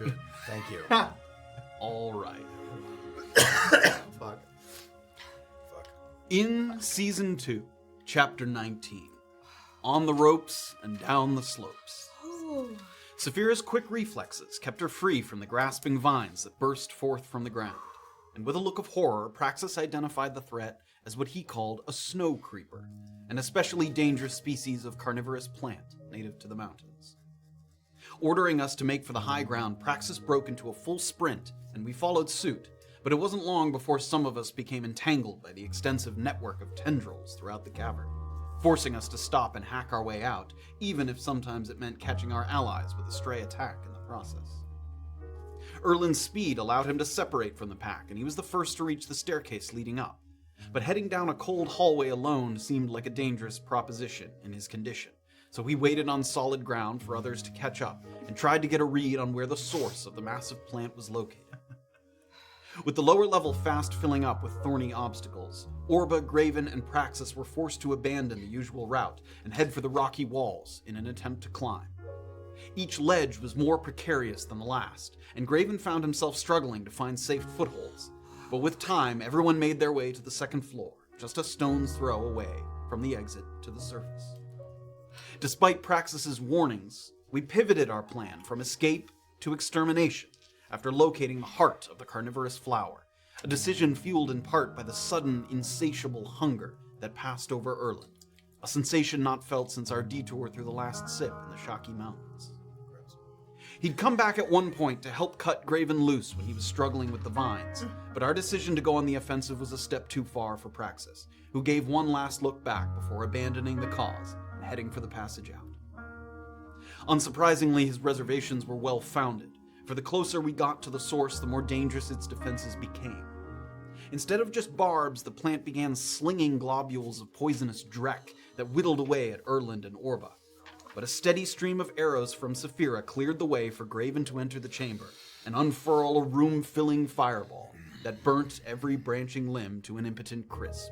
Good. Thank you. All right. Fuck. In Season 2, Chapter 19, On the Ropes and Down the Slopes. Safira's quick reflexes kept her free from the grasping vines that burst forth from the ground, and with a look of horror, Praxis identified the threat as what he called a snow creeper, an especially dangerous species of carnivorous plant native to the mountains. Ordering us to make for the high ground, Praxis broke into a full sprint, and we followed suit, but it wasn't long before some of us became entangled by the extensive network of tendrils throughout the cavern, forcing us to stop and hack our way out, even if sometimes it meant catching our allies with a stray attack in the process. Erland's speed allowed him to separate from the pack, and he was the first to reach the staircase leading up. But heading down a cold hallway alone seemed like a dangerous proposition in his condition, so he waited on solid ground for others to catch up and tried to get a read on where the source of the massive plant was located. With the lower level fast filling up with thorny obstacles, Orba, Graven, and Praxis were forced to abandon the usual route and head for the rocky walls in an attempt to climb. Each ledge was more precarious than the last, and Graven found himself struggling to find safe footholds. But with time, everyone made their way to the second floor, just a stone's throw away from the exit to the surface. Despite Praxis's warnings, we pivoted our plan from escape to extermination after locating the heart of the carnivorous flower, a decision fueled in part by the sudden, insatiable hunger that passed over Erland, a sensation not felt since our detour through the last sip in the Shocky Mountains. He'd come back at one point to help cut Graven loose when he was struggling with the vines, but our decision to go on the offensive was a step too far for Praxis, who gave one last look back before abandoning the cause and heading for the passage out. Unsurprisingly, his reservations were well-founded, for the closer we got to the source, the more dangerous its defenses became. Instead of just barbs, the plant began slinging globules of poisonous dreck that whittled away at Erland and Orba. But a steady stream of arrows from Safira cleared the way for Graven to enter the chamber and unfurl a room-filling fireball that burnt every branching limb to an impotent crisp.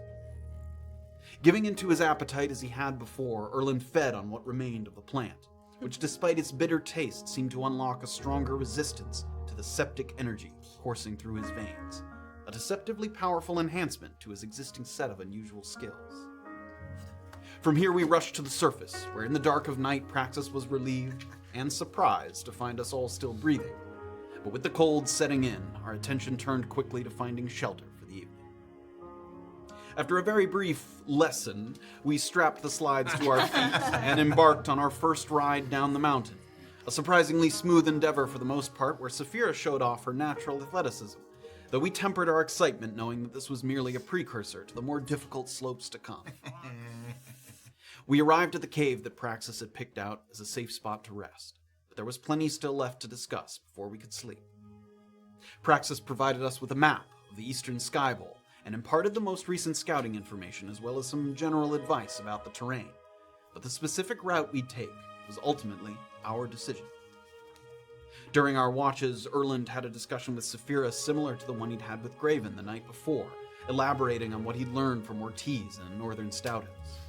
Giving into his appetite as he had before, Erland fed on what remained of the plant, which despite its bitter taste seemed to unlock a stronger resistance to the septic energy coursing through his veins, a deceptively powerful enhancement to his existing set of unusual skills. From here we rushed to the surface, where in the dark of night Praxis was relieved and surprised to find us all still breathing. But with the cold setting in, our attention turned quickly to finding shelter for the evening. After a very brief lesson, we strapped the slides to our feet and embarked on our first ride down the mountain, a surprisingly smooth endeavor for the most part, where Safira showed off her natural athleticism, though we tempered our excitement knowing that this was merely a precursor to the more difficult slopes to come. We arrived at the cave that Praxis had picked out as a safe spot to rest, but there was plenty still left to discuss before we could sleep. Praxis provided us with a map of the Eastern Skybowl and imparted the most recent scouting information as well as some general advice about the terrain, but the specific route we'd take was ultimately our decision. During our watches, Erland had a discussion with Safira similar to the one he'd had with Graven the night before, elaborating on what he'd learned from Ortiz and Northern Stouthhouse.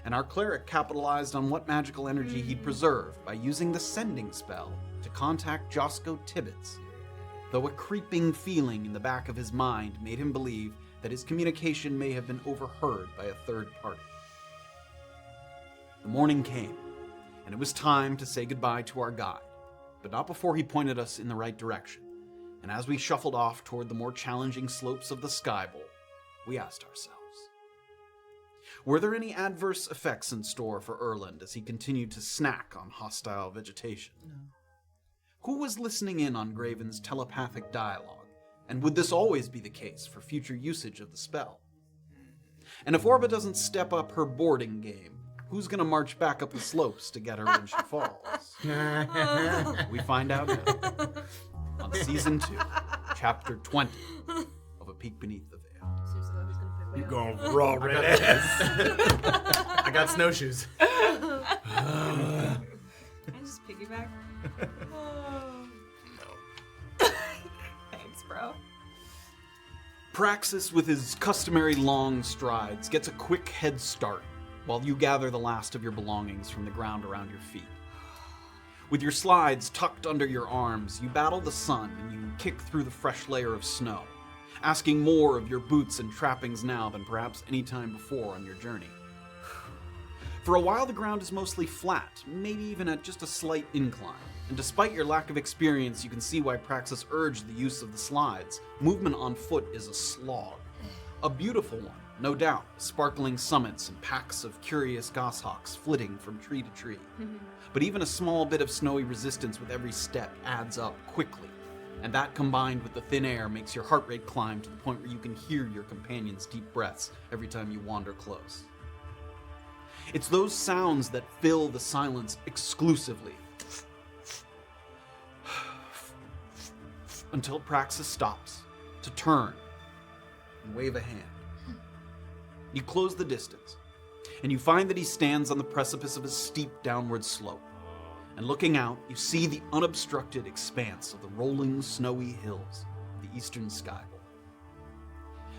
And our cleric capitalized on what magical energy he'd preserved by using the sending spell to contact Josco Tibbets, though a creeping feeling in the back of his mind made him believe that his communication may have been overheard by a third party. The morning came, and it was time to say goodbye to our guide, but not before he pointed us in the right direction, and as we shuffled off toward the more challenging slopes of the Skybowl, we asked ourselves, were there any adverse effects in store for Erland as he continued to snack on hostile vegetation? No. Who was listening in on Graven's telepathic dialogue, and would this always be the case for future usage of the spell? And if Orba doesn't step up her boarding game, who's going to march back up the slopes to get her when she falls? We find out now on Season 2, Chapter 20 of A Peek Beneath the Veil. You're going raw red ass. I got snowshoes. Can I just piggyback? No. Thanks, bro. Praxis, with his customary long strides, gets a quick head start while you gather the last of your belongings from the ground around your feet. With your slides tucked under your arms, you battle the sun and you kick through the fresh layer of snow, asking more of your boots and trappings now than perhaps any time before on your journey. For a while, the ground is mostly flat, maybe even at just a slight incline. And despite your lack of experience, you can see why Praxis urged the use of the slides. Movement on foot is a slog. A beautiful one, no doubt, sparkling summits and packs of curious goshawks flitting from tree to tree. But even a small bit of snowy resistance with every step adds up quickly. And that combined with the thin air makes your heart rate climb to the point where you can hear your companion's deep breaths every time you wander close. It's those sounds that fill the silence exclusively. Until Praxis stops to turn and wave a hand. You close the distance, and you find that he stands on the precipice of a steep downward slope. And looking out, you see the unobstructed expanse of the rolling, snowy hills of the Eastern Skybowl.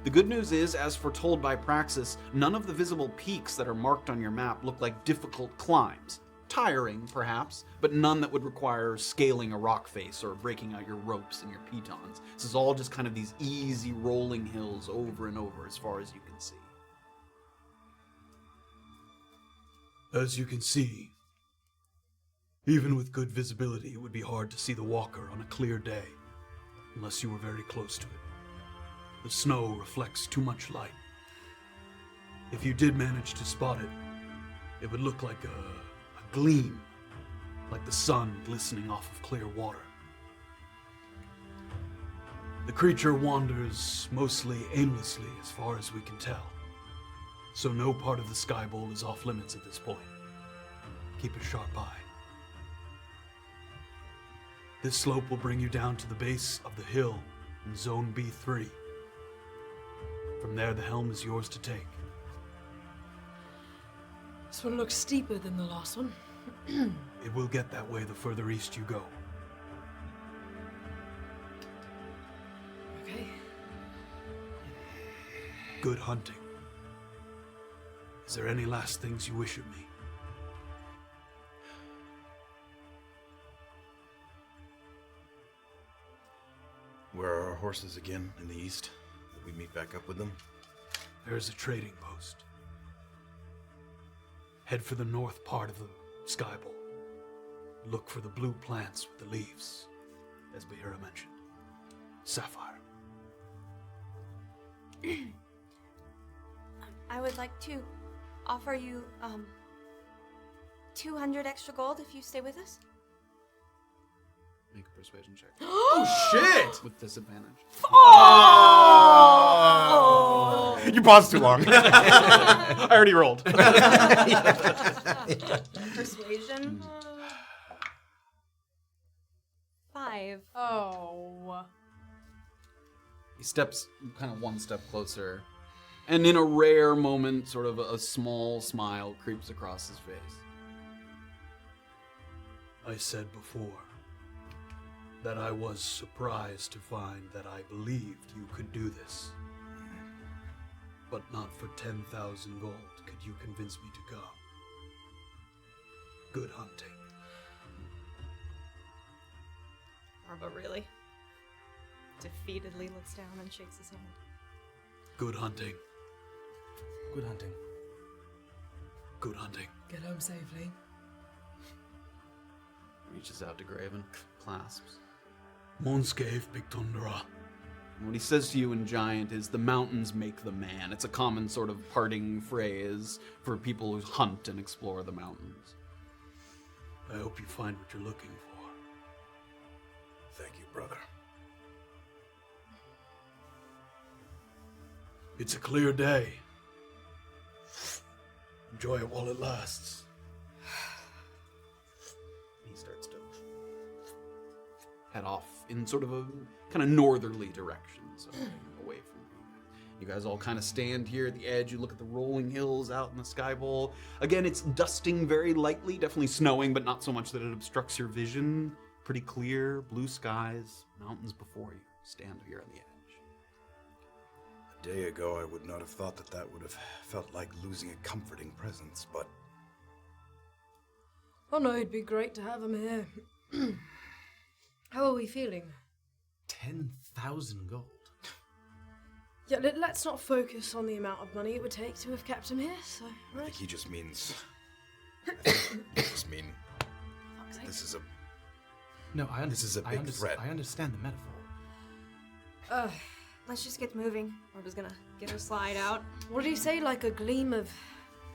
The good news is, as foretold by Praxis, none of the visible peaks that are marked on your map look like difficult climbs. Tiring, perhaps, but none that would require scaling a rock face or breaking out your ropes and your pitons. This is all just kind of these easy rolling hills over and over as far as you can see. As you can see, even with good visibility, it would be hard to see the walker on a clear day, unless you were very close to it. The snow reflects too much light. If you did manage to spot it, it would look like a gleam, like the sun glistening off of clear water. The creature wanders mostly aimlessly as far as we can tell, so no part of the Skybowl is off limits at this point. Keep a sharp eye. This slope will bring you down to the base of the hill in Zone B3. From there, the helm is yours to take. This one looks steeper than the last one. It will get that way the further east you go. Okay. Good hunting. Is there any last things you wish of me? Where are our horses again in the east? Will we meet back up with them? There is a trading post. Head for the north part of the Skybowl. Look for the blue plants with the leaves, as Bahira mentioned. Sapphire. I would like to offer you 200 extra gold if you stay with us. Make a persuasion check. Oh shit! With disadvantage. Oh! You paused too long. I already rolled. Persuasion. 5. Oh. He steps kind of one step closer, and in a rare moment, sort of a small smile creeps across his face. I said before that I was surprised to find that I believed you could do this. But not for 10,000 gold could you convince me to go. Good hunting. Orba really defeatedly looks down and shakes his hand. Good hunting. Good hunting. Good hunting. Get home safely. Reaches out to Graven, clasps. Monscave Pictondra. And what he says to you in Giant is, the mountains make the man. It's a common sort of parting phrase for people who hunt and explore the mountains. I hope you find what you're looking for. Thank you, brother. It's a clear day. Enjoy it while it lasts. He starts to head off in sort of a kind of northerly direction, so away from you. You guys all kind of stand here at the edge. You look at the rolling hills out in the Skybowl. Again, it's dusting very lightly, definitely snowing, but not so much that it obstructs your vision. Pretty clear, blue skies, mountains before you. Stand here on the edge. A day ago, I would not have thought that would have felt like losing a comforting presence, but Oh no, it'd be great to have him here. How are we feeling? 10,000 gold. Yeah, let's not focus on the amount of money it would take to have kept him here, so, I right? think he just means. This is a. No, This is a big threat. I understand the metaphor. Let's just get moving. Orba's gonna get her slide out. What did you say, like a gleam of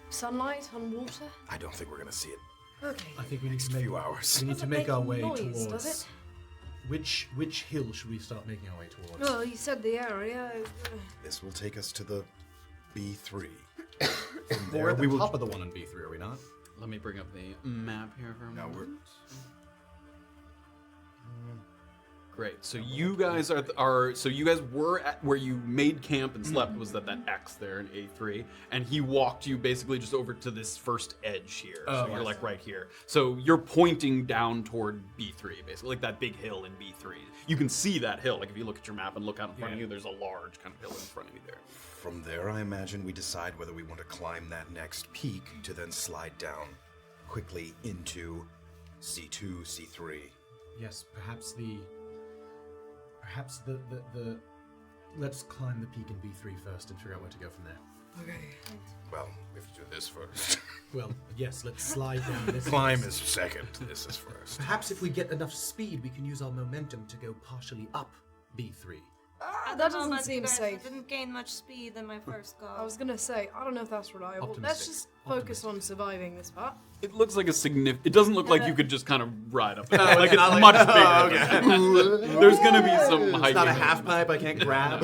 sunlight on water? I don't think we're gonna see it Okay. I think we need next to make few hours. We need to Doesn't make make our way noise, towards. does it? Which hill should we start making our way towards? Well, you said the area. This will take us to the B3. We're at the top of the one in B3, are we not? Let me bring up the map here for a Now moment. we're. Great. So you guys so you guys were at where you made camp and slept was that X there in A3, and he walked you basically just over to this first edge here. Oh, So you're yes. like right here. So you're pointing down toward B3, basically, like that big hill in B3. You can see that hill. Like if you look at your map and look out in front of you, there's a large kind of hill in front of you there. From there, I imagine we decide whether we want to climb that next peak to then slide down quickly into C2, C3. Yes, perhaps the let's climb the peak in B3 first and figure out where to go from there. Okay. Well, we have to do this first. Well, yes, let's slide down this. Climb is second. This is first. Perhaps if we get enough speed, we can use our momentum to go partially up B3. At That the doesn't moment, seem guys, safe. I didn't gain much speed in my first go. I was gonna say, I don't know if that's reliable. Let's Optimistic. just focus on surviving this part. It looks like a significant. It doesn't look like you could just kind of ride up it. Oh, Like it's it's not like- much oh, bigger. There's gonna be some hiking. It's not a half pipe I can't grab.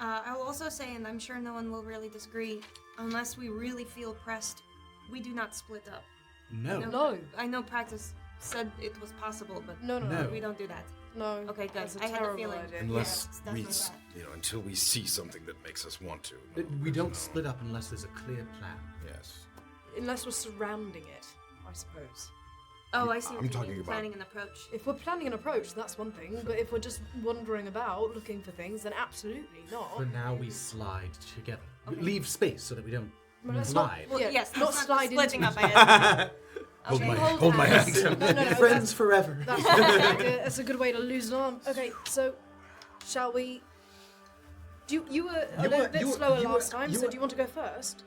I will also say, and I'm sure no one will really disagree, unless we really feel pressed, we do not split up. No. No. I know Praxis said it was possible, but No. we don't do that. No. Okay, good. That's a I had a terrible feeling. idea. Unless it's we, definitely until we see something that makes us want to. We don't split up unless there's a clear plan. Yes. Unless we're surrounding it, I suppose. Oh, I see. I'm what you talking mean, about- planning an approach. If we're planning an approach, that's one thing. But if we're just wandering about looking for things, then absolutely not. For now, we slide together. We leave space so that we don't Well, let's not- slide. Well, Yeah, yes, not that's slide splitting into- up. I Hold okay. my- hold my hands. hand. No, Friends forever. That's a good way to lose an arm. Okay, so shall we? You were a little bit slower last time, so do you want to go first?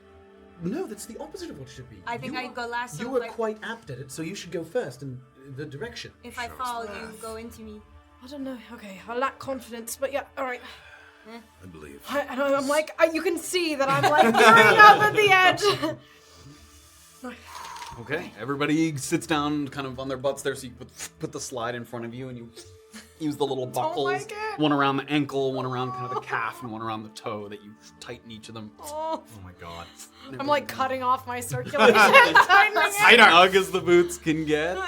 No, that's the opposite of what it should be. I think I'd go last. You so were if I- quite apt at it, so you should go first in the direction. If I fall, you go into me. I don't know. Okay, I lack confidence, but yeah, all right. I believe. I'm like, you can see that I'm like gearing up at the edge. Okay, everybody sits down kind of on their butts there, so you put the slide in front of you and you use the little buckles. like it. One around the ankle, one around kind of the calf, and one around the toe that you tighten each of them. Oh, Oh my god. I'm like cutting off my circulation, tightening it. Snug as the boots can get.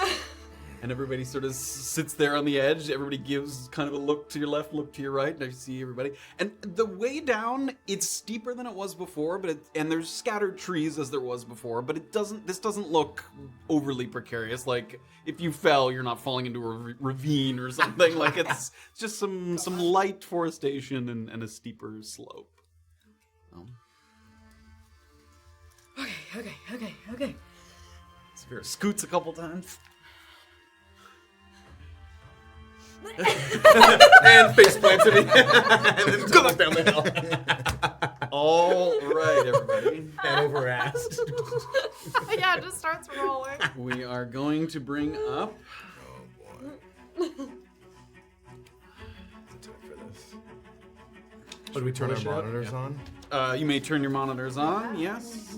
And everybody sort of sits there on the edge. Everybody gives kind of a look to your left, look to your right, and I see everybody. And the way down, it's steeper than it was before, and there's scattered trees as there was before, but this doesn't look overly precarious. Like if you fell, you're not falling into a ravine or something. Like it's just some light forestation and a steeper slope. Okay. Safira scoots a couple times. And face plants in and then tumbles down the hill. All right, everybody. Head over ass. Yeah, it just starts rolling. We are going to bring up. What do we Turn our push it up? monitors on. You may turn your monitors on. Yes.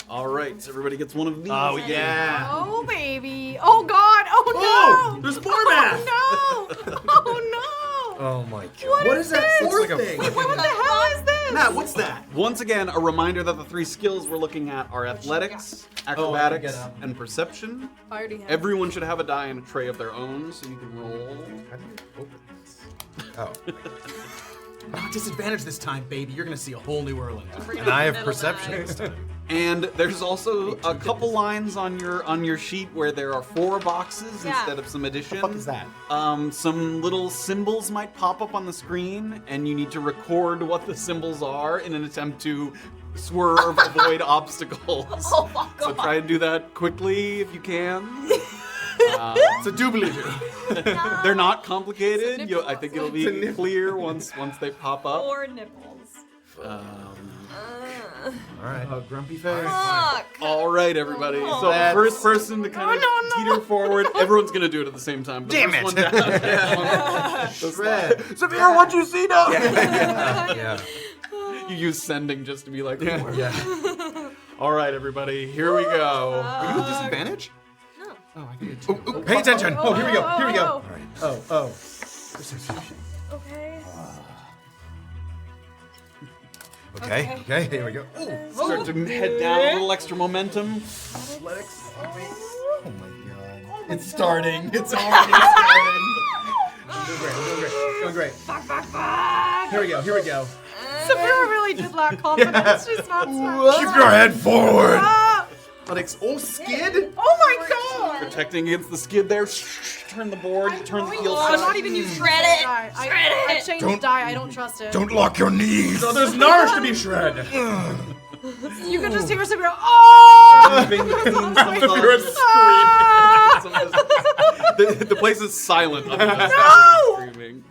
All right, so everybody gets one of these. Oh yeah. Oh baby. Oh god. Oh no. There's more math. No. Oh no. Oh my god. What is that this? fourth thing? What the hell is this? Matt, what's that? Once again, a reminder that the three skills we're looking at are athletics, acrobatics, get up. and perception. I already have. Everyone should have a die and a tray of their own, so you can roll. How do you open this? Oh. Not disadvantage this time, baby. You're gonna see a whole new Erland. And I have perception this time. And there's also a couple lines on your sheet where there are 4 boxes Yeah. instead of some addition. What the fuck is that? Some little symbols might pop up on the screen, and you need to record what the symbols are in an attempt to swerve, avoid obstacles. Oh my So god. try and do that quickly if you can. It's a doobly-doo. They're not complicated. It's a I think it'll It's a be nipple. clear once they pop up. 4 nipples. All right. Oh, grumpy face. Fuck. All right, everybody. Oh. So the first person to kind of teeter forward, everyone's gonna do it at the same time. But the Damn first it. one down. Shred. Safira, what you see now? Yeah. You use sending just to be like, Yeah. all right, everybody, here we go. Are you with disadvantage? No. Oh, I can get 2. Oh, pay attention. Oh, here we go. Here we go. All right. Oh. Okay. Okay. Here we go. Start to head down, a little extra momentum. Oh my god. Oh It's starting. It's already starting. Doing great. Here we go. Safira really did lack confidence. She's not smart. Keep your head forward. Athletics. Oh, skid. Oh my god! Protecting against the skid there. Turn the board, turn the heel I'm side. not even using Shred it. die. I changed Don't- die. I don't trust it. Don't lock your knees. So there's Narsh to be shred. You can just hear Safira. Oh! Moving between some of Safira's the, some of the place is silent. No! Screaming.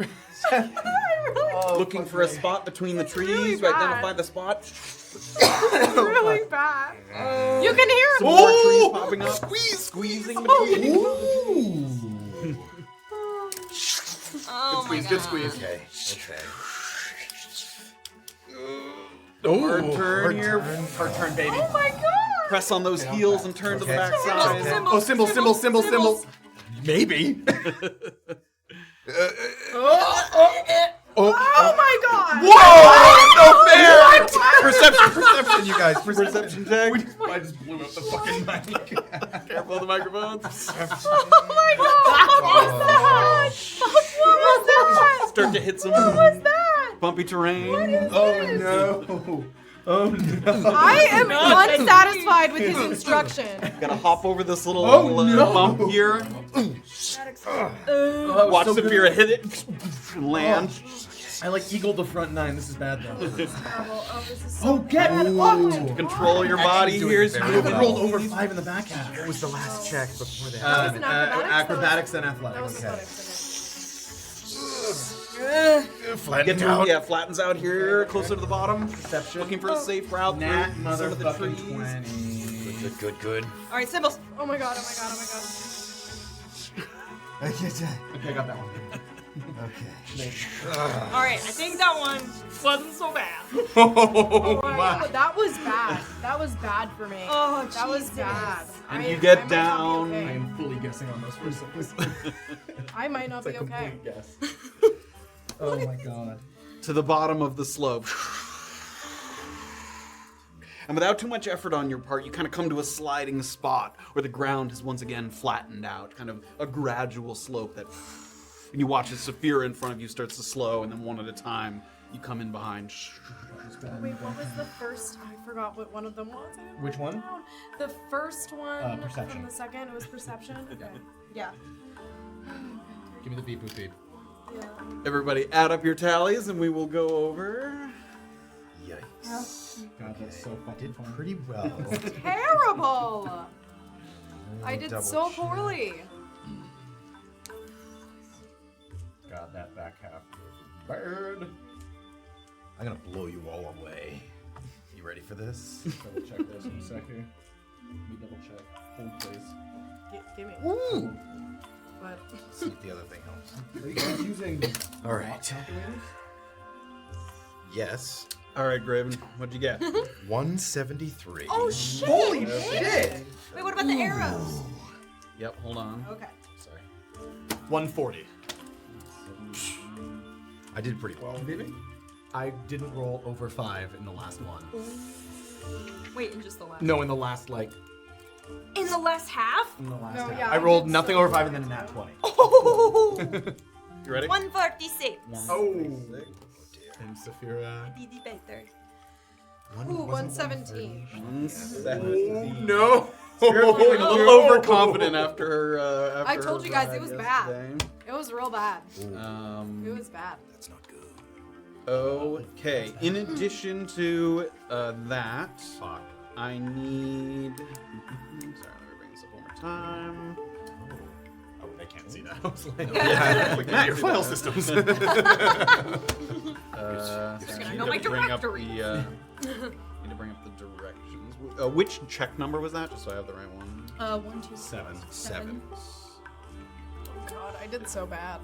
Looking for a spot between the trees. really to identify bad. the spot. really bad. You can hear Some him. more trees popping up. Squeezing between. Oh my Good squeeze. Okay. Hard turn here. Hard turn, baby. Oh my god. Press on those heels and turn to the Okay. back side. Oh, symbol. Maybe. Oh my god. Whoa! No fair! Perception, you guys. Perception check. I just blew up the fucking mic. Careful of the microphones. Oh my god. What was that? What was that? Start to hit some What was that? bumpy terrain. Oh no. Oh no. I am unsatisfied with his instruction. Gotta hop over this little no. bump here. Watch Safira hit it and land. I like eagle the front 9. This is bad though. Oh, Get fucked! Control your body doing here as you very move I it. rolled over 5 in the back half. What was the last check before that? That was an Acrobatics and That was athletics. athletics. Flattened Get out. yeah, flattens out here, closer to the bottom. Looking for a safe route Nat through some of the motherfucking trees. 20. Good. Alright, symbols. Oh my god. Okay, I got that one. Alright, I think that one wasn't so bad. Wow. That was bad. That was bad for me. Oh, That was Jesus. bad. And I you get might not be down. I okay. am fully guessing on those first ones. I might not It's a be okay. complete guess. Oh my god. To the bottom of the slope. And without too much effort on your part, you kind of come to a sliding spot where the ground has once again flattened out, kind of a gradual slope that. And you watch as Safira in front of you starts to slow, and then one at a time, you come in behind. Wait, what was the first? I forgot what one of them was. Which one? The first one. Perception. And the second, it was perception. Okay. Yeah. Give me the beep boop beep. Yeah. Everybody add up your tallies, and we will go over. Yikes. God, that's so fucking fun. Pretty well. Terrible. I did Double so check. poorly. God, that back half was bad. I'm gonna blow you all away. You ready for this? Double check this in a sec here. Let me double check. Hold please. Give me. Ooh. But See if the other thing helps. Are you guys using All right. calculators? Yes. All right, Graven, what'd you get? 173. Oh shit! Holy shit! Wait, what about the arrows? Yep, hold on. Okay. Sorry. 140. I did pretty well. Maybe? I didn't roll over 5 in the last one. Wait, in just the last. No, in the last, like, In the last half? in the last No, half. yeah, I I rolled did nothing so over 5 and then a nat 20. You ready? 146. Oh! And Safira. DD better. ooh, 117. No! Feeling a little overconfident after her. After I told her you guys, ride it was yesterday. It was real bad. It Um, was bad. That's not good. Okay. In addition to that, I need. Sorry, let me bring this up one more time. Oh, they can't see that. I was like, Like, Matt, your file systems. Sorry, gonna need know to my bring up directories. need to bring up the directions. Which check number was that? Just so I have the right one. 1, 2, 7. 7. Oh God, I did so bad.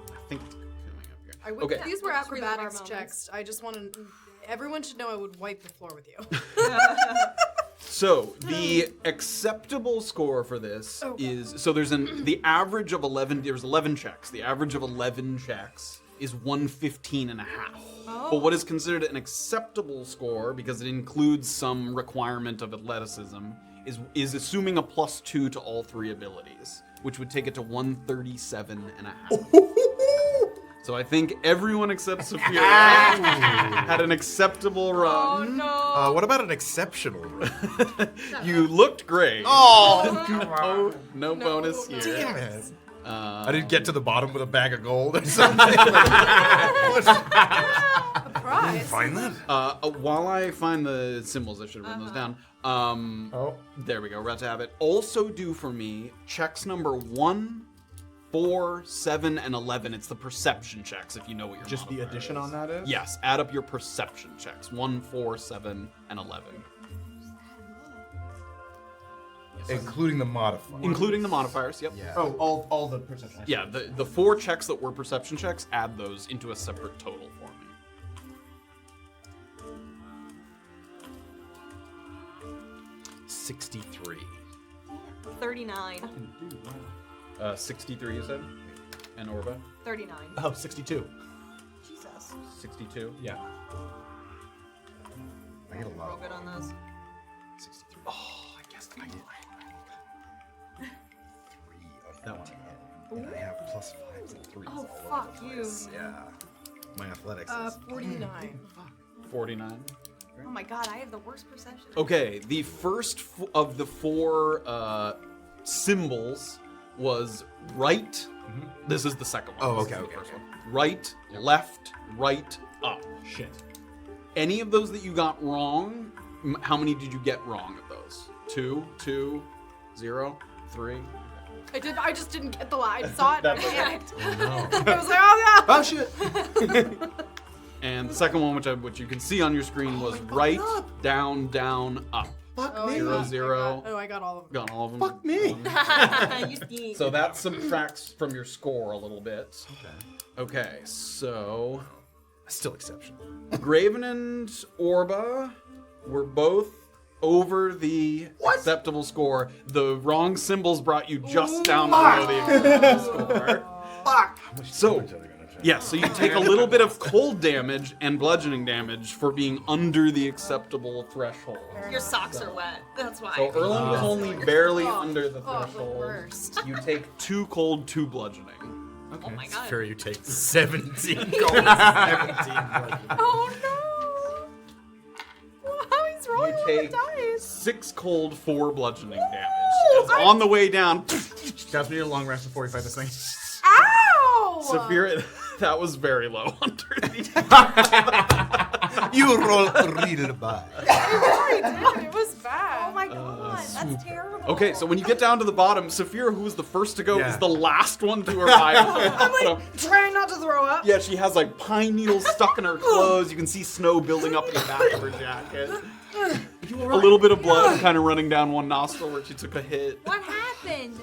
I think it's coming up here. I would, Okay. These were Just relive our acrobatics moments. checks. I just want to. Everyone should know I would wipe the floor with you. So the acceptable score for this is there's the average of 11. There's 11 checks. The average of 11 checks is 115 and a half. But what is considered an acceptable score, because it includes some requirement of athleticism, is assuming a +2 to all 3 abilities, which would take it to 137 and a half. So I think everyone except Safira had an acceptable run. No. What about an exceptional run? You looked great. Oh, no bonus here. damn it. I didn't get to the bottom with a bag of gold or something. Prize. Find that? While I find the symbols, I should have written those down. There we go. Right to have it. Also do for me checks number 1, 4, 7, and 11. It's the perception checks, if you know what your Just the modifier addition is. on that is? Yes, add up your perception checks. 1, 4, 7, and 11. Including the modifier. Including the modifiers, yep. Yeah. Oh, all the perception. Yeah, the 4 checks that were perception checks, add those into a separate total for me. 63. 39. 63, you said? And Orba? 39. Oh, 62. Jesus. 62? Yeah. I get a lot Real of good on those. 63. Oh, I guess I did. 3 on that one. And I have +5s and 3s Oh, all fuck over the you. place. Yeah. My athletics is 49. 49. Oh my god, I have the worst perception. Okay, the first of the 4 symbols was right. This is the second one. Oh, This okay, is the okay, first okay. one. Right, left, right, up. Shit. Any of those that you got wrong, how many did you get wrong of those? 2, 2, 0, 3. I just didn't get the line. I saw it. I That's okay. panicked. Oh, no. I was like, oh god. Oh, shit. And the second one, which you can see on your screen, was right, down, down, up. Fuck Oh, me. I 0, got- 0. I got all of them. Got all of them. Fuck me. You stink. So that subtracts from your score a little bit. Okay, so Still exceptional. Graven and Orba were both over the acceptable score. The wrong symbols brought you just down below the acceptable score. Fuck. So, yeah, so you take a little bit of cold damage and bludgeoning damage for being under the acceptable threshold. Your socks are wet. That's why. So Erland was only barely under the Oh, the threshold. worst. You take 2 cold, 2 bludgeoning. Oh my god. Sure, you take 17 gold. 17 Oh no! How he's rolling You with take the dice. 6 cold, 4 bludgeoning damage. As on the way down, Guys, we need a long rest before we fight this thing. Ow! Safira, that was very low under the. You roll real bad. It was bad. Oh my god, that's terrible. Okay, so when you get down to the bottom, Safira, who was the first to go, Yeah. is the last one to arrive. So, Trying not to throw up. yeah, she has like pine needles stuck in her clothes. You can see snow building up in the back of her jacket. A little bit of blood kind of running down one nostril where she took a hit. What happened?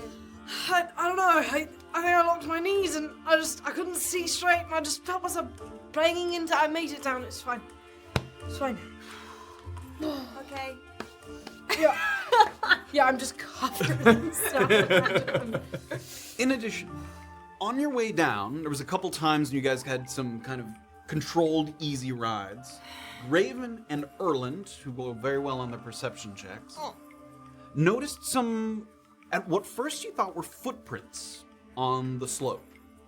I don't know. I think I locked my knees and I couldn't see straight and I just felt myself banging into. I made it down. It's fine. It's fine. Okay. Yeah. Yeah, I'm just covered in stuff. In addition, on your way down, there was a couple times when you guys had some kind of controlled, easy rides. Graven and Erland, who go very well on their perception checks, noticed some, at what first you thought were footprints on the slope,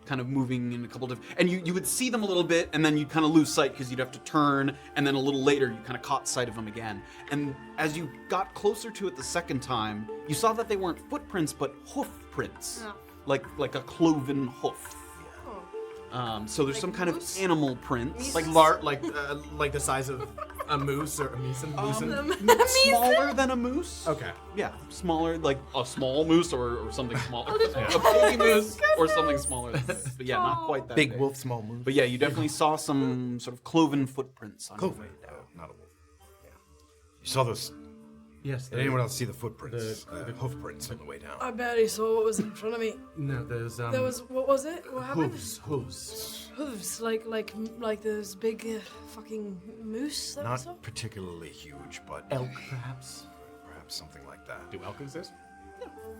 kind of moving in a couple of, and you would see them a little bit, and then you'd kind of lose sight because you'd have to turn, and then a little later you kind of caught sight of them again. And as you got closer to it the second time, you saw that they weren't footprints, but hoof prints, like a cloven hoof. So there's some kind of animal prints. Like the size of a moose or a Smaller than a moose. Okay. Yeah, smaller, like a small moose or something smaller. A baby moose or something smaller than this. But yeah, not quite that Big big. wolf, small moose. But yeah, you definitely saw some sort of cloven footprints on your way down. Not a wolf. Yeah. You saw those. Yes. Did anyone else see the footprints? The hoof prints on the way down. I barely saw what was in front of me. No, there's There was, what was it? What happened? hooves. Hooves, like those big fucking moose that we saw? Not particularly huge, but Elk, perhaps. perhaps something like that. Do elk exist?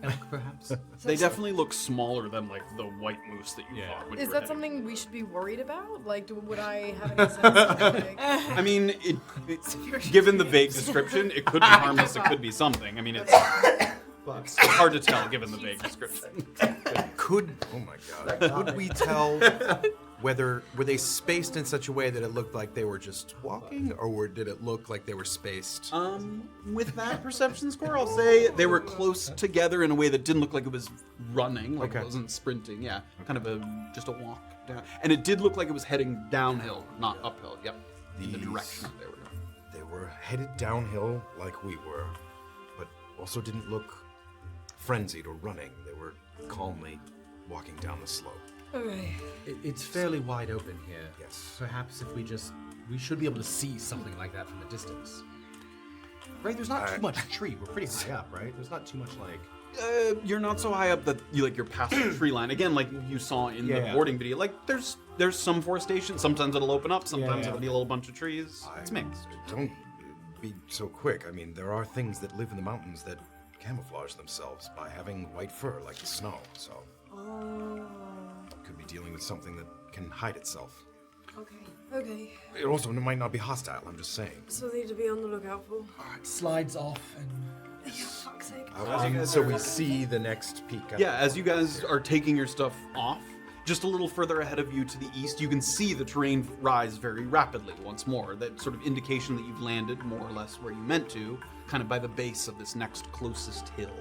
Elk, perhaps. They definitely look smaller than like the white moose that you fought. When you Is were that heading. something we should be worried about? Like, would I have any sense of like... I mean, given the vague description, it could be harmless. It could be something. I mean, it's hard to tell given the vague description. Could we tell were they spaced in such a way that it looked like they were just walking, or did it look like they were spaced? With that perception score, I'll say they were close together in a way that didn't look like it was running, like it wasn't sprinting. Yeah, kind of just a walk down, and it did look like it was heading downhill, not uphill. Yep, in the direction they were going. They were headed downhill like we were, but also didn't look frenzied or running. They were calmly walking down the slope. Okay. It's fairly wide open here. Yes. Perhaps if we should be able to see something like that from a distance. Right? There's not too much tree. We're pretty high up, right? There's not too much like... You're not so high up that you're past the tree line. Again, like you saw in the boarding video, like there's some forestation. Sometimes it'll open up. Sometimes it'll be a little bunch of trees. It's mixed. Don't be so quick. I mean, there are things that live in the mountains that camouflage themselves by having white fur like the snow, so... Could be dealing with something that can hide itself. Okay. It also might not be hostile, I'm just saying. Something to be on the lookout for. Slides off and... For fuck's sake. So we see the next peak. Yeah, as you guys are taking your stuff off, just a little further ahead of you to the east, you can see the terrain rise very rapidly once more. That sort of indication that you've landed more or less where you meant to, kind of by the base of this next closest hill.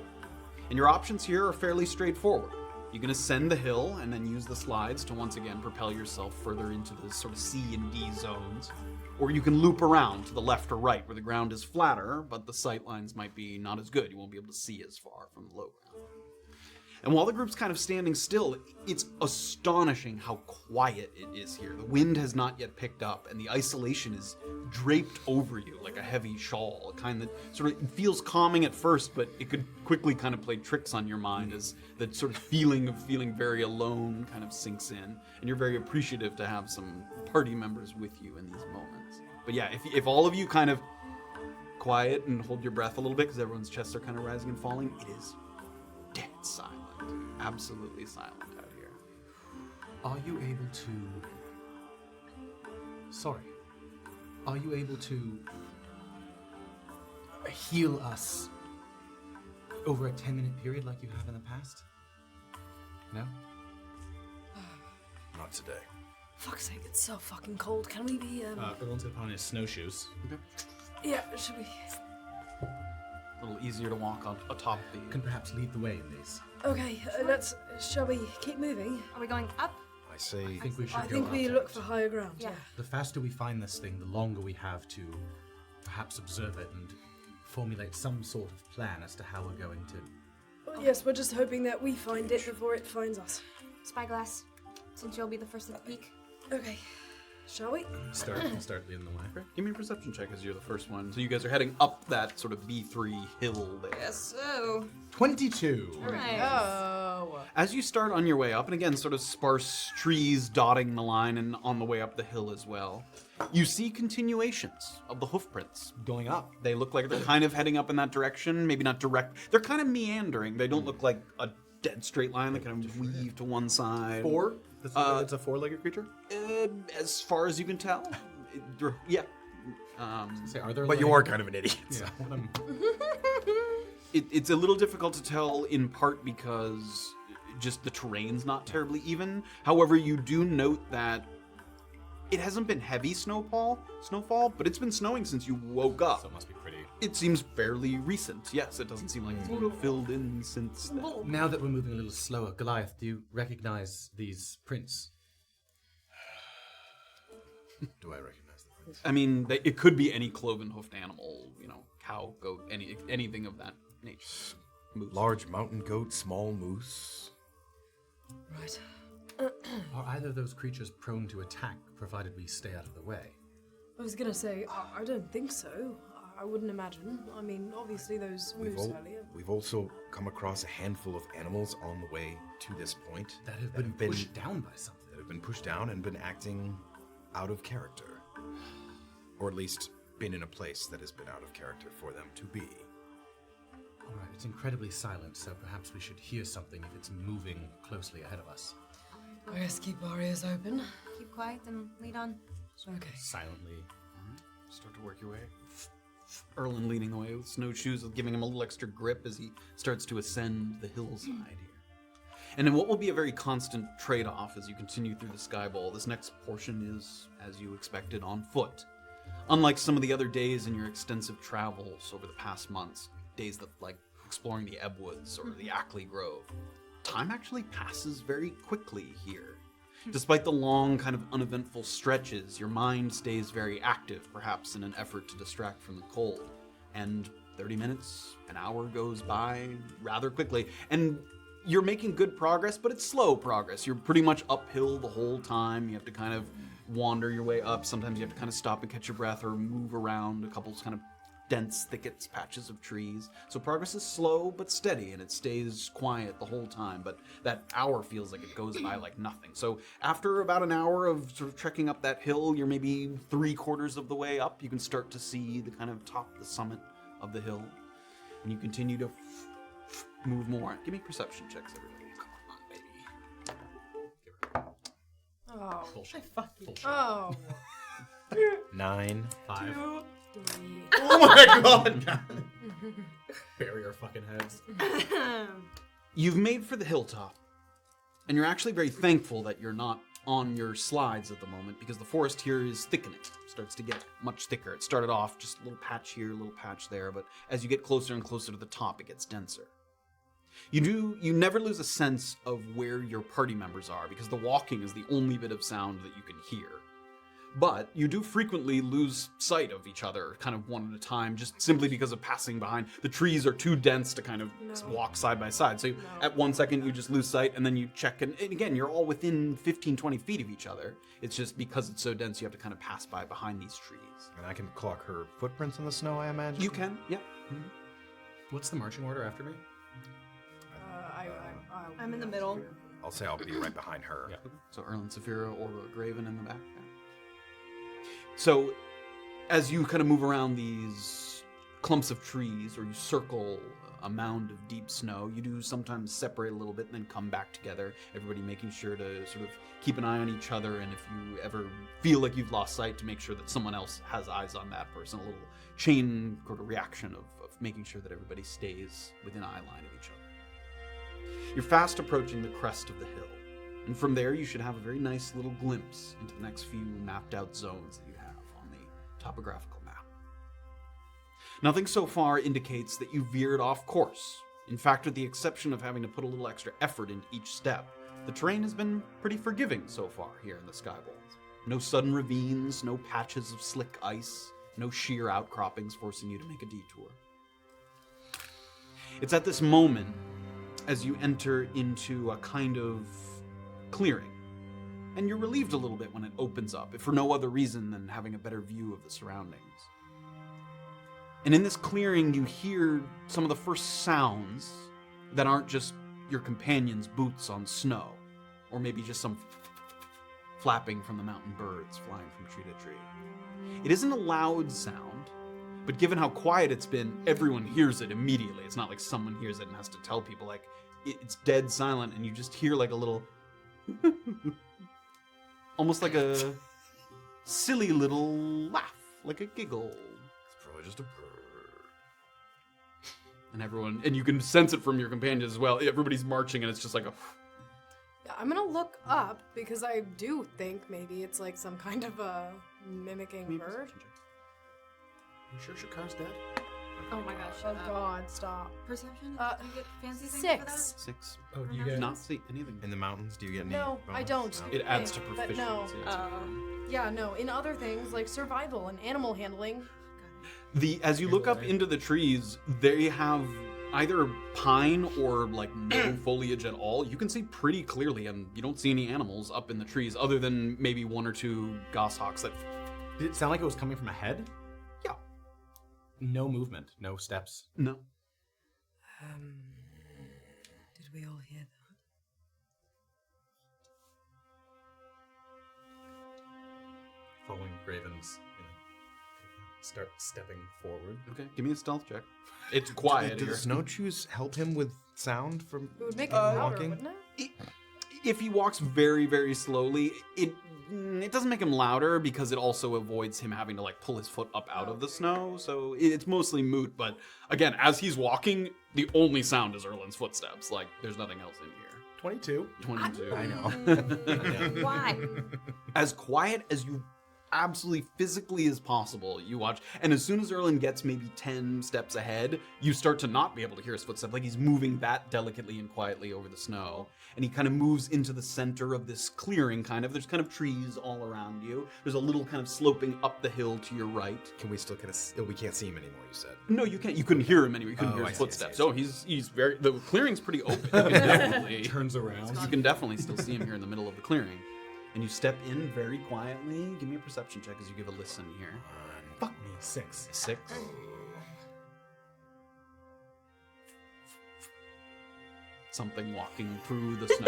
And your options here are fairly straightforward. You can ascend the hill and then use the slides to once again propel yourself further into the sort of C and D zones. Or you can loop around to the left or right where the ground is flatter, but the sight lines might be not as good. You won't be able to see as far from the low ground. And while the group's kind of standing still, it's astonishing how quiet it is here. The wind has not yet picked up, and the isolation is draped over you like a heavy shawl, a kind that sort of feels calming at first, but it could quickly kind of play tricks on your mind as that sort of feeling of feeling very alone kind of sinks in. And you're very appreciative to have some party members with you in these moments. But yeah, if all of you kind of quiet and hold your breath a little bit, because everyone's chests are kind of rising and falling, it is dead silent. Absolutely silent out here. Are you able to... Sorry. Are you able to heal us over a 10-minute period like you have in the past? No? Not today. Fuck's sake, it's so fucking cold. Can we be, Everyone's gonna put on his snowshoes. Yeah, should we... A little easier to walk on atop the... Can perhaps lead the way in these. Okay, shall we keep moving? Are we going up? I say... I think we should I go think we up. look for higher ground, yeah. The faster we find this thing, the longer we have to perhaps observe it and formulate some sort of plan as to how we're going to... Well, yes, we're just hoping that we find it before it finds us. Spyglass, since you'll be the first at the peak. Okay, shall we? Start leading the way. Give me a perception check as you're the first one. So you guys are heading up that sort of B3 hill there. Yes, so. 22! Nice. Oh. As you start on your way up, and again, sort of sparse trees dotting the line and on the way up the hill as well, you see continuations of the hoof prints going up. They look like they're kind of heading up in that direction, maybe not direct. They're kind of meandering. They don't look like a dead straight line. They kind of weave to one side. Four? It's a four-legged creature? As far as you can tell. Yeah. Say, are there But you are kind of an idiot. Yeah. It's a little difficult to tell in part because just the terrain's not terribly even. However, you do note that it hasn't been heavy snowfall, but it's been snowing since you woke up. So it must be pretty. It seems fairly recent. Yes, it doesn't seem like it's been filled in since then. Now that we're moving a little slower, Goliath, do you recognize these prints? Do I recognize the prince? I mean, it could be any cloven-hoofed animal, cow, goat, anything of that nature. Moose. Large mountain goat, small moose. Right. Are either of those creatures prone to attack, provided we stay out of the way? I was gonna say, I don't think so. I wouldn't imagine. I mean, obviously those moves earlier. We've also come across a handful of animals on the way to this point That have been pushed down by something. That have been pushed down and been acting out of character. Or at least been in a place that has been out of character for them to be. All right, it's incredibly silent, so perhaps we should hear something if it's moving closely ahead of us. I guess keep our ears open. Keep quiet and lead on. Okay. Silently. Start to work your way. Erland leading the way with snowshoes, giving him a little extra grip as he starts to ascend the hillside here. And in what will be a very constant trade-off as you continue through the Skybowl, this next portion is, as you expected, on foot. Unlike some of the other days in your extensive travels over the past months, days that like exploring the Ebwoods or the Ackley Grove, time actually passes very quickly here. Despite the long, kind of uneventful stretches, your mind stays very active, perhaps in an effort to distract from the cold. And 30 minutes, an hour goes by rather quickly. And you're making good progress, but it's slow progress. You're pretty much uphill the whole time. You have to kind of wander your way up. Sometimes you have to kind of stop and catch your breath or move around a couple kind of dense thickets, patches of trees. So progress is slow but steady, and it stays quiet the whole time. But that hour feels like it goes by like nothing. So after about an hour of sort of trekking up that hill, you're maybe 3/4 of the way up. You can start to see the kind of top, the summit of the hill. And you continue to move more. Give me perception checks, everybody. Come on, baby. Oh. Bullshit. Bullshit. Oh. 9. 5. 3. Oh my god! Bury our fucking heads. You've made for the hilltop, and you're actually very thankful that you're not on your slides at the moment because the forest here is thickening. It starts to get much thicker. It started off just a little patch here, a little patch there, but as you get closer and closer to the top, it gets denser. You never lose a sense of where your party members are because the walking is the only bit of sound that you can hear. But you do frequently lose sight of each other, kind of one at a time, just simply because of passing behind. The trees are too dense to kind of walk side by side. So at 1 second, you just lose sight, and then you check. And again, you're all within 15, 20 feet of each other. It's just because it's so dense, you have to kind of pass behind these trees. And I can clock her footprints in the snow, I imagine? You can, yeah. Mm-hmm. What's the marching order after me? I'm in the middle. I'll say I'll be right behind her. Yeah. So Erland, Safira, Orba, Graven in the back. Yeah. So as you kind of move around these clumps of trees, or you circle a mound of deep snow, you do sometimes separate a little bit and then come back together, everybody making sure to sort of keep an eye on each other, and if you ever feel like you've lost sight, to make sure that someone else has eyes on that person, a little chain sort of reaction of making sure that everybody stays within eye line of each other. You're fast approaching the crest of the hill, and from there you should have a very nice little glimpse into the next few mapped out zones that you have on the topographical map. Nothing so far indicates that you veered off course. In fact, with the exception of having to put a little extra effort into each step, the terrain has been pretty forgiving so far here in the Skybowl. No sudden ravines, no patches of slick ice, no sheer outcroppings forcing you to make a detour. It's at this moment, as you enter into a kind of clearing, and you're relieved a little bit when it opens up, if for no other reason than having a better view of the surroundings. And in this clearing, you hear some of the first sounds that aren't just your companion's boots on snow, or maybe just some flapping from the mountain birds flying from tree to tree. It isn't a loud sound, but given how quiet it's been, everyone hears it immediately. It's not like someone hears it and has to tell people. Like, it's dead silent, and you just hear like a little almost like a silly little laugh, like a giggle. It's probably just a bird. And you can sense it from your companions as well. Everybody's marching, and it's just like a... I'm gonna look up because I do think maybe it's like some kind of a mimicking bird. You sure Shakar's dead? Oh my gosh. Oh God, stop. Perception? Uh, Do you get fancy things for that? 6. 6. Oh, do you Do get not see anything. In the mountains, do you get any? No, I bonus? don't. No. It adds to But proficiency. no. Oh. Yeah, no. In other things like survival and animal handling, As you look up into the trees, they have either pine or like no foliage at all. You can see pretty clearly, and you don't see any animals up in the trees other than maybe 1 or 2 goshawks that. Did it sound like it was coming from ahead? Yeah. No movement, no steps. No. Did we all hear that? Following Graven's, start stepping forward. Okay, give me a stealth check. It's quiet Do the here. snowshoes help him with sound from it would make it louder, walking? wouldn't it? If he walks very, very slowly, it doesn't make him louder because it also avoids him having to like pull his foot up out of the snow. So it's mostly moot. But again, as he's walking, the only sound is Erland's footsteps. Like there's nothing else in here. 22. 22. I know. Why? As quiet as you absolutely physically as possible, you watch, and as soon as Erland gets maybe 10 steps ahead, you start to not be able to hear his footsteps, like he's moving that delicately and quietly over the snow, and he kind of moves into the center of this clearing, there's kind of trees all around you. There's a little kind of sloping up the hill to your right. Can we still we can't see him anymore, you said? No, you can't. You couldn't hear him anyway. You couldn't Oh, hear I his see, I footsteps. see, I Oh, he's very. The clearing's pretty open. You can definitely Turns around. You can definitely still see him here in the middle of the clearing. And you step in very quietly. Give me a perception check as you give a listen here. Fuck me, 6. 6. Something walking through the snow.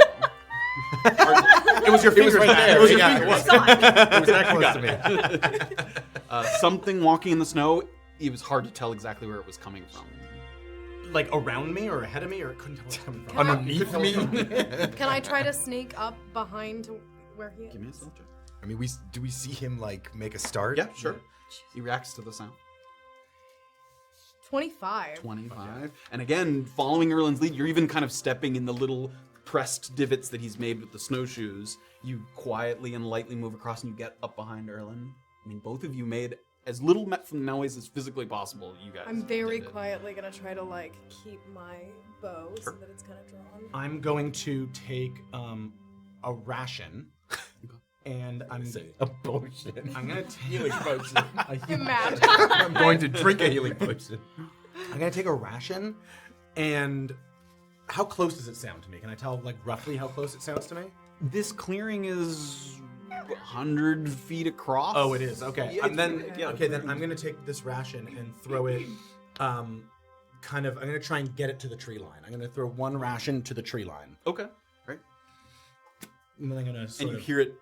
It was your fingers right there. It was your Yeah, fingers. it It was that close to me. Something walking in the snow. It was hard to tell exactly where it was coming from. Like around me or ahead of me, or it couldn't tell where it was coming from. Can I- Underneath me? Can I try to sneak up behind to where he is? Give me a stealth check. I mean, do we see him like make a start? Yeah, sure. He reacts to the sound. 25. 25. And again, following Erland's lead, you're even kind of stepping in the little pressed divots that he's made with the snowshoes. You quietly and lightly move across and you get up behind Erland. I mean, both of you made as little noise as physically possible, you guys. I'm very did it. quietly gonna try to like keep my bow so that it's kind of drawn. I'm going to take a ration, and I'm A potion. I'm gonna take a potion. Imagine. I'm going to drink a healing potion. I'm gonna take a ration, and how close does it sound to me? Can I tell like roughly how close it sounds to me? This clearing is 100 feet across. Oh, it is. Okay. Yeah, And then it's- then I'm gonna take this ration and throw it. I'm gonna try and get it to the tree line. I'm gonna throw one ration to the tree line, Okay. Right. and then I'm gonna And sort you of hear it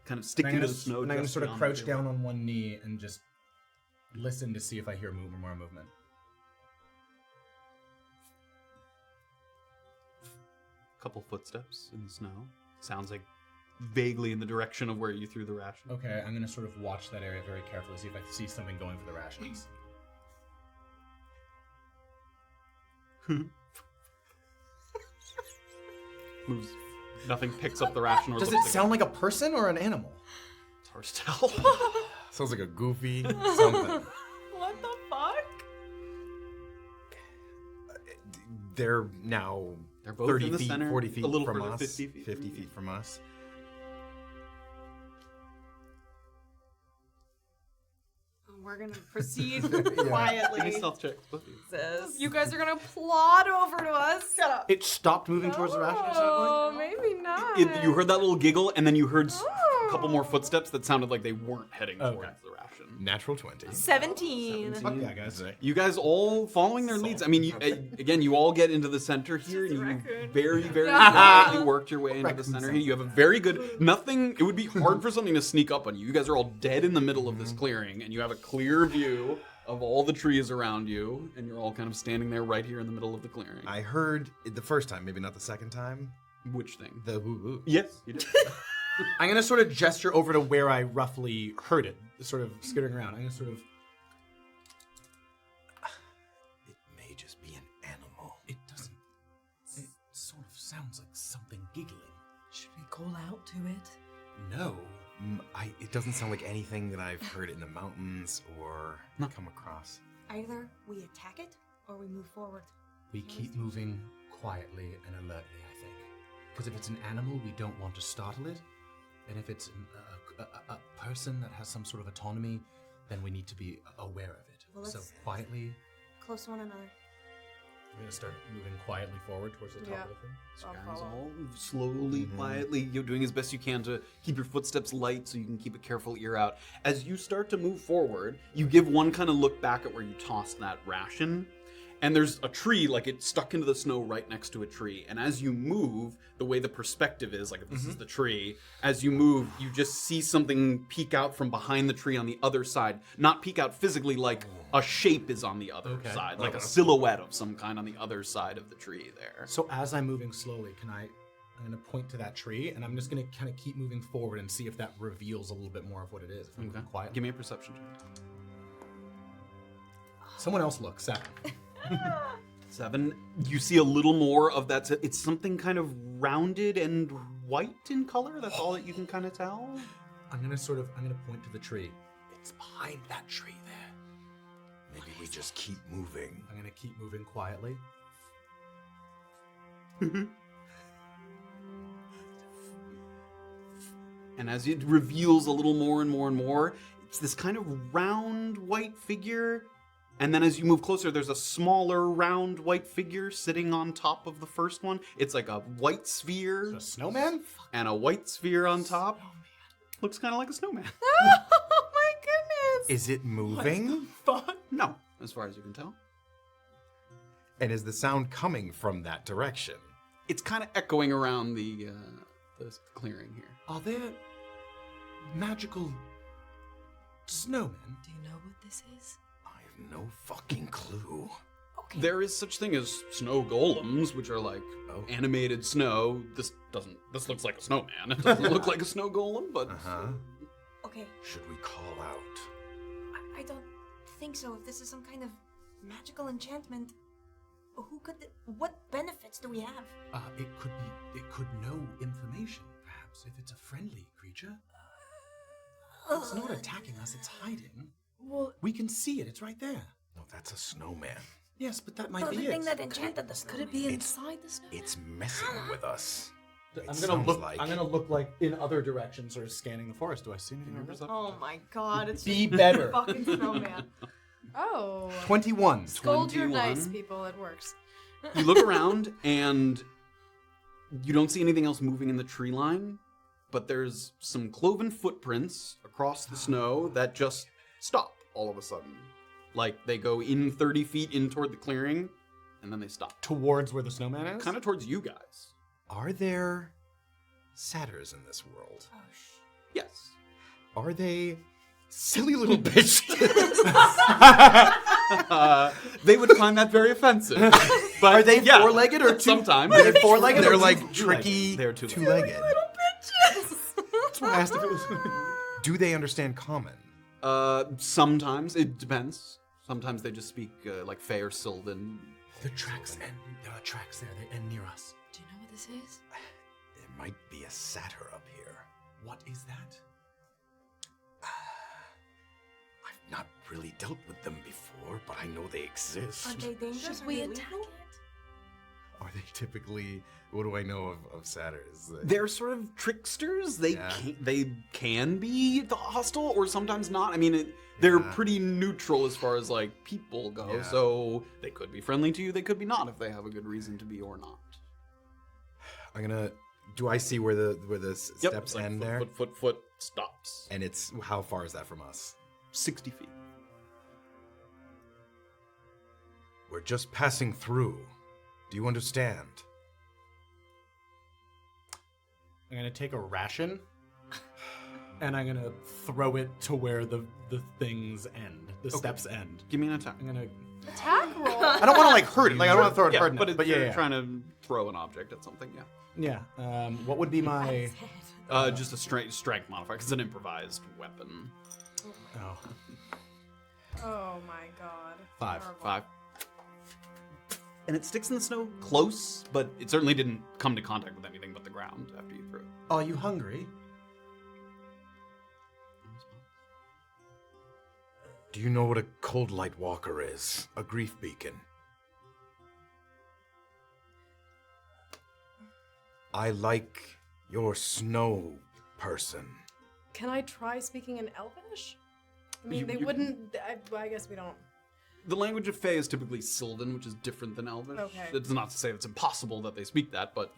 kind of stick and I'm into gonna, the snow. and I'm gonna just sort of beyond crouch the tree down line. on one knee and just listen to see if I hear more movement. Couple footsteps in the snow. Sounds like vaguely in the direction of where you threw the ration. Okay, I'm gonna sort of watch that area very carefully, see if I see something going for the rations. Moves. Nothing picks up the ration or Does looks it like sound like a person or an animal? It's hard to tell. Sounds like a goofy something. What the fuck? They're now They're both 30 in the feet, center, 40 feet a little from further, us. 50 feet. 50 feet from us. We're gonna proceed Give me quietly. stealth checks, both of you. Says. You guys are gonna plod over to us. Shut up. It stopped moving towards the ration at some Oh, point? maybe not. You heard that little giggle, and then you heard a couple more footsteps that sounded like they weren't heading Okay. towards the ration. Natural 20. 17. Fuck yeah, guys. You guys all following their leads. I mean, again, you all get into the center here, and you very, very quietly worked your way into the center here. You have a very good. Nothing. It would be hard for something to sneak up on you. You guys are all dead in the middle of this clearing, and you have a clear view of all the trees around you, and you're all kind of standing there right here in the middle of the clearing. I heard it the first time, maybe not the second time. Which thing? The woo woo. Yes, you did. I'm gonna sort of gesture over to where I roughly heard it, sort of skittering around. I'm gonna sort of. It may just be an animal. It doesn't. It sort of sounds like something giggling. Should we call out to it? No. It doesn't sound like anything that I've heard in the mountains or come across. Either we attack it or we move forward. We keep moving quietly and alertly, I think. Because if it's an animal, we don't want to startle it. And if it's a person that has some sort of autonomy, then we need to be aware of it. Well, so let's- quietly, Close to one another. we're going to start moving quietly forward towards the top Yeah. of the thing. I'll Guys follow. all slowly, quietly, you're doing as best you can to keep your footsteps light so you can keep a careful ear out. As you start to move forward, you give one kind of look back at where you tossed that ration, and there's a tree, like it's stuck into the snow right next to a tree. And as you move, the way the perspective is, like if this is the tree, as you move, you just see something peek out from behind the tree on the other side. Not peek out physically, like a shape is on the other side, like a silhouette of some kind on the other side of the tree there. So as I'm moving slowly, I'm going to point to that tree, and I'm just going to kind of keep moving forward and see if that reveals a little bit more of what it is. If I'm moving quiet. Give me a perception check. Someone else look. 7. 7. You see a little more of that. It's something kind of rounded and white in color. That's all that you can kind of tell. I'm going to point to the tree. It's behind that tree there. Maybe we just keep moving. I'm going to keep moving quietly. And as it reveals a little more and more and more, it's this kind of round white figure. And then as you move closer, there's a smaller round white figure sitting on top of the first one. It's like a white sphere. A snowman? And a white sphere on top. Looks kind of like a snowman. Oh my goodness! Is it moving? No, as far as you can tell. And is the sound coming from that direction? It's kind of echoing around the clearing here. Are there magical snowmen? Do you know what this is? I have no fucking clue. There is such thing as snow golems, which are like animated snow. This looks like a snowman. It doesn't look like a snow golem, but Okay, Should we call out? I don't think so. If this is some kind of magical enchantment, what benefits do we have? It could know information, perhaps, if it's a friendly creature. It's not attacking us, it's hiding. Well, We can see it, it's right there. No, that's a snowman. Yes, but that might The be thing it. that enchanted the Could it be inside the snow? It's messing with us. I'm gonna look like in other directions, or scanning the forest. Do I see anything? Oh my god, it's Be just better. fucking snowman. oh. 21. Scold your 21. dice, people. It works. you look around and you don't see anything else moving in the tree line, but there's some cloven footprints across the snow that just stop all of a sudden. Like they go in 30 feet in toward the clearing, and then they stop. Towards where the snowman is? Kind of towards you guys. Are there satyrs in this world? Oh, Yes. Are they silly little bitches? They would find that very offensive. But Are they yeah, four-legged or two? sometimes. Are they four-legged? They're They're like tricky. They're two-legged. two-legged. That's why I asked if it was. Do they understand common? Sometimes. It depends. Sometimes they just speak like Fey or Sylvan. The tracks end. There are tracks there. They end near us. Do you know what this is? There might be a satyr up here. What is that? I've not really dealt with them before, but I know they exist. Are they dangerous? Should Are we they attack lethal? it? Are they typically? What do I know of satyrs? They're sort of tricksters. They Yeah. can be hostile or sometimes not. I mean, they're pretty neutral as far as like people go. Yeah. So they could be friendly to you. They could be not if they have a good reason to be or not. I'm gonna. Do I see where the steps it's like end foot, there? Foot stops. And it's how far is that from us? 60 feet. We're just passing through. Do you understand? I'm gonna take a ration, and I'm gonna throw it to where the things end. The steps end. Give me an attack. I'm gonna. Attack roll. I don't want to like hurt it. Like I don't want to throw it hard. But yeah, you're yeah. trying to throw an object at something, yeah. Yeah. What would be my? Just a strength modifier, because it's an improvised weapon. Oh, Oh my god. 5. Horrible. 5. And it sticks in the snow close, but it certainly didn't come to contact with anything but the ground after you threw it. Are you hungry? Do you know what a cold light walker is? A grief beacon. I like your snow person. Can I try speaking in Elvish? I mean, they You- wouldn't. I guess we don't. The language of Fae is typically Sylvan, which is different than Elvish. Okay. It's not to say it's impossible that they speak that, but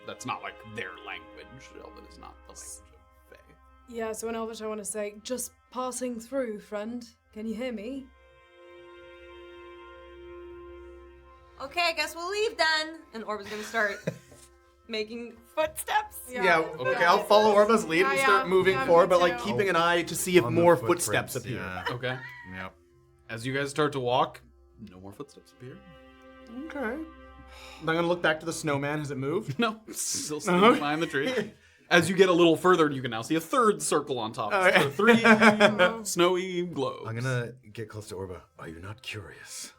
that's not like their language. Elven is not the language of Fae. Yeah, so in Elvish, I want to say, just passing through, friend. Can you hear me? Okay, I guess we'll leave then. And Orba's gonna start making footsteps. Yeah, okay, I'll follow Orba's lead and start moving forward, but like too. keeping an eye to see if On the more footprints, footsteps appear. yeah. Okay. Yep. As you guys start to walk, no more footsteps appear. Okay. I'm gonna look back to the snowman. Has it moved? No, still standing behind the tree. As you get a little further, you can now see a third circle on top. Okay. So 3 snowy globes. I'm gonna get close to Orba. Are you not curious?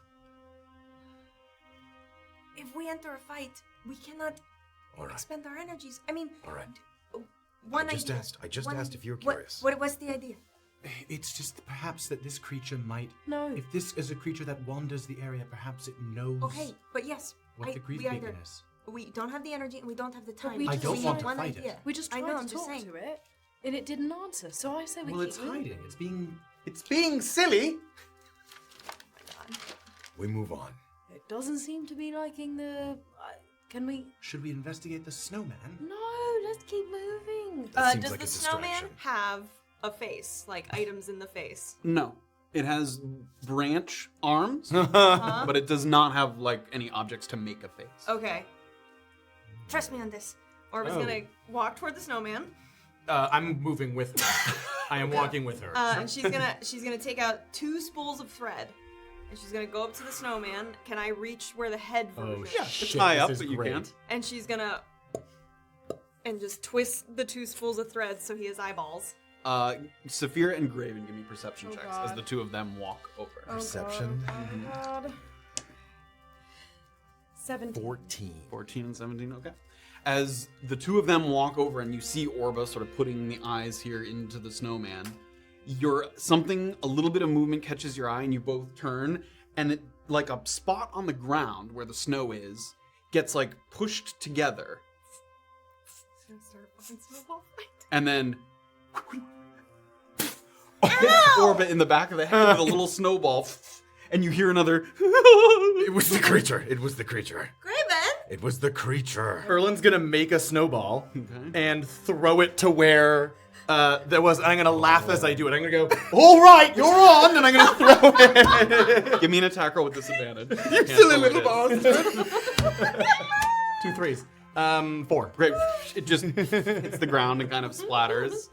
If we enter a fight, we cannot All right. expend our energies. I mean, All right. one I just idea. asked. I just One asked idea. if you were What- curious. What's the idea? It's just perhaps that this creature might. No. If this is a creature that wanders the area, perhaps it knows Okay, but yes, what the grief we either beacon is. we don't have the energy and we don't have the time. we I just don't tried- want to one fight idea. it. We just I tried know, to I'm just talk saying. to it, and it didn't answer. So I say we Well, keep it's moving. hiding. It's being. It's being silly. We move on. It doesn't seem to be liking the. Can we? Should we investigate the snowman? No, let's keep moving. That seems Does like the a snowman distraction. have a face, like items in the face? No. It has branch arms, but it does not have like any objects to make a face. Okay. Trust me on this. Orba's gonna walk toward the snowman, I'm moving with her. I am walking with her. and she's gonna take out 2 spools of thread, and she's gonna go up to the snowman. Can I reach where the head version? Oh, shit, high this up, is but you great. can't. And she's gonna just twist the 2 spools of thread so he has eyeballs. Safira and Graven give me perception Oh, checks God. as the two of them walk over. Perception. God. 17. 14. 14 and 17, okay. As the two of them walk over and you see Orba sort of putting the eyes here into the snowman, a little bit of movement catches your eye and you both turn, and it, like a spot on the ground where the snow is, gets like pushed together, He's gonna start a fucking snowball fight. and then Orba in the back of the head with a little snowball, and you hear another It was the creature. It was the creature. Graven! It was the creature. Erland's gonna make a snowball Okay. and throw it to where there was. I'm gonna laugh as I do it. I'm gonna go, "All right, you're on," and I'm gonna throw it. Give me an attack roll with disadvantage. You silly little bastard. 2 threes. 4. Great. It just hits the ground and kind of splatters.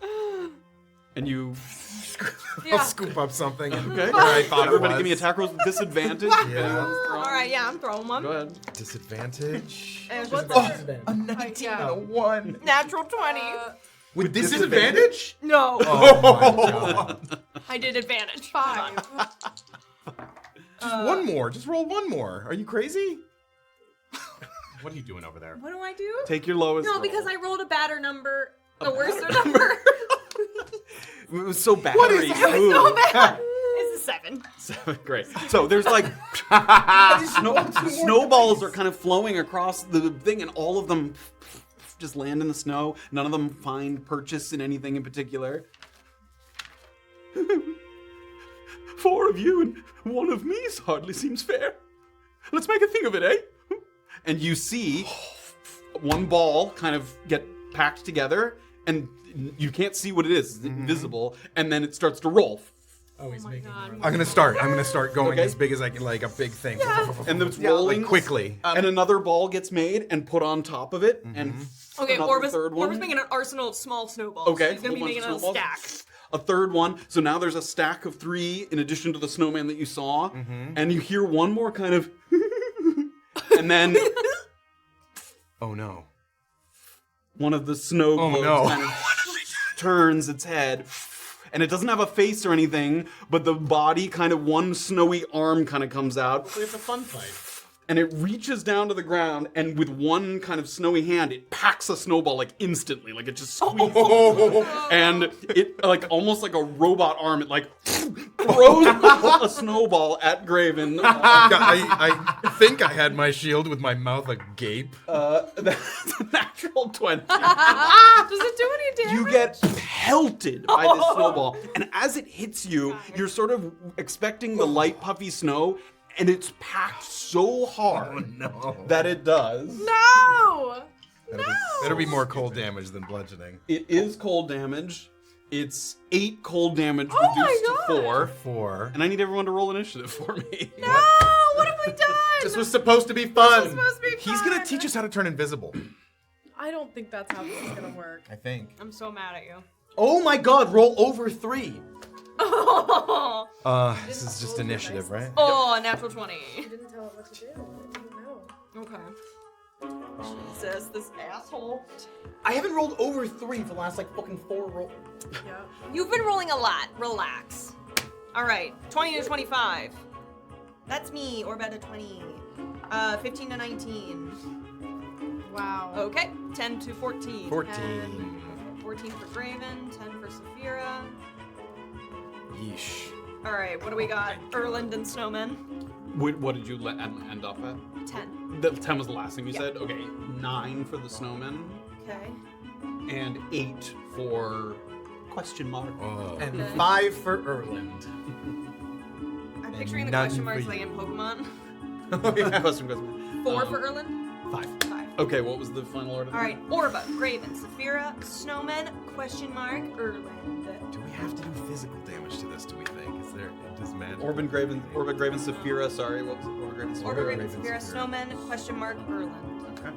And you. I'll scoop up something. And Okay. where I thought Everybody it was. give me attack rolls with disadvantage. Yeah. Alright, yeah, I'm throwing one. Go ahead. Disadvantage. And A 19 and a 1. natural 20. With disadvantage? No, Oh my god. I did advantage. 5. Just one more. Just roll one more. Are you crazy? What are you doing over there? What do I do? Take your lowest No, roll. because I rolled a badder number. A worser number. It was so battery It was smooth. so bad. It's a 7. 7. Great. So there's like snowballs are kind of flowing across the thing, and all of them just land in the snow. None of them find purchase in anything in particular. 4 of you and 1 of me hardly seems fair. Let's make a thing of it, eh? And you see one ball kind of get packed together, and you can't see what it is. It's invisible, and then it starts to roll. Oh, he's making. I'm gonna start going Okay. as big as I can, like a big thing. And it's rolling Like quickly. and another ball gets made and put on top of it, and Okay, another third one. Orba's making an arsenal of small snowballs. Okay, He's gonna be whole bunch making of a snowballs. stack. A third one. So now there's a stack of 3 in addition to the snowman that you saw, and you hear one more kind of, and then Oh no. one of the snow globes no. kind of turns its head. And it doesn't have a face or anything, but the body kind of one snowy arm kind of comes out. It's a fun fight. and it reaches down to the ground, and with one kind of snowy hand, it packs a snowball like instantly, like it just squeezes, and it like almost like a robot arm, it like throws a snowball at Graven. I think I had my shield with my mouth agape. That's a natural 20. Does it do any damage? You get pelted by this snowball, and as it hits you, you're sort of expecting the light puffy snow, and it's packed so hard that it does. No! Better be more cold damage than bludgeoning. It is cold damage. It's 8 cold damage reduced to 4. 4. And I need everyone to roll initiative for me. No! What have we done? This was supposed to be fun. This was supposed to be He's fun. gonna teach us how to turn invisible. I don't think that's how this is gonna work. I think. I'm so mad at you. Oh my god, roll over 3. This is just initiative, right? Oh, natural 20. You didn't tell it what to do. I didn't know. Okay. Jesus, this asshole. I haven't rolled over 3 for the last like fucking 4 rolls. Yeah. You've been rolling a lot. Relax. All right, 20 to 25. That's me, Orba to 20. 15 to 19. Wow. Okay, 10 to 14. 14. 14 for Graven, 10 for Safira. Yeesh. All right, what do we got? Erland and Snowman. What did you end up at? 10. The 10 was the last thing you said? Okay, 9 for the snowman, Okay. and 8 for question mark. Oh. And 5 for Erland. I'm picturing the none question for marks you. like in Pokemon. question. 4 for Erland. 5. 5. Okay, what was the final order? All right, Orba, Graven, Safira, Snowman, question mark, Erland. Do we have to do physical damage to this, do we think? Is there, does magic? Orba, Graven, Safira, sorry, what was it? Orba, Graven, Orba, Safira. Graven, Safira, Snowman, question mark, Erland. Okay.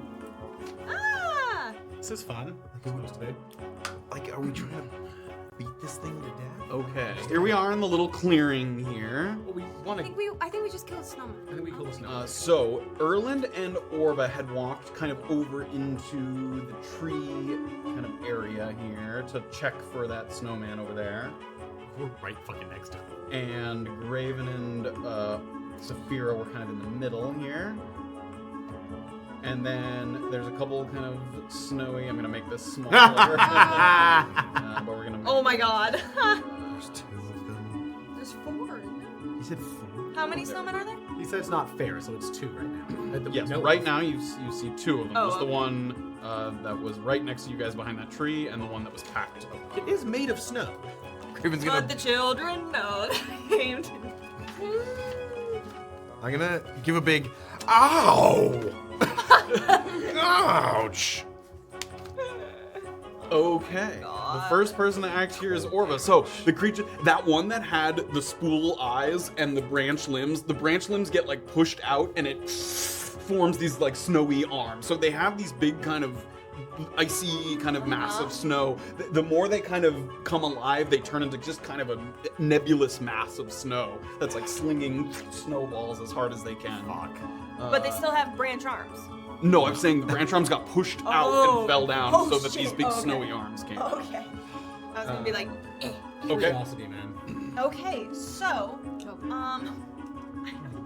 Ah! This is fun. Like, are we trying to beat this thing to death? Okay, here we are in the little clearing here. Well, we want I to. think we just killed Snowman. I think we kill the snow. So, Erland and Orba had walked kind of over into the tree kind of area here to check for that snowman over there. We're right fucking next to him. And Graven and Safira were kind of in the middle here. And then there's a couple kind of snowy. I'm gonna make this smaller, but we're gonna. Oh my god. There's 2 of them. There's 4. He said 4? How many snowmen are there? He said it's not fair, so it's 2 right now. Yes, No, right now you see 2 of them. Oh, Just the okay. one that was right next to you guys behind that tree, and the one that was packed up. It is made of snow. Graven's But gonna. the children know that I aimed. I'm gonna give a big. Ow! Ouch! Okay. The first person to act here is Orba. So the creature, that one that had the spool eyes and the branch limbs get like pushed out and it forms these like snowy arms. So they have these big kind of icy kind of mass of snow. The more they kind of come alive, they turn into just kind of a nebulous mass of snow that's like slinging snowballs as hard as they can. Fuck. But they still have branch arms. No, I'm saying the branch arms got pushed out Oh. and fell down Oh, so that these shit. big Oh, okay. snowy arms came. Okay. I was gonna be like, eh. Okay. Curiosity, man. Okay, so, I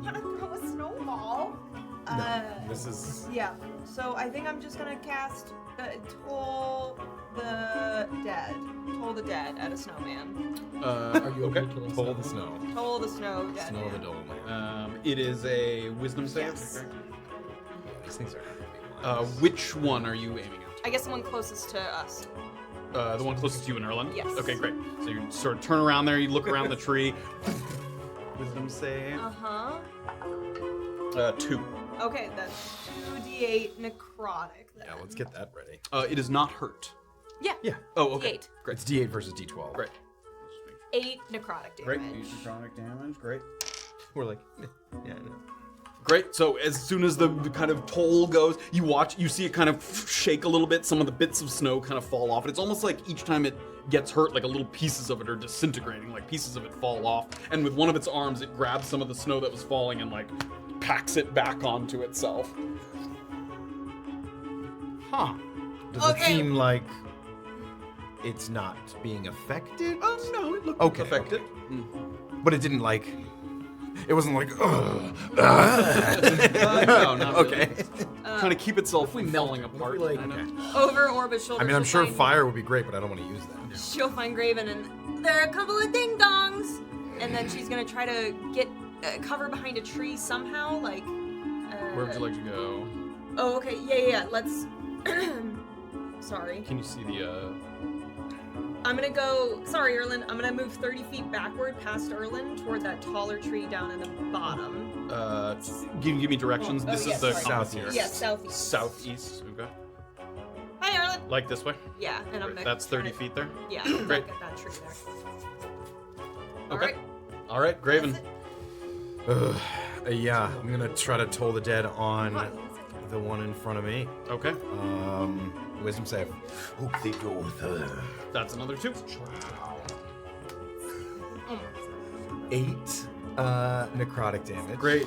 want to throw a snowball. This is. Yeah, so I think I'm just gonna cast Toll the Dead. Toll the Dead at a snowman. Are you okay? Pull the snow. Toll the snow dead. Snow the man. dole man. It is a wisdom save. Yes. Okay. These things are heavy. Which one are you aiming at? I guess the one closest to us. The one closest to you and Erland? Yes. Okay, great. So you sort of turn around there, you look around the tree. Wisdom save. Uh-huh. 2. Okay, that's 2d8 necrotic. Then. Yeah, let's get that ready. It is not hurt. Yeah. Yeah. Oh, okay. D8. Great. It's D8 versus D12. Great. 8 necrotic Great. damage. Use necrotic damage. Great. We're like, yeah, no. Great. So as soon as the kind of toll goes, you see it kind of shake a little bit. Some of the bits of snow kind of fall off. And it's almost like each time it gets hurt, like a little pieces of it are disintegrating, like pieces of it fall off. And with one of its arms, it grabs some of the snow that was falling and like packs it back onto itself. Huh. Does it seem like it's not being affected? No, it looked Okay, affected. But it didn't like It wasn't like, ugh. No, not really. Okay. Trying to keep itself from falling apart. like- kind of. Over Orba's shoulder. I mean, I'm she'll sure find- fire would be great, but I don't want to use that. She'll find Graven, and there are a couple of ding dongs, and then she's gonna try to get cover behind a tree somehow. Like, Where would you like to go? Oh, okay. Yeah. Let's. Sorry. Can you see the? I'm gonna go. Sorry, Erland. I'm gonna move 30 feet backward past Erland toward that taller tree down in the bottom. Give me directions. Oh, this yeah, is the sorry. compass here. Yeah, southeast. Southeast. Okay. Hi, Erland. Like this way. Yeah, and I'm gonna. That's 30 try to- feet there. Yeah. Great. Get that tree there. Okay. All right, Graven. Yeah, I'm gonna try to toll the dead on the one in front of me. Okay. Wisdom save. Hope they go with her. That's another 2. 8 necrotic damage. Great.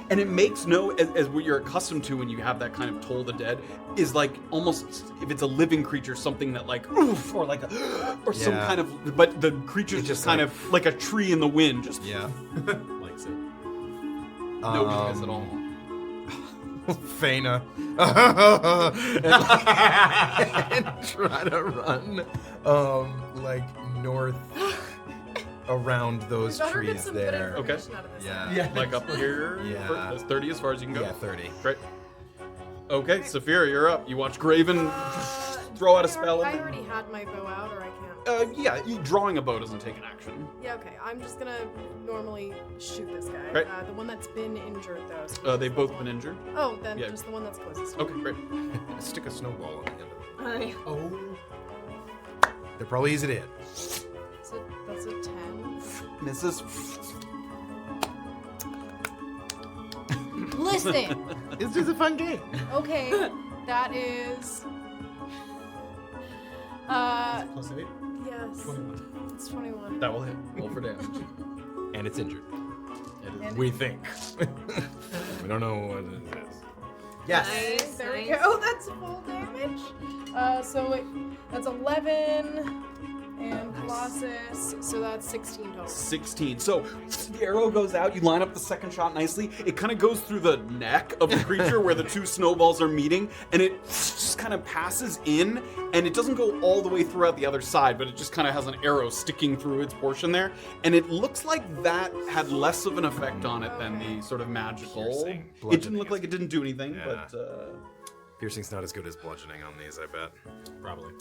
And it makes no, as what you're accustomed to when you have that kind of toll the dead, is like almost, if it's a living creature, something that like, oof, or like, or some Yeah. kind of, but the creature's It's just just kind like- of like a tree in the wind, just Yeah. likes it. No noise at all. Faina. and try to run, like north around those Better get trees some good there. Okay. information out of this. Yeah. Like up here, Yeah. that's 30 as far as you can go. Yeah, 30. Great. Okay, Safira, you're up. You watch Graven throw out a spell. I already had my bow out, or I can't. Yeah, drawing a bow doesn't take an action. Yeah, okay. I'm just gonna normally shoot this guy. Right. The one that's been injured, though. So They've both been injured. Oh, then Yeah. just the one that's closest. Okay, great. Stick a snowball on the end of it. Hi. Oh. They're probably easy to hit. So that's a 10. Misses. Listen, It's just a fun game. Okay, that is. Plus 8? Yes. 21. It's 21. That will hit. Roll for damage. And it's injured. It is. We think. We don't know what it is. Nice. There we nice. go. That's full damage. That's 11 and Colossus, so that's 16 total. 16. So the arrow goes out. You line up the second shot nicely. It kind of goes through the neck of the creature where the two snowballs are meeting, and it just kind of passes in, and it doesn't go all the way throughout the other side, but it just kind of has an arrow sticking through its portion there. And it looks like that had less of an effect on it than the sort of magical. Piercing. It didn't Bludgeoning look like it didn't do anything, Yeah. but. Piercing's not as good as bludgeoning on these, I bet. Probably.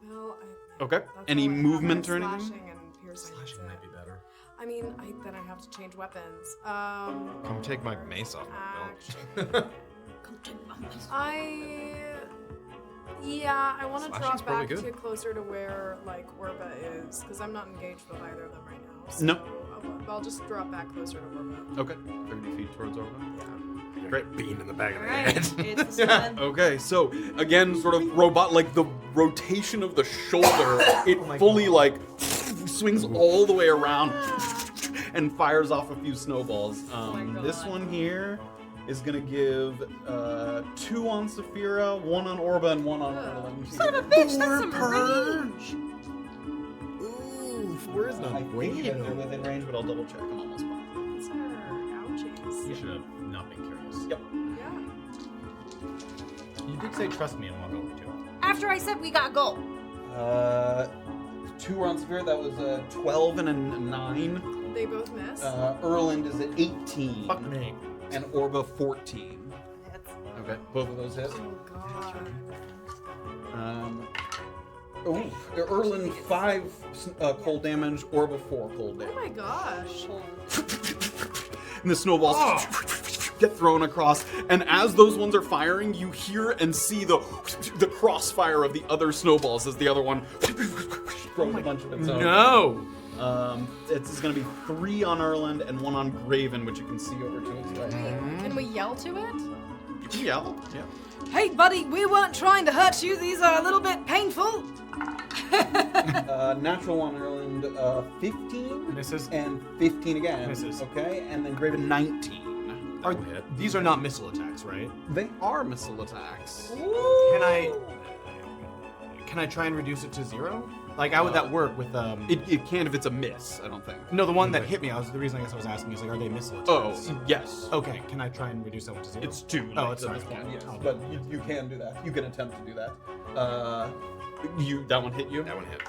Well, Okay. that's Any all I have. movement or I'm anything? Slashing and piercing. Slashing so- might be better. I mean, then I have to change weapons. Come take my mace off my belt. Yeah, I want to Slashing's drop probably back good. to closer to where like Orba is, because I'm not engaged with either of them right now. So No. I'll just drop back closer to Orba. Okay. 30 feet towards Orba. Great bean in the back of the Alright, head. it's the sun. Okay, so again, sort of robot, like the rotation of the shoulder, it fully like swings all the way around and fires off a few snowballs. This God. one here is gonna give 2 on Safira, 1 on Orba, and 1 on Erland. Son of a bitch, that's some range. Ooh, 4 is I not think great. they're within range, but I'll double check. I'm almost positive. These are ouchies. You should have not been curious. Yep. Yeah. You did say trust me and walk over to it. After I said we got gold. 2 were on Safira. That was a 12 and a 9. They both miss. Erland is at 18. Fuck me. And Orba 14. Okay, both of those hit. Oh god. Erland 5 cold damage, Orba 4 cold Oh damage. my gosh. And the snowballs get thrown across, and as those ones are firing, you hear and see the crossfire of the other snowballs as the other one throws a bunch of its own. No! It's going to be 3 on Erland and 1 on Graven, which you can see over to its right. Can we yell to it? You can yell, yeah. Hey, buddy, we weren't trying to hurt you. These are a little bit painful. Natural on Erland, 15. Misses. And 15 again. Misses. Okay, and then Graven 19. Are, these are not missile attacks, right? They are missile attacks. Can Can I try and reduce it to 0? Like, how would that work with It can if it's a miss, I don't think. No, the one that hit me. The reason I guess I was asking is like, are they missile attacks? Oh, yes. Okay. Can I try and reduce that one to 0? It's 2. Oh, it's at fine. this point, yes. I'll do But you can do that. You can attempt to do that. That one hit you? That one hit.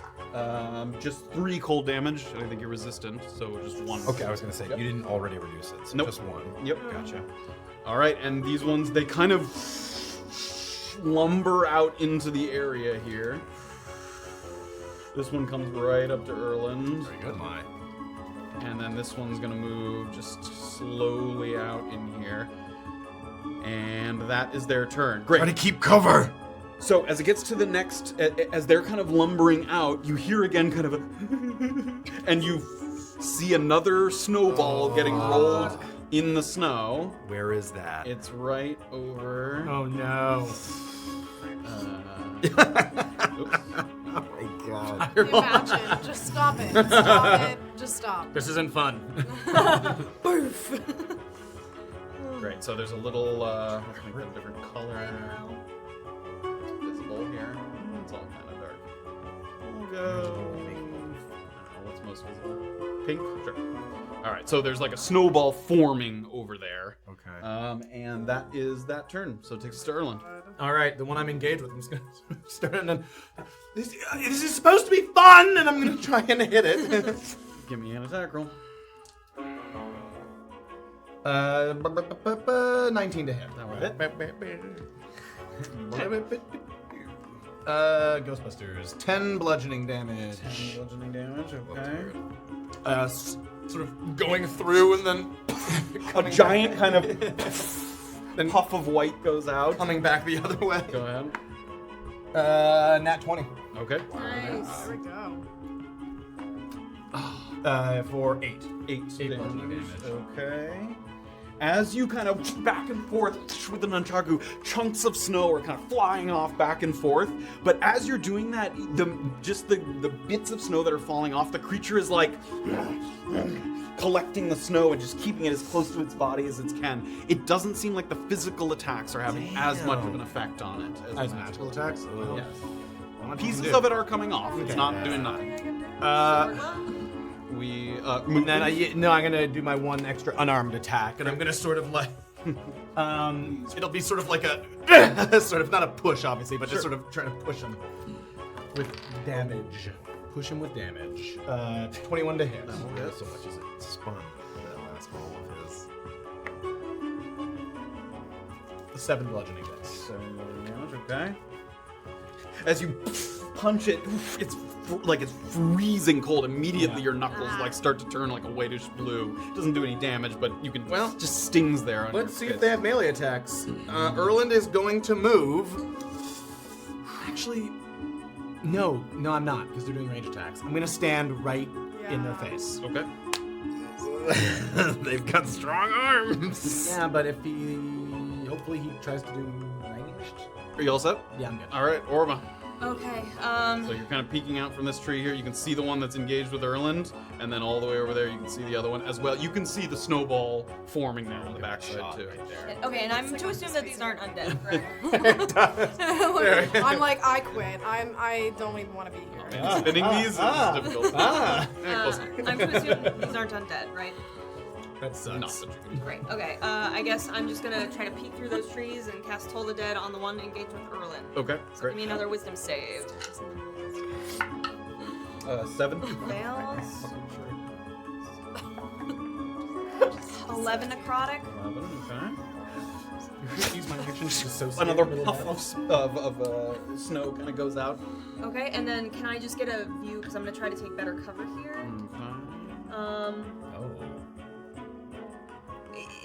Just 3 cold damage. I think you're resistant, so just 1. Okay, I was gonna say you didn't already reduce it, so Nope. just 1. Yep. Gotcha. All right, and these ones, they kind of lumber out into the area here. This one comes right up to Erland. Very good. My. And then this one's gonna move just slowly out in here. And that is their turn. Great. Try to keep cover. So as it gets to the next, as they're kind of lumbering out, you hear again kind of a, and you see another snowball getting rolled in the snow. Where is that? It's right over. Oh no. Oops. Oh my god. Imagine. Just stop it. Stop it. Just stop. This isn't fun. Boof. Great. So there's a little, let's make that a different color. Visible here. It's all kind of dark. We'll go. What's most visible? Pink? Sure. All right. So there's like a snowball forming over there. Okay. And that is that turn. So it takes us to Erland. All right, the one I'm engaged with, I'm just gonna start and then. This is supposed to be fun, and I'm gonna try and hit it. Give me an attack roll. 19 to hit. That will hit. Ghostbusters, 10 bludgeoning damage. 10 bludgeoning damage. Okay. Sort of going through and then A giant kind of puff of white goes out. coming back the other way. Go ahead. Nat 20. Okay. Nice. There we go. For 8. 8 bludgeoning damage. Okay. As you kind of back and forth with the nunchaku, chunks of snow are kind of flying off back and forth. But as you're doing that, the bits of snow that are falling off, the creature is like collecting the snow and just keeping it as close to its body as it can. It doesn't seem like the physical attacks are having as much of an effect on it As magical attacks? Yes. Well, Pieces of it are coming off. It's not doing nothing. We And then I'm gonna do my one extra unarmed attack, and I'm gonna sort of like, it'll be sort of like a, sort of not a push, obviously, but just sort of trying to push him with damage. Push him with damage. 21 to hit. Not so much as it spun that last roll of his. 7 bludgeoning damage. 7 damage, okay. As you punch it, it's it's freezing cold. Immediately your knuckles start to turn like a whitish blue. Doesn't do any damage, but you can just stings there. On Let's see your if they have melee attacks. Erland is going to move. Actually, no, I'm not, because they're doing range attacks. I'm gonna stand right in their face. Okay. They've got strong arms. Yeah, but if hopefully he tries to do ranged. Are you all set? Yeah, I'm good. All right, Orba. Okay. So you're kind of peeking out from this tree here. You can see the one that's engaged with Erland, and then all the way over there you can see the other one as well. You can see the snowball forming now on the backside too. Okay, and I'm to assume that these aren't undead, right? I'm like, I quit. I don't even want to be here. Spinning these is difficult. Close enough. I'm to assume these aren't undead, right? That sucks. Not such a good. Great. Okay. I guess I'm just gonna try to peek through those trees and cast Toll the Dead on the one engaged with Erland. Okay, So great. give me another Wisdom save. 7. Fails. 11 necrotic. 11, okay. Use my action to associate Another with puff that. of snow kind of goes out. Okay, and then can I just get a view, because I'm gonna try to take better cover here.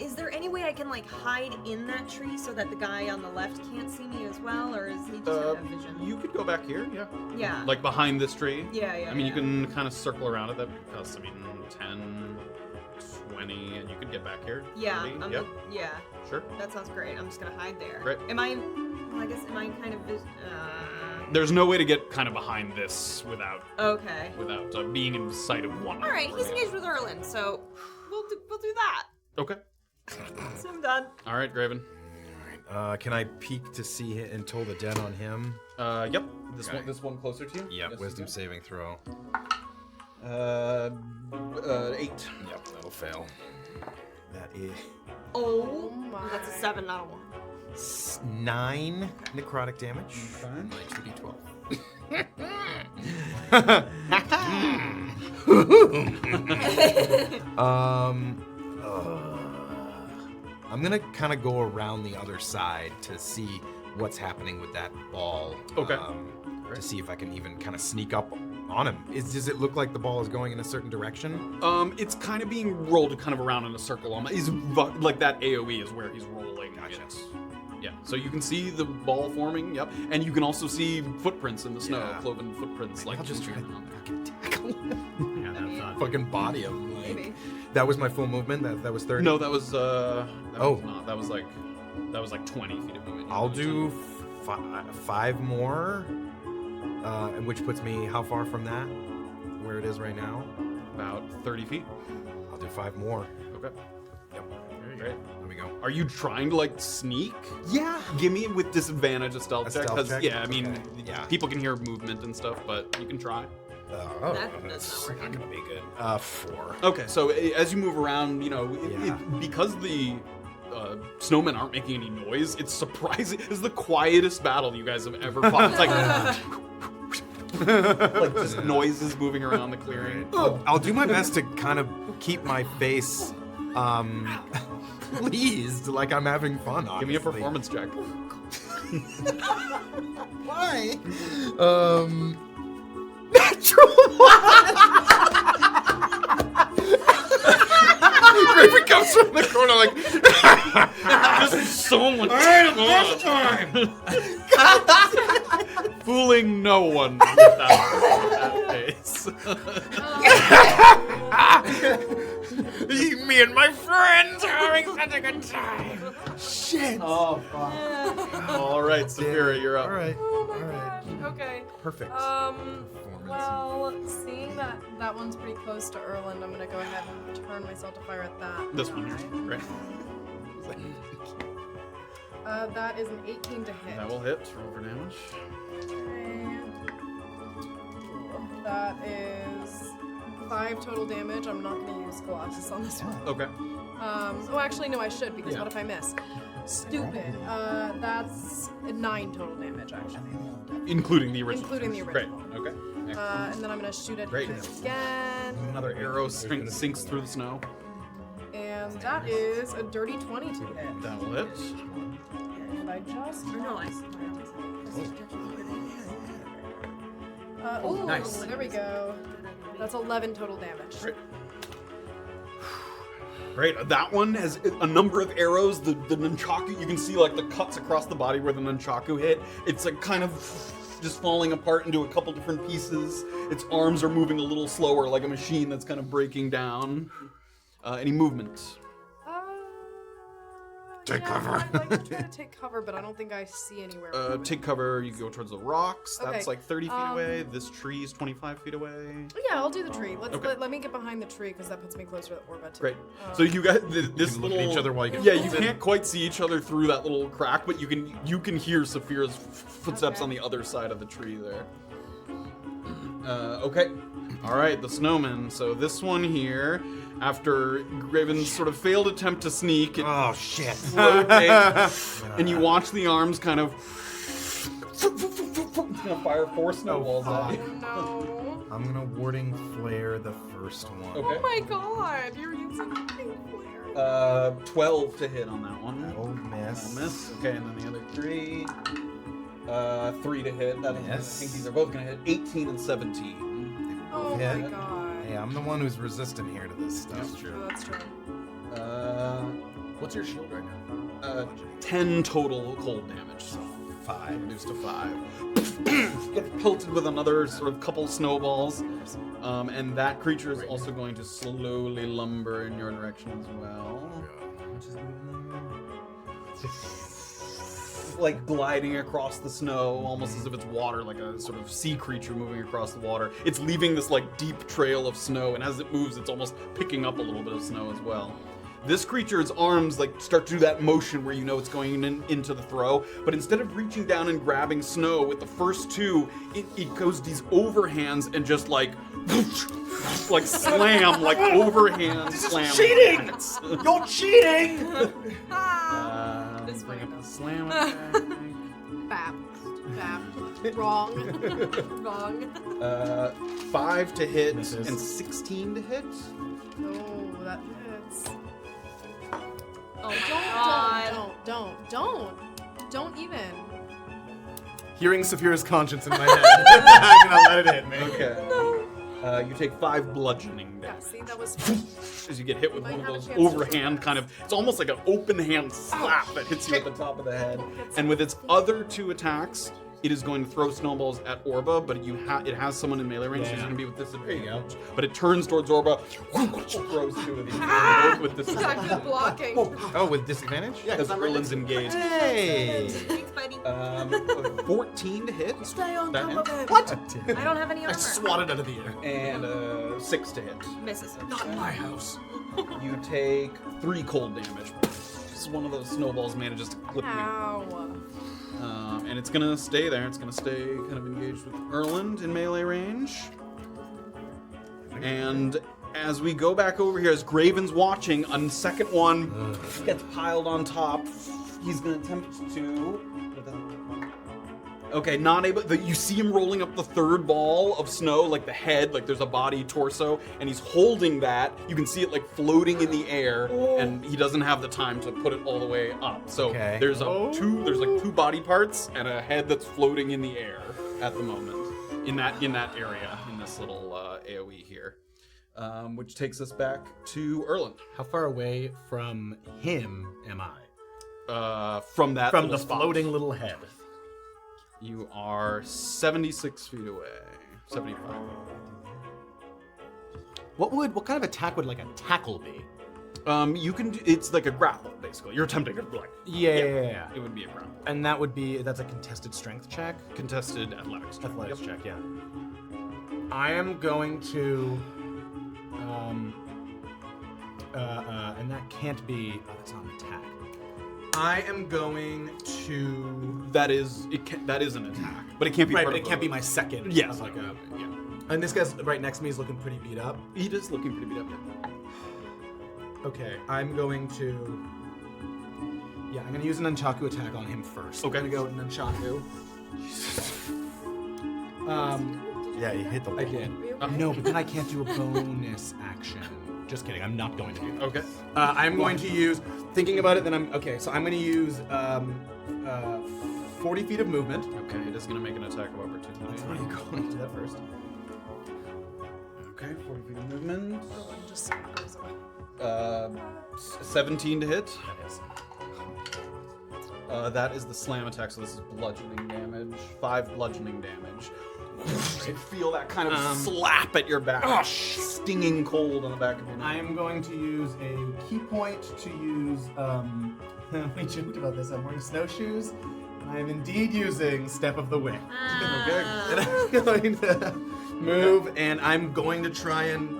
Is there any way I can like hide in that tree so that the guy on the left can't see me as well, or is he just gonna have vision? You could go back here, yeah. Yeah. Like behind this tree. Yeah. I mean, you can kind of circle around it. That costs, 10, 20, and you could get back here. Yeah. 30. Yep. Yeah. Sure. That sounds great. I'm just gonna hide there. Great. Am I kind of There's no way to get kind of behind this without Okay. being in sight of one. All right. He's engaged with Erland, so we'll do that. Okay. So I'm done. All right, Graven. Can I peek to see it and toll the den on him? Yep. Okay. This one closer to you? Yeah, Yes, wisdom you saving throw. can. 8. Yep, that'll fail. That is Oh my. That's a 7, not a 1. 9 necrotic damage. Okay. My 2d12. I'm gonna kind of go around the other side to see what's happening with that ball. Okay. To see if I can even kind of sneak up on him. Does it look like the ball is going in a certain direction? It's kind of being rolled kind of around in a circle. He's like that AoE is where he's rolling. Gotcha. Yeah, so you can see the ball forming, yep. And you can also see footprints in the snow, Yeah. cloven footprints. I'll just try to fucking tackle him. Yeah, that's not. Fucking body him. Like, Maybe. that was my full movement. That was 30. No, that was was Oh. not. That was like 20 feet of movement. I'll do 5 more, and which puts me how far from that? Where it is right now? About 30 feet. I'll do 5 more. Okay. Yep. Great. There we go. Are you trying to like sneak? Yeah. Give me with disadvantage a stealth A check, stealth because check? yeah, I mean, Okay. Yeah. people can hear movement and stuff, but you can try. That's not working. gonna be good. 4. Okay, so as you move around, you know, Yeah. because the snowmen aren't making any noise, it's surprising. It's the quietest battle you guys have ever fought. It's like, like just noises moving around the clearing. I'll do my best to kind of keep my face pleased, like I'm having fun. Give me a honestly. performance check. Why? Graven comes from the corner like, Just so much time. Fooling no one with that face. me and my friends are having such a good time. Shit. Oh, fuck. All right, Safira, you're up. All right. Oh my All right. gosh. Okay. Perfect. Well, seeing that one's pretty close to Erland, I'm gonna go ahead and turn myself to fire at that. This one here. Right. That is an 18 to hit. That will hit. Roll for damage. Okay. That is 5 total damage. I'm not gonna use Colossus on this one. Okay. Oh, actually, no, I should, because what if I miss? Stupid. That's 9 total damage, actually. Including the original. Including the original. Great. Okay. And then I'm gonna shoot at Great. him again. Another arrow sinks through the snow. And that is a dirty 20 to hit. That will hit. And I just... Or no, I ooh, nice. there we go. That's 11 total damage. Great. Great. That one has a number of arrows. The nunchaku, you can see like the cuts across the body where the nunchaku hit. It's like kind of just falling apart into a couple different pieces. Its arms are moving a little slower, like a machine that's kind of breaking down. Any movement? Take cover. I'd like to try to take cover, but I don't think I see anywhere. Take cover. You go towards the rocks. That's Okay, like 30 feet away. This tree is 25 feet away. Yeah, I'll do the tree. Okay. Let me get behind the tree because that puts me closer to Orba too. Great. So you got this You can look little. at each other while you get. Yeah, you can't quite see each other through that little crack, but you can hear Safira's footsteps Okay. on the other side of the tree there. Okay. All right, the snowman. So this one here, after Graven's sort of failed attempt to sneak, it Oh shit. rotates, and you watch the arms kind of. It's gonna fire 4 snowballs at you. No. I'm gonna warding flare the first one. Okay. Oh my god, you're using pink flare. 12 to hit on that one. That'll miss. That'll miss. Okay, and then the other 3. 3 to hit. That Yes. I think these are both gonna hit. 18 and 17. Oh hit. my god. Hey, I'm the one who's resistant here to this stuff. That's true. Oh, that's true. What's your shield right now? 10 total cold damage. So 5 reduced to 5. Get pelted with another sort of couple snowballs, and that creature is also going to slowly lumber in your direction as well. Like gliding across the snow, almost as if it's water, like a sort of sea creature moving across the water. It's leaving this like deep trail of snow, and as it moves, it's almost picking up a little bit of snow as well. This creature's arms like start to do that motion where you know it's going into the throw, but instead of reaching down and grabbing Snow with the first two, it goes these overhands and just like slam, like overhand slam. Cheating! You're cheating! Bring up the slam attack. Bap. Wrong. Wrong. 5 to hit Misses. and 16 to hit. Oh, that hurts. Oh my god. Don't even. Hearing Safira's conscience in my head, I'm gonna let it hit me. Okay. You take 5 bludgeoning Yeah, damage. see, that was As you get hit with Might one of have a those chance to overhand do kind of, it's almost like an open hand slap that hits you at the top of the head. And with its other 2 attacks, it is going to throw snowballs at Orba, but it has someone in melee range, so it's going to be with disadvantage. There you But it turns towards Orba, throws 2 of these both with disadvantage. Good blocking. Oh, with disadvantage? Yeah, because Erland's engaged. Hey! Thanks, buddy. 14 to hit. stay on That top of hit. it. What? I don't have any I armor. swatted out of the air. And 6 to hit. Misses. Not in my house. You take 3 cold damage. Just one of those snowballs manages to clip you. Ow. And it's gonna stay there. It's gonna stay kind of engaged with Erland in melee range. And as we go back over here, as Graven's watching, on the second one gets piled on top. He's gonna attempt to. Okay, not able. You see him rolling up the third ball of snow, like the head, like there's a body, torso, and he's holding that. You can see it like floating in the air, and he doesn't have the time to put it all the way up. So Okay. there's there's like 2 body parts and a head that's floating in the air at the moment in that area in this little AOE here, which takes us back to Erland. How far away from him am I? From that From little the spot. floating little head. You are 76 feet away. 75. What kind of attack would like a tackle be? You can. It's like a grapple, basically. You're attempting to like. Yeah. It would be a grapple. And that's a contested strength check? Contested athletics. check. Athletics Yep. check, yeah. I am going to, and that can't be. Oh, that's not an attack. I am going to. That is an attack, but it can't be. Right, part but of it can't the- be my second. Yes. Of like a. Yeah. And this guy's right next to me is looking pretty beat up. He is looking pretty beat up. Yeah. Okay, I'm going to. Yeah, I'm gonna use an Nunchaku attack on him first. Okay. I'm gonna go Nunchaku. Yeah, you hit the wall. I did. No, but then I can't do a bonus action. Just kidding. I'm not going to do that. Okay. I'm going to use. Thinking about it, then I'm okay. So I'm going to use 40 feet of movement. Okay. It is going to make an attack of opportunity. I'm going to do that first. Okay. 40 feet of movement. Just goes away. 17 to hit. That is. That is the slam attack, so this is bludgeoning damage. 5 bludgeoning damage. You feel that kind of slap at your back. Stinging cold on the back of your neck. I am going to use a key point to use. We joked about this. I'm wearing snowshoes. And I am indeed using Step of the Wind. Okay. And I'm going to move, and I'm going to try and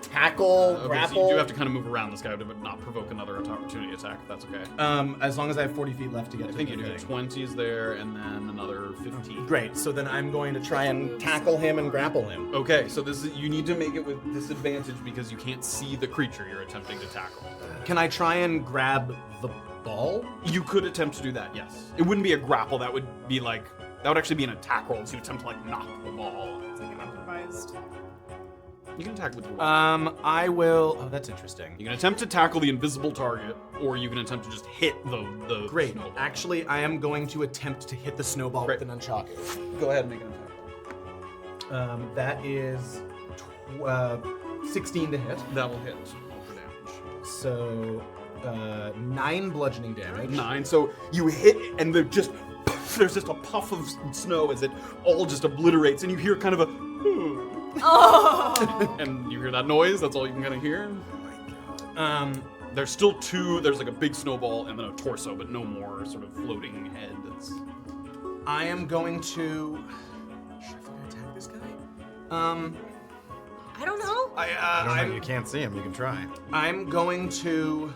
tackle, Okay, grapple. so you do have to kind of move around this guy to not provoke another opportunity attack, if that's okay. As long as I have 40 feet left to get I to think the you do. thing. 20 is there, and then another 15. Great. So then I'm going to try and tackle him and grapple him. Okay, so this is you need to make it with disadvantage because you can't see the creature you're attempting to tackle. Can I try and grab the ball? You could attempt to do that, yes. It wouldn't be a grapple, that would be like that would actually be an attack roll to attempt to like knock the ball. It's like an improvised. You can attack with your I will. Oh, that's interesting. You can attempt to tackle the invisible target, or you can attempt to just hit the Great. snowball. Actually, I am going to attempt to hit the snowball Great. with the nunchaku. Go ahead and make an attack. That is 16 to hit. That will hit for damage. So 9 bludgeoning damage. 9. So you hit, and there's just a puff of snow as it all just obliterates, and you hear kind of a. And you hear that noise. That's all you can kind of hear. There's still 2. There's like a big snowball and then a torso, but no more sort of floating head. That's. I am going to. Should I fucking attack this guy? I don't know. I don't know. You can't see him. You can try. I'm going to.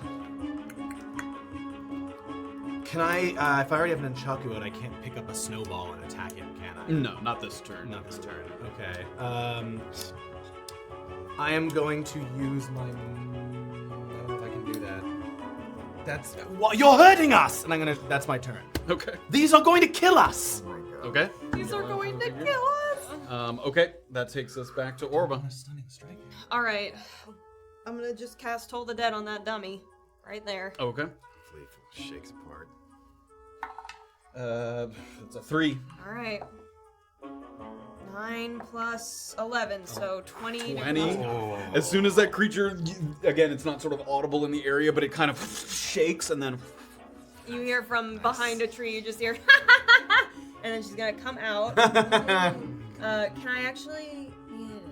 Can I? If I already have an Nunchaku out, I can't pick up a snowball and attack him, can I? No, not this turn. Not this turn. Okay. I am going to use my. I don't know if I can do that. That's. Well, you're hurting us, and I'm gonna. That's my turn. Okay. These are going to kill us. Okay. These are going to kill us. Okay, that takes us back to Orba. Stunning strike. All right. I'm gonna just cast Toll the Dead on that dummy, right there. Okay. Fleetful shakes apart. It's a 3. All right. 9 plus 11, so 20. 20. As soon as that creature, again, it's not sort of audible in the area, but it kind of shakes and then. You hear from behind a tree. You just hear, and then she's gonna come out. Can I actually?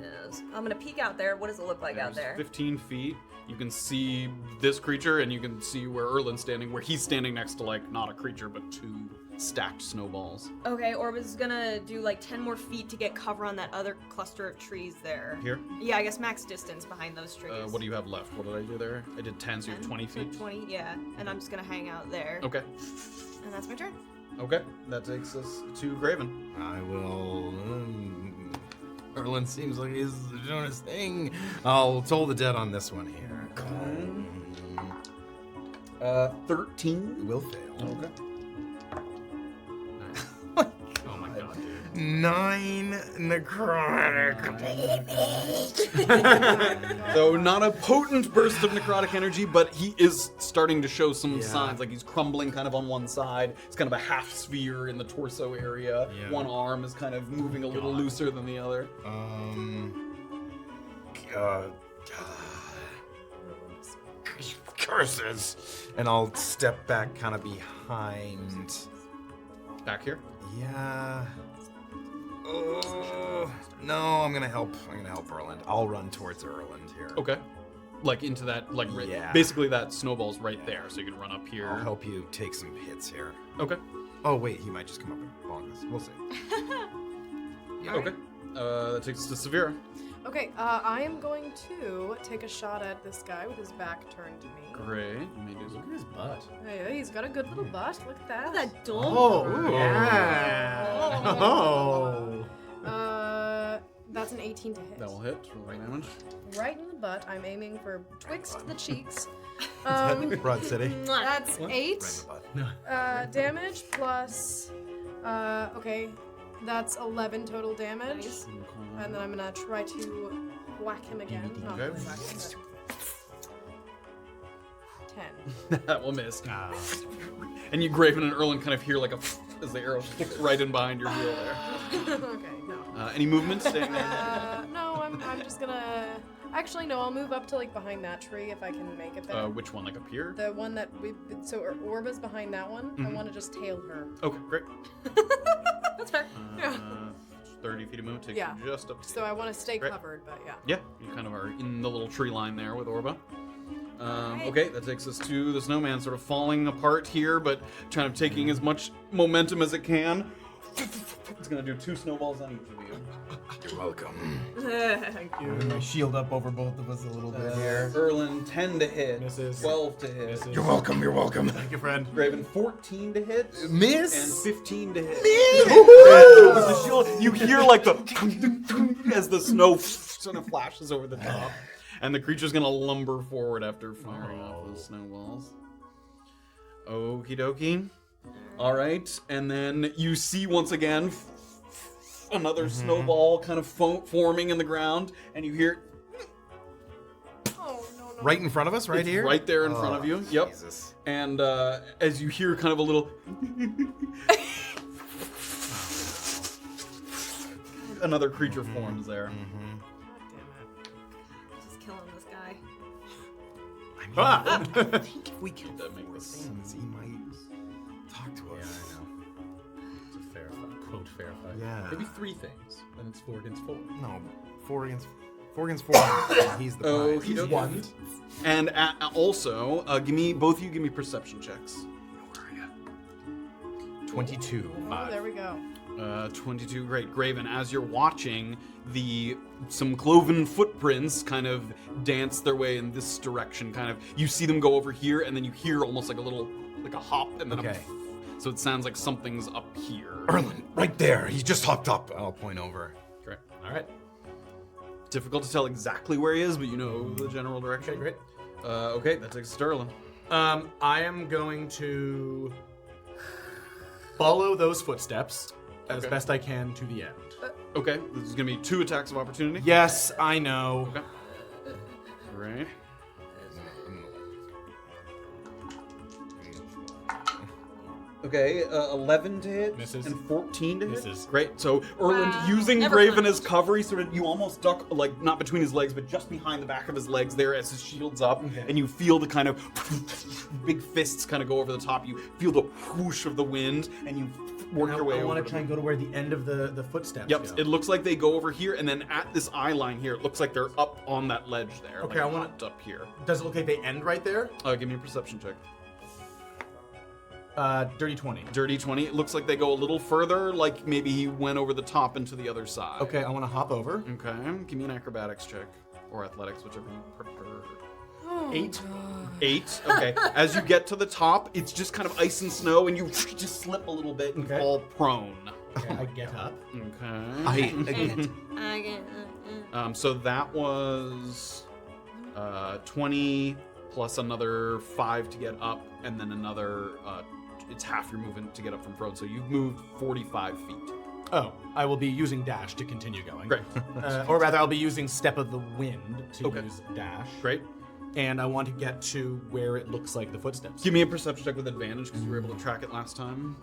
Yes. I'm gonna peek out there. What does it look like out there? 15 feet. You can see this creature, and you can see where Erland's standing, where he's standing next to, like, not a creature, but 2 stacked snowballs. Okay, Orba's gonna do like 10 more feet to get cover on that other cluster of trees there. Here? Yeah, I guess max distance behind those trees. What do you have left? What did I do there? I did 10, so you have 20 feet. 20, yeah. And I'm just gonna hang out there. Okay. And that's my turn. Okay, that takes us to Graven. I will. Erland seems like he's doing his thing. I'll toll the dead on this one here. 13 will fail. Okay. Oh my god, dude. 9 necrotic. So not a potent burst of necrotic energy, but he is starting to show some signs, like he's crumbling kind of on one side. It's kind of a half sphere in the torso area. Yeah. One arm is kind of moving a little looser than the other. Curses. And I'll step back kind of behind. Back here? Yeah. Oh, no, I'm gonna help Erland. I'll run towards Erland here. Okay. Like into that, like Yeah. basically that snowball's right there, so you can run up here. I'll help you take some hits here. Okay. Oh wait, he might just come up and bonk us. We'll see. Yeah. Okay. That takes us to Safira. Okay, I am going to take a shot at this guy with his back turned to me. Great. You may do so. Look at his butt. Yeah, he's got a good little butt. Look at that. Look at that dome. Oh, yeah. Oh. That's an 18 to hit. That will hit. Roll damage. Right in the butt. I'm aiming for twixt the cheeks. Broad City. That's 8 Right in the butt. damage plus. Okay, that's 11 total damage. Nice. And then I'm gonna try to whack him again. Not Okay. really whack him, but 10. That will miss. And you, Graven and Erland, kind of hear like a as the arrow sticks right in behind your heel there. Okay, no. Any movement staying there? No, I'm just gonna. Actually, no. I'll move up to like behind that tree if I can make it there. Which one? Like up here? The one that we. So Orba's behind that one. I want to just tail her. Okay, great. That's fair. 30 feet of move takes Yeah. you just up to So I want to stay Great. covered, but yeah. Yeah, you kind of are in the little tree line there with Orba. Okay, that takes us to the snowman sort of falling apart here, but kind of taking as much momentum as it can. It's going to do 2 snowballs on each of you. You're welcome. Thank you. I'm gonna shield up over both of us a little bit here. Erland, 10 to hit. Misses. 12 to hit. Misses. You're welcome. You're welcome. Thank you, friend. Graven, 14 to hit. Miss. And 15 to hit. With the shield, you hear like the as the snow sort of flashes over the top, and the creature's gonna lumber forward after firing off those snowballs. Okie dokie. All right, and then you see once again another snowball kind of forming in the ground, and you hear Oh no. Right in front of us, right it's here? right there in front of you. Yep. Jesus. And as you hear kind of a little another creature forms there. Just killing this guy. I think if we kill That makes four sense. things, he might talk to us. Yeah, I know. It's a fair fight. Quote fair fight. Yeah. Maybe 3 things. Then it's 4 against 4. No, 4 against 4. And he's the prize. Oh, He's dokie. one. And also, give me both of you. Give me perception checks. Where are you? 22. Oh, there we go. 22, great. Graven, as you're watching, some cloven footprints kind of dance their way in this direction. Kind of, you see them go over here, and then you hear almost like a hop, and then Okay. so it sounds like something's up here. Erland, right there. He just hopped up. I'll point over. Great. All right. Difficult to tell exactly where he is, but you know the general direction. Okay, great. Okay, that takes Sterling. I am going to follow those footsteps as Okay. best I can to the end. Okay, this is gonna be 2 attacks of opportunity. Yes, I know. Okay. Right. Okay, 11 to hit Misses. and 14 to hit. Misses. Great. So Erland, Wow. using Never Graven mind. as cover, he sort of you almost duck like not between his legs, but just behind the back of his legs there as his shield's up, and you feel the kind of big fists kind of go over the top. You feel the whoosh of the wind, and you work your way I over. want to try and go to where the end of the footsteps Yep, go. it looks like they go over here, and then at this eye line here, it looks like they're up on that ledge there. Okay, like I wanna- hopped up here. Does it look like they end right there? Give me a perception check. Dirty 20. Dirty 20. It looks like they go a little further, like maybe he went over the top into the other side. Okay, I want to hop over. Okay, give me an acrobatics check. Or athletics, whichever you prefer. 8. 8. Okay. As you get to the top, it's just kind of ice and snow, and you just slip a little bit and Okay. fall prone. Okay, I get up. Okay. Again. So that was 20 plus another 5 to get up, and then another. It's half your movement to get up from prone, so you've moved 45 feet. Oh, I will be using dash to continue going. Great. Or rather, I'll be using Step of the Wind to Okay. use dash. Great. And I want to get to where it looks like the footsteps. Give me a perception check with advantage because you were able to track it last time.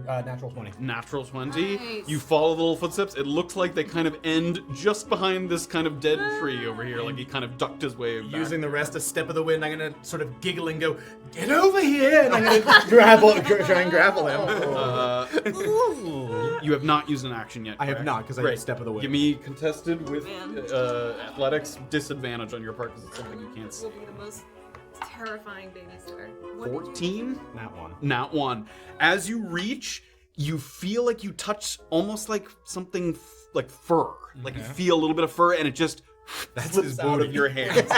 Natural 20. Natural 20. Nice. You follow the little footsteps. It looks like they kind of end just behind this kind of dead tree over here. Like he kind of ducked his way back. Using the rest of Step of the Wind, I'm going to sort of giggle and go, "Get over here!" And I'm going to try and grapple him. You have not used an action yet. I have correct? not, because I Great. used Step of the Wind. Give me contested with Man. athletics disadvantage on your part because it's something you can't see. Will be the most terrifying babysitter. What did you- 14? That one. Nat 1. As you reach, you feel like you touch almost like something like fur. Like you feel a little bit of fur and it just slips out of your hands.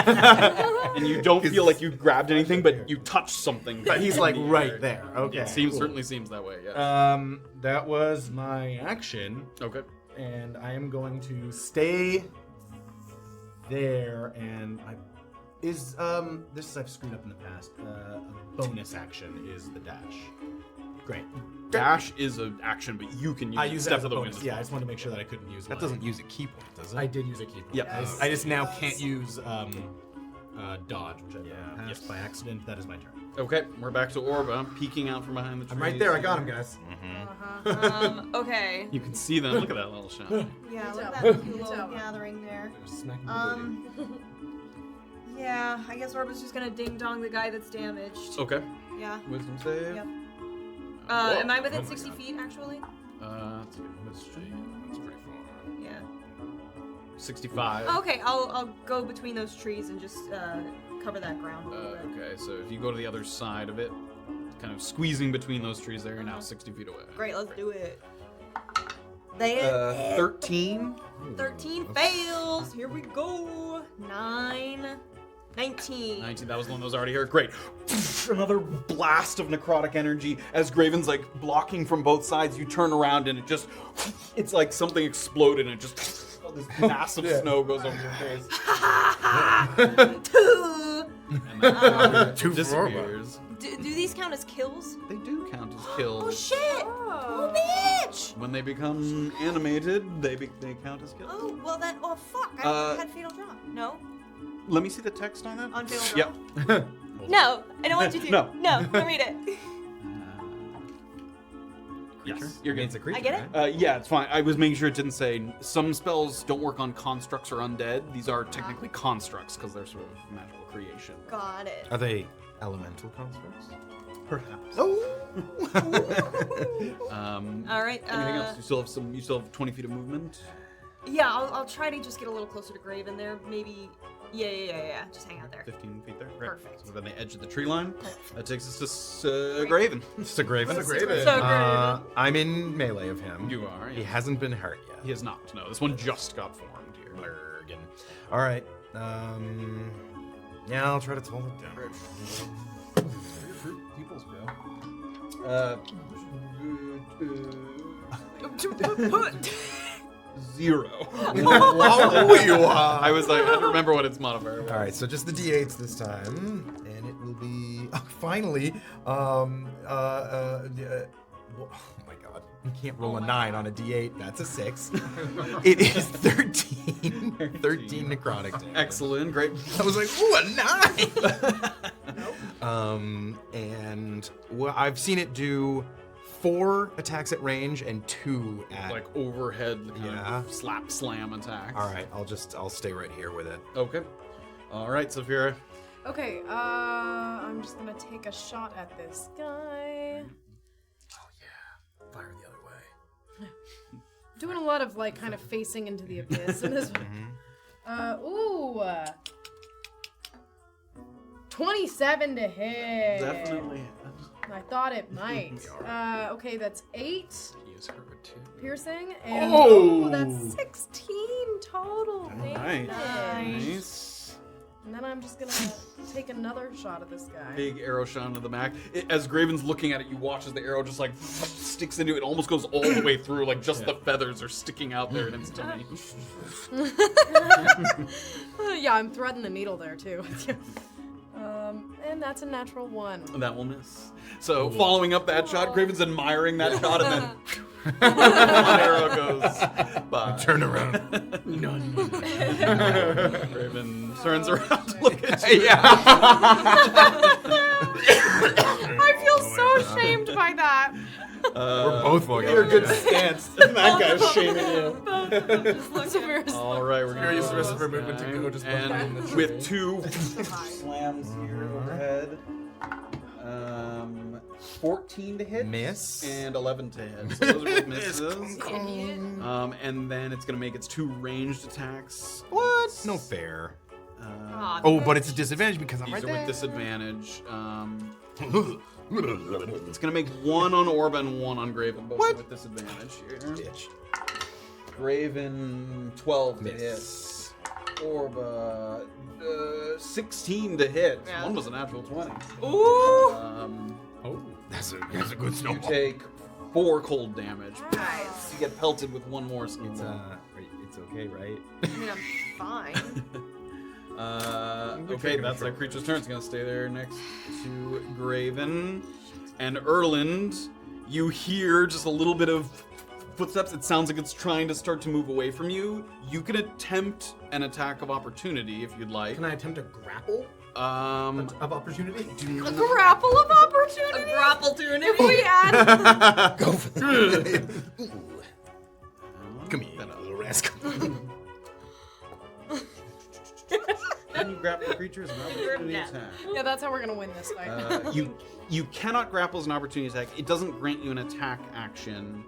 And you don't feel like you grabbed anything, but you touched something. But he's like in the right air. there. Okay. It seems, cool. certainly seems that way, yeah. That was my action. Okay. And I am going to stay there, and this is I've screwed up in the past. A bonus action is the dash. Great. Dash is an action, but you can use I use it Step as a of the bonus. Wind. Yeah, I just wanted to make sure that I couldn't use That my- doesn't use a key point, does it? I did use a key point. Yep. I just now can't use dodge, which I passed by accident. That is my turn. Okay, we're back to Orba, peeking out from behind the trees. I'm right there. I got him, guys. Okay. You can see them. Look at that little shot. Yeah, look at out. that cute Good little out. gathering there. Smack me in the booty. Yeah, I guess Orba's just gonna ding dong the guy that's damaged. Okay. Yeah. Wisdom save. Yep. Whoa. Am I within Oh my 60 God. feet actually? That's a good question. That's pretty far. Yeah. 65. Oh, okay, I'll go between those trees and just cover that ground a little bit. Okay, so if you go to the other side of it, kind of squeezing between those trees there, you're now 60 feet away. Great, let's do it. There. 13. 13 fails. Here we go. 9. 19. 19, that was the one that was already here. Great. Another blast of necrotic energy. As Graven's like blocking from both sides, you turn around and it just, it's like something exploded and it just, this massive snow goes over your face. 2. And then Two for disappears. Do these count as kills? They do count as kills. Oh shit! Oh bitch! When they become animated, they count as kills. Oh well then. Oh fuck! I had fatal draw. No. Let me see the text on that. On fatal draw. Yep. No, I don't want you to. No. No, don't read it. Yes, you're good. It's a creature. I get it. right? Yeah, it's fine. I was making sure it didn't say some spells don't work on constructs or undead. These are technically constructs because they're sort of magical creation. Got it. Are they elemental constructs? Perhaps. Oh. All right. Anything else? You still have 20 feet of movement. Yeah, I'll try to just get a little closer to Graven there. Maybe Yeah. Just hang out there. 15 feet there. Great. Perfect. So within the edge of the tree line. That takes us to Graven. It's a Graven. So Graven. I'm in melee of him. You are. He Yeah. hasn't been hurt yet. He is not. No, this one just got formed here. Blurgin. All right. Yeah, I'll try to hold it down. Peoples, bro. Zero. Whoa, you are. I was like, I don't remember what its modifier was. All right, so just the d8s this time, and it will be finally. Oh my god, you can't roll a 9 on a d8. That's a 6. It is 13. 13 necrotic damage. Excellent. Great. I was like, ooh, a 9. And well, I've seen it do 4 attacks at range and 2 at. Like overhead kind Yeah. of slap slam attacks. All right, I'll stay right here with it. Okay. All right, Safira. Okay, I'm just gonna take a shot at this guy. Fire the other way. Doing a lot of like kind of facing into the abyss in this one. 27 to hit. Definitely. I thought it might. Okay, that's 8 Use her too. piercing, and that's 16 total. Nice. damage. Nice. And then I'm just gonna take another shot at this guy. Big arrow shot into the back. As Graven's looking at it, you watch as the arrow just like sticks into it. Almost goes all the way through, like just the feathers are sticking out there in its tummy. Yeah, I'm threading the needle there too. And that's a natural 1. That will miss. So following up that shot, Graven's admiring that shot, and then one arrow goes by. Turn around. Graven turns around to look at you. I feel so shamed by that. We're both walking. You're a good stance. And that guy's shaming you. All right, we're gonna Use use the rest of her movement to go just behind and the tree. with 2 slams here overhead. 14 to hit. Miss. And 11 to hit. So those are both misses. And then it's gonna make its 2 ranged attacks. What? No fair. Aw, Oh, but it's a disadvantage because I'm These right are there. with disadvantage. It's gonna make 1 on Orba and 1 on Graven, both What? with disadvantage here. Bitch. Graven 12 to hit. Miss. Orba 16 to hit. Yeah. One was a natural 20. Ooh! That's a good You snowball. take 4 cold damage. Nice. You get pelted with 1 more skill. It's okay, right? I mean, I'm fine. Okay, that's that creature's turn. It's gonna stay there next to Graven. And Erland, you hear just a little bit of footsteps. It sounds like it's trying to start to move away from you. You can attempt an attack of opportunity if you'd like. Can I attempt a grapple Um, of opportunity? A grapple of opportunity? A grapple to an If we add Go for it. Come here, little rascal. can you grapple the creature as an opportunity You're attack? Yeah, that's how we're gonna win this fight. You cannot grapple as an opportunity attack. It doesn't grant you an attack action.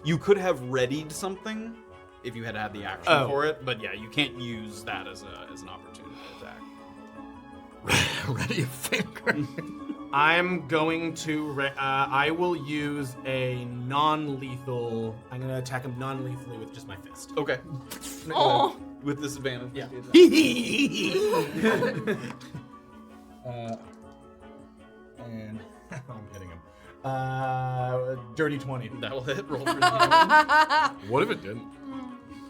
You could have readied something if you had had the action for it, but yeah, you can't use that as an opportunity attack. Ready a finger. I'm going to. I will use a non-lethal. I'm going to attack him non-lethally with just my fist. Okay. Oh. With disadvantage. Yeah. And I'm hitting him. Dirty 20. That will hit. Roll for damage. What if it didn't?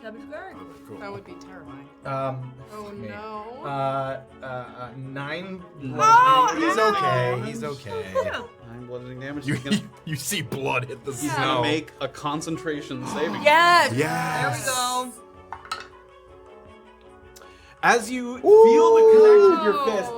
That'd be scary. That would be terrifying. Oh No. 9. He's okay. He's okay. 9 bludgeoning damage. You, He's gonna, you see blood hit the he's snow. gonna make a concentration saving. Yes! Yes. There we go. As you feel the connection of your fist,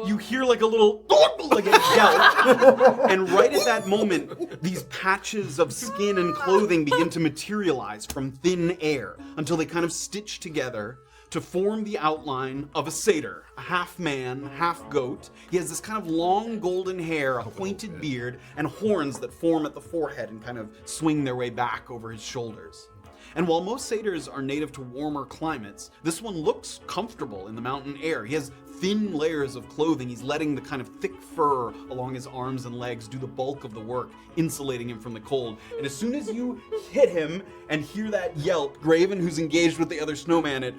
you hear like a little, like a yelp, and right at that moment, these patches of skin and clothing begin to materialize from thin air until they kind of stitch together to form the outline of a satyr, a half man, half goat. He has this kind of long golden hair, a pointed beard, and horns that form at the forehead and kind of swing their way back over his shoulders. And while most satyrs are native to warmer climates, this one looks comfortable in the mountain air. He has thin layers of clothing. He's letting the kind of thick fur along his arms and legs do the bulk of the work, insulating him from the cold. And as soon as you hit him and hear that yelp, Graven, who's engaged with the other snowman, it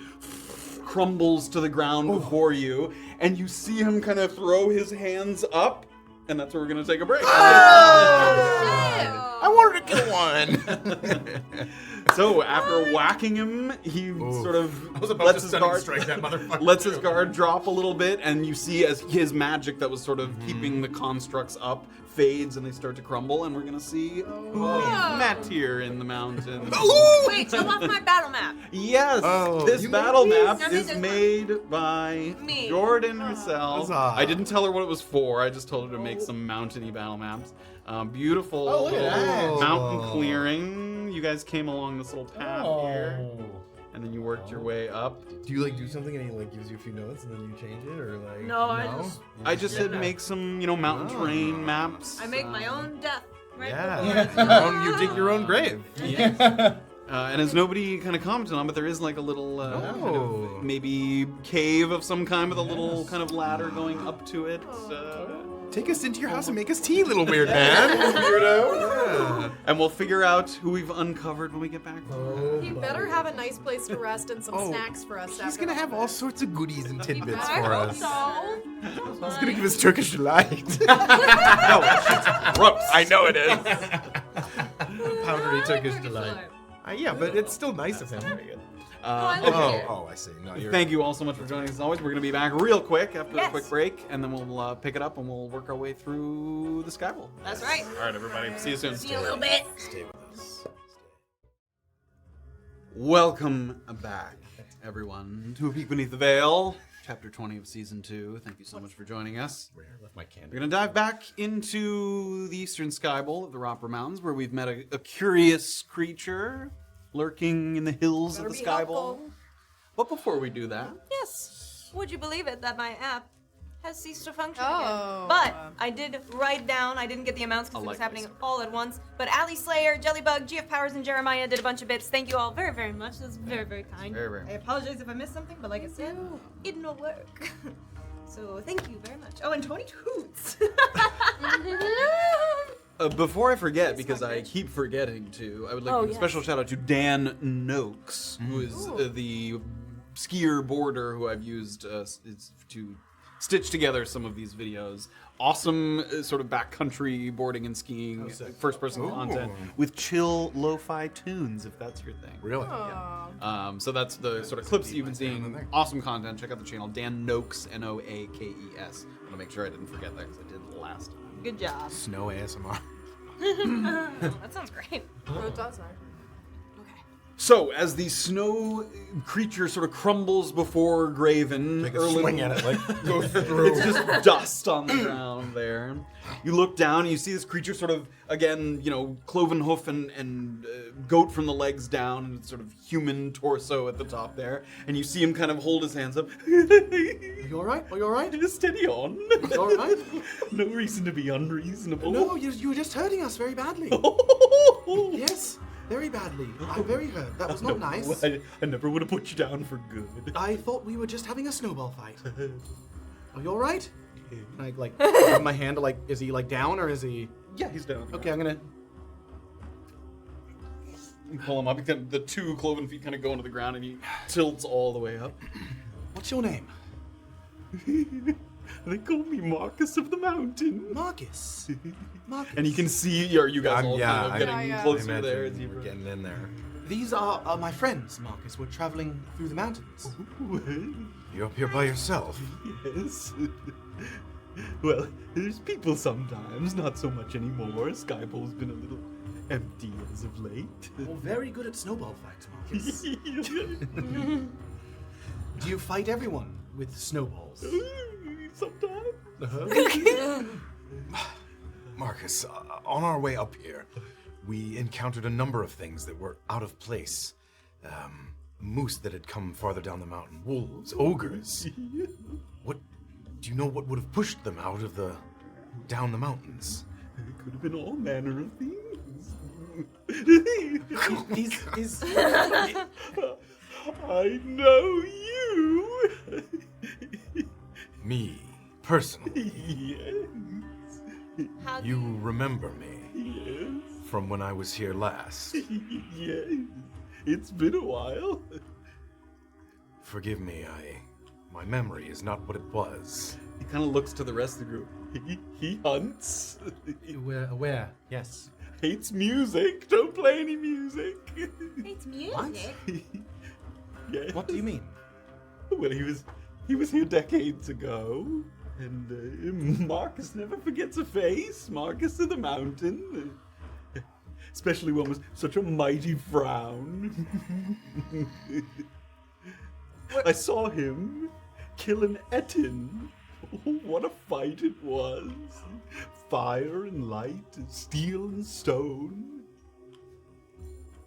crumbles to the ground before you, and you see him kind of throw his hands up, and that's where we're gonna take a break. I wanted to kill one. So after whacking him, he sort of I was about lets to his stunning guard strike that motherfucker. lets his guard drop a little bit, and you see as his magic that was sort of keeping the constructs up fades, and they start to crumble, and we're gonna see who we've met here in the mountain. Wait, show off my battle map. Yes, Oh, this you battle made map these? I made is this made by Me. Jordan herself. Huzzah. I didn't tell her what it was for. I just told her to make some mountainy battle maps. Beautiful look at little that. mountain clearing. You guys came along this little path here, and then you worked your way up. Do you like do something and he like gives you a few notes and then you change it, or like? No, I just said make some, mountain terrain maps. I make my own death. Right Yeah. You dig your own grave. And as nobody kind of commented on, but there is like a little kind of maybe cave of some kind with a little kind of ladder going up to it. Take us into your house and make us tea, little weird man. Weirdo. And we'll figure out who we've uncovered when we get back. He better have a nice place to rest and some snacks for us. He's gonna have all sorts of goodies and tidbits I for hope us. so. He's gonna give us Turkish delight. Gross. I know it is. Powdery Turkish delight. Yeah, but it's still nice of him. I love it. I see. No, you're. Thank you all so much for joining us as always. We're going to be back real quick after a Yes. quick break, and then we'll pick it up and we'll work our way through the Skybowl. That's right. All right, everybody. See you soon. See you a little bit. Stay with us. Welcome back, everyone, to A Peek Beneath the Veil, Chapter 20 of Season 2. Thank you so much for joining us. I left my candy. We're going to dive back into the Eastern Skybowl of the Roper Mountains, where we've met a curious creature lurking in the hills of the Skybowl. But before we do that, Yes. Would you believe it that my app has ceased to function Oh. again? But I did write down, I didn't get the amounts because it was happening all at once. But Ali Slayer, Jellybug, GF Powers, and Jeremiah did a bunch of bits. Thank you all very, very much. That's very, very kind. Very, very I apologize if I missed something, but like I said, it didn't work. So thank you very much. Oh, and Tony Toots. before I forget, because I keep forgetting to, I would like to give a special shout out to Dan Noakes, who is the skier boarder who I've used to stitch together some of these videos. Awesome sort of backcountry boarding and skiing, first-person content with chill lo-fi tunes, if that's your thing. Really? So that's the sort of clips that you've been seeing. Awesome content. Check out the channel, Dan Noakes, Noakes. I want to make sure I didn't forget that because I did last time. Good job. Snow ASMR. That sounds great. Oh, it does. So, as the snow creature sort of crumbles before Graven, Take a Erland- swing at it, like go through. it's just dust on the ground there. You look down and you see this creature sort of, again, cloven hoof and goat from the legs down, and sort of human torso at the top there. And you see him kind of hold his hands up. Are you alright? Are you alright? Steady on. You alright? No reason to be unreasonable. No, you were just hurting us very badly. Yes, very badly. I'm very hurt. That was not nice. I never would have put you down for good. I thought we were just having a snowball fight. Are you alright? Can I like put my hand to is he like down or is he? Yeah, he's down. Okay, I'm gonna. You pull him up. The two cloven feet kind of go into the ground, and he tilts all the way up. What's your name? They call me Marcus of the Mountain. Marcus. Marcus. And you can see you guys all kind of getting I closer there. As you we're getting in there. These are my friends, Marcus. We're traveling through the mountains. You're up here by yourself. Yes. Well, there's people sometimes, not so much anymore. Skybowl's been a little empty as of late. Well, very good at snowball fights, Marcus. Do you fight everyone with snowballs? Sometimes. Marcus, on our way up here, we encountered a number of things that were out of place. Moose that had come farther down the mountain, wolves, ogres. What? Do you know what would have pushed them down the mountains? It could have been all manner of things. Is I know you. Me, personally. Yes. How do You remember me Yes. from when I was here last. Yes. It's been a while. Forgive me, my memory is not what it was. He kind of looks to the rest of the group. He hunts. We're aware, yes. Hates music. Don't play any music. It's music. Yes. What do you mean? Well, he was here decades ago, and Marcus never forgets a face. Marcus of the Mountain, especially one with such a mighty frown. I saw him kill an Etin. Oh, what a fight it was! Fire and light, steel and stone.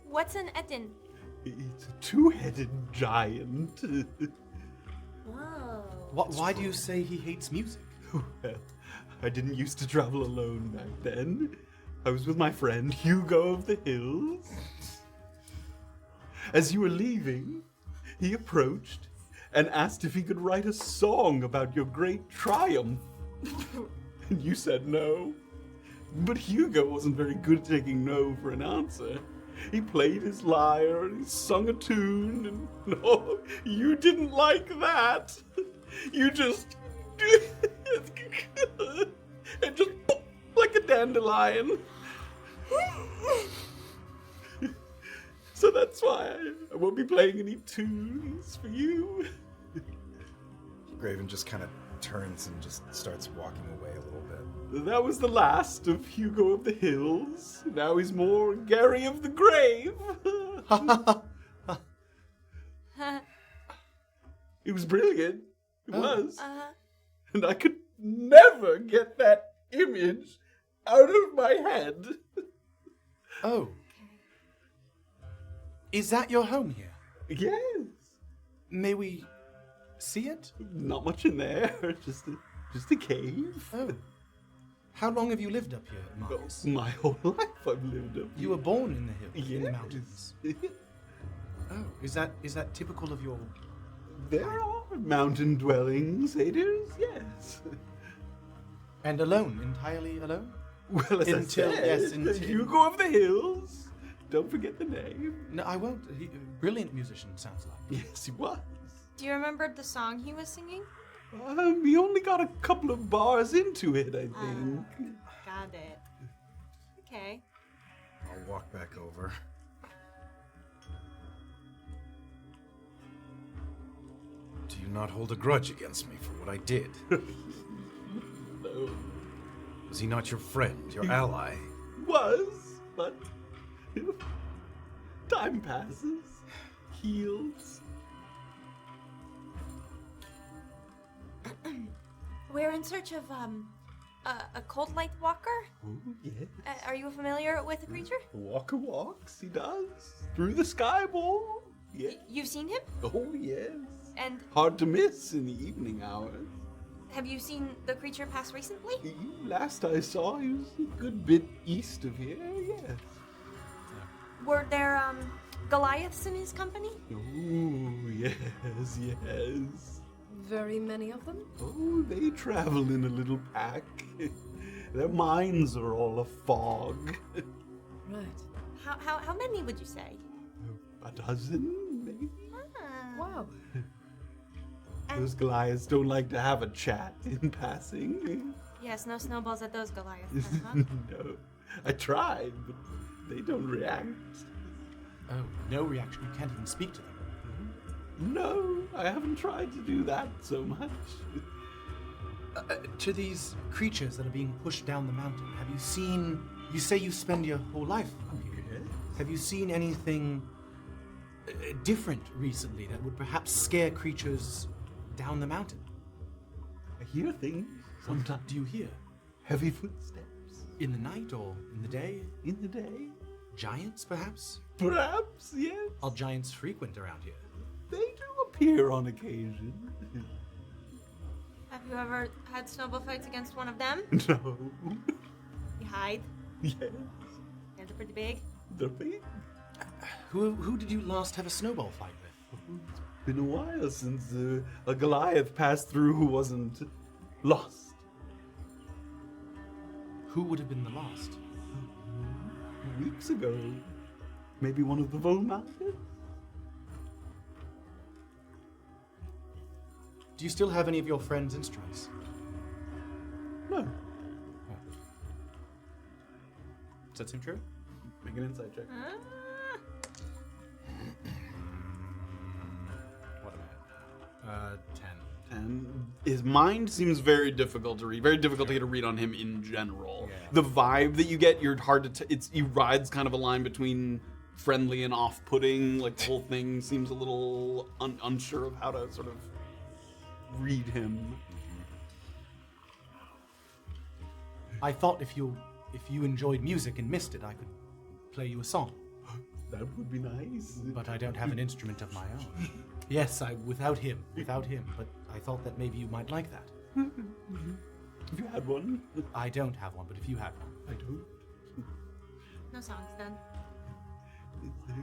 What's an etin? It's a two-headed giant. Whoa. why do you say he hates music? Well, I didn't used to travel alone back then. I was with my friend Hugo of the Hills. As you were leaving, he approached and asked if he could write a song about your great triumph. And you said no. But Hugo wasn't very good at taking no for an answer. He played his lyre and he sung a tune, and no, you didn't like that. You just and just like a dandelion. So that's why I won't be playing any tunes for you. Graven just kind of turns and just starts walking away a little bit. That was the last of Hugo of the Hills. Now he's more Gary of the Grave. It was brilliant. It was. And I could never get that image out of my head. Oh. Is that your home here? Yes. May we see it? Not much in there. Just a cave. Oh. How long have you lived up here, Marcus? My whole life I've lived up. You were born in the hills, in the Yes. mountains. Oh, is that typical of your... There are mountain dwellings, Haders, yes. And alone, entirely alone? Well, as Until- I said, yes, until- Hugo of the Hills. Don't forget the name. No, I won't. Brilliant musician, sounds like. Yes, he was. Do you remember the song he was singing? He only got a couple of bars into it, I think. Got it. Okay. I'll walk back over. Do you not hold a grudge against me for what I did? No. Was he not your friend, your ally? Was, but time passes, heals. We're in search of a cold light walker. Oh, yes. Are you familiar with the creature? Walker walks, he does. Through the Skybowl. Yeah. You've seen him? Oh, yes. And Hard to miss in the evening hours. have you seen the creature pass recently? Last I saw, he was a good bit east of here, yes. Were there Goliaths in his company? Oh, yes, yes. Very many of them? Oh, they travel in a little pack. Their minds are all a fog. Right. How many would you say? A dozen, maybe? Wow. Those Goliaths don't like to have a chat in passing. Yes, no snowballs at those Goliaths. then, huh? No, I tried, but they don't react. Oh, no reaction. You can't even speak to them. No, I haven't tried to do that so much. To these creatures that are being pushed down the mountain, have you seen... You say you spend your whole life up here. Have you seen anything different recently that would perhaps scare creatures down the mountain? I hear things. Sometimes Do you hear? heavy footsteps. In the night or in the day? In the day? Giants, perhaps? Perhaps, yes. Are giants frequent around here? They do appear on occasion. Have you ever had snowball fights against one of them? No. hide? Yes, Hands are pretty big. they're big. Who did you last have a snowball fight with? It's been a while since a Goliath passed through who wasn't lost. Who would have been the last? Weeks ago. Maybe one of the Vol Mountains? Do you still have any of your friends' instruments? No. Does that seem true? Make an insight check. What am I? 10. And his mind seems very difficult to read, very difficult to get a read on him in general. Yeah. The vibe that you get, you're hard to. He rides kind of a line between friendly and off-putting. Like the whole thing seems a little unsure of how to sort of read him. I thought if you enjoyed music and missed it, I could play you a song. That would be nice. But I don't have an instrument of my own. Yes, without him. But I thought that maybe you might like that. If you had one. I don't have one, but if you had one. I don't. No songs then.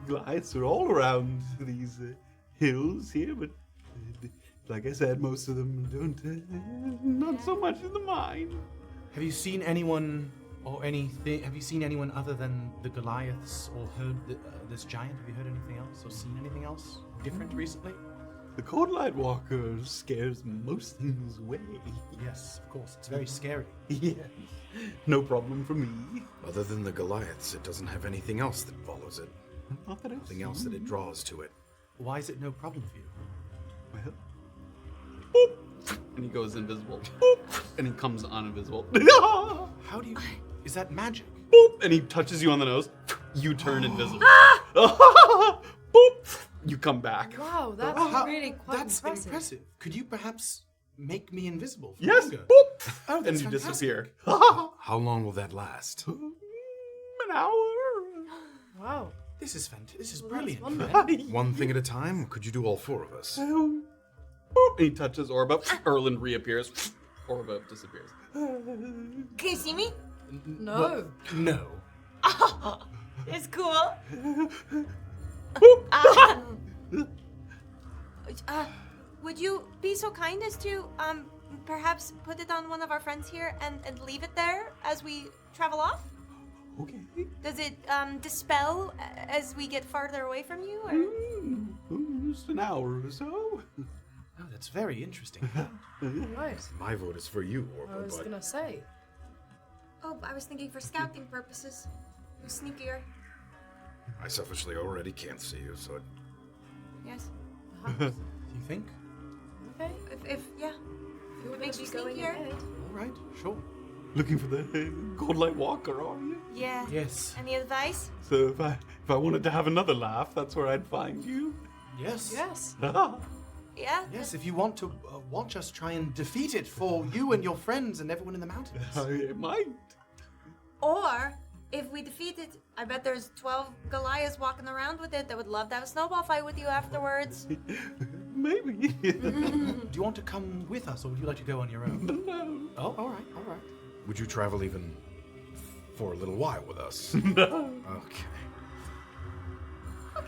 Goliaths are all around these hills here, but like I said, most of them don't. Not so much in the mine. Have you seen anyone or anything? Have you seen anyone other than the Goliaths or heard this giant? Have you heard anything else or seen anything else different recently? The Cold Light Walker scares most things away. Yes, of course. It's very scary. Yes. No problem for me. Other than the Goliaths, it doesn't have anything else that follows it. Not that I've Nothing else that it draws to it. Why is it no problem for you? Well, And he goes invisible. Boop, and he comes uninvisible. How do you... Is that magic? Boop, and he touches you on the nose. You turn invisible. Boop, you come back. Wow, that's How- really quite That's impressive. Could you perhaps make me invisible for Yes. longer? Boop, Oh, and that's you fantastic. disappear. How long will that last? An hour. Wow. This is fantastic. This is Well, that's brilliant. wonderful. One thing at a time? Could you do all four of us? Boop, and he touches Orba. Erland reappears. Orba disappears. Can you see me? No. No. It's cool. Would you be so kind as to perhaps put it on one of our friends here and leave it there as we travel off? okay. Does it dispel as we get farther away from you? Or? Just an hour or so. Oh, that's very interesting. Right. My vote is for you, I Orba, was but gonna say. Oh, I was thinking for scouting purposes. Who's sneakier? I selfishly already can't see you, so it... Yes. You think? Okay. If yeah. If you're makes gonna you be going sneakier? ahead. All right, sure. Looking for the Cold Light Walker, are you? Yeah. Yes. Any advice? So if I wanted to have another laugh, that's where I'd find you. Yes. Yes. Yeah. Yes, if you want to watch us try and defeat it for you and your friends and everyone in the mountains. I might. Or if we defeat it, I bet there's 12 Goliaths walking around with it that would love to have a snowball fight with you afterwards. Maybe. Do you want to come with us, or would you like to go on your own? No. Oh, all right, all right. Would you travel even for a little while with us? No. Okay.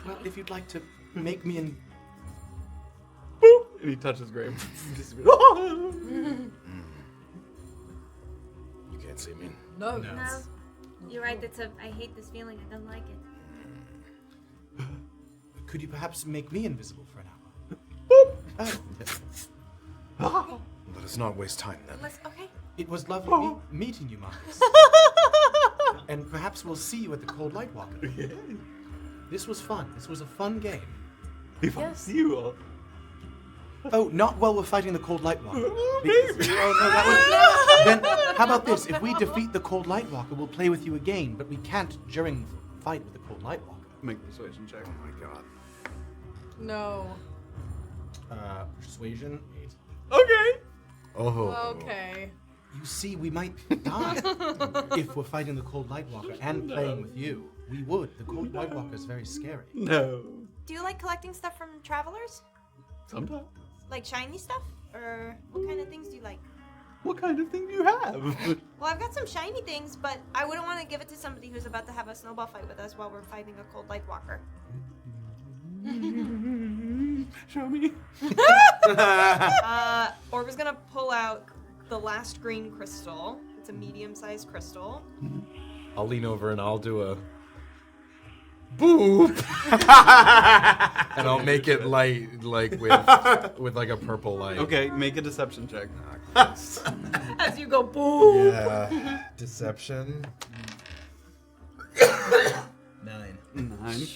Well, if you'd like to make me an... Boop, and he touches Graven. You can't see me. No. No. You're right, I hate this feeling, I don't like it. Could you perhaps make me invisible for an hour? Let us not waste time then. Okay. It was lovely meeting you, Marcus. And perhaps we'll see you at the Cold Light Walker. Yeah. This was fun. This was a fun game. If I Yes. see you all. Oh, not while we're fighting the Cold Light Walker. Maybe. Oh, no, that would... Then, how about this? If we defeat the Cold Light Walker, we'll play with you again, but we can't during the fight with the Cold Light Walker. Make a persuasion check. Oh my god. No. Persuasion 8. Okay. Oh. Okay. You see, we might die if we're fighting the Cold Light Walker and playing with you. We would. The Cold Light Walker is very scary. No. Do you like collecting stuff from travelers? Sometimes. Like shiny stuff? Or what kind of things do you like? What kind of thing do you have? Well, I've got some shiny things, but I wouldn't want to give it to somebody who's about to have a snowball fight with us while we're fighting a cold light walker. Show me. Orba's gonna pull out the last green crystal. It's a medium-sized crystal. I'll lean over and I'll do a boop, and I'll make it light, like with like a purple light. Okay, make a deception check. As you go boom. Yeah, deception. 9. 9.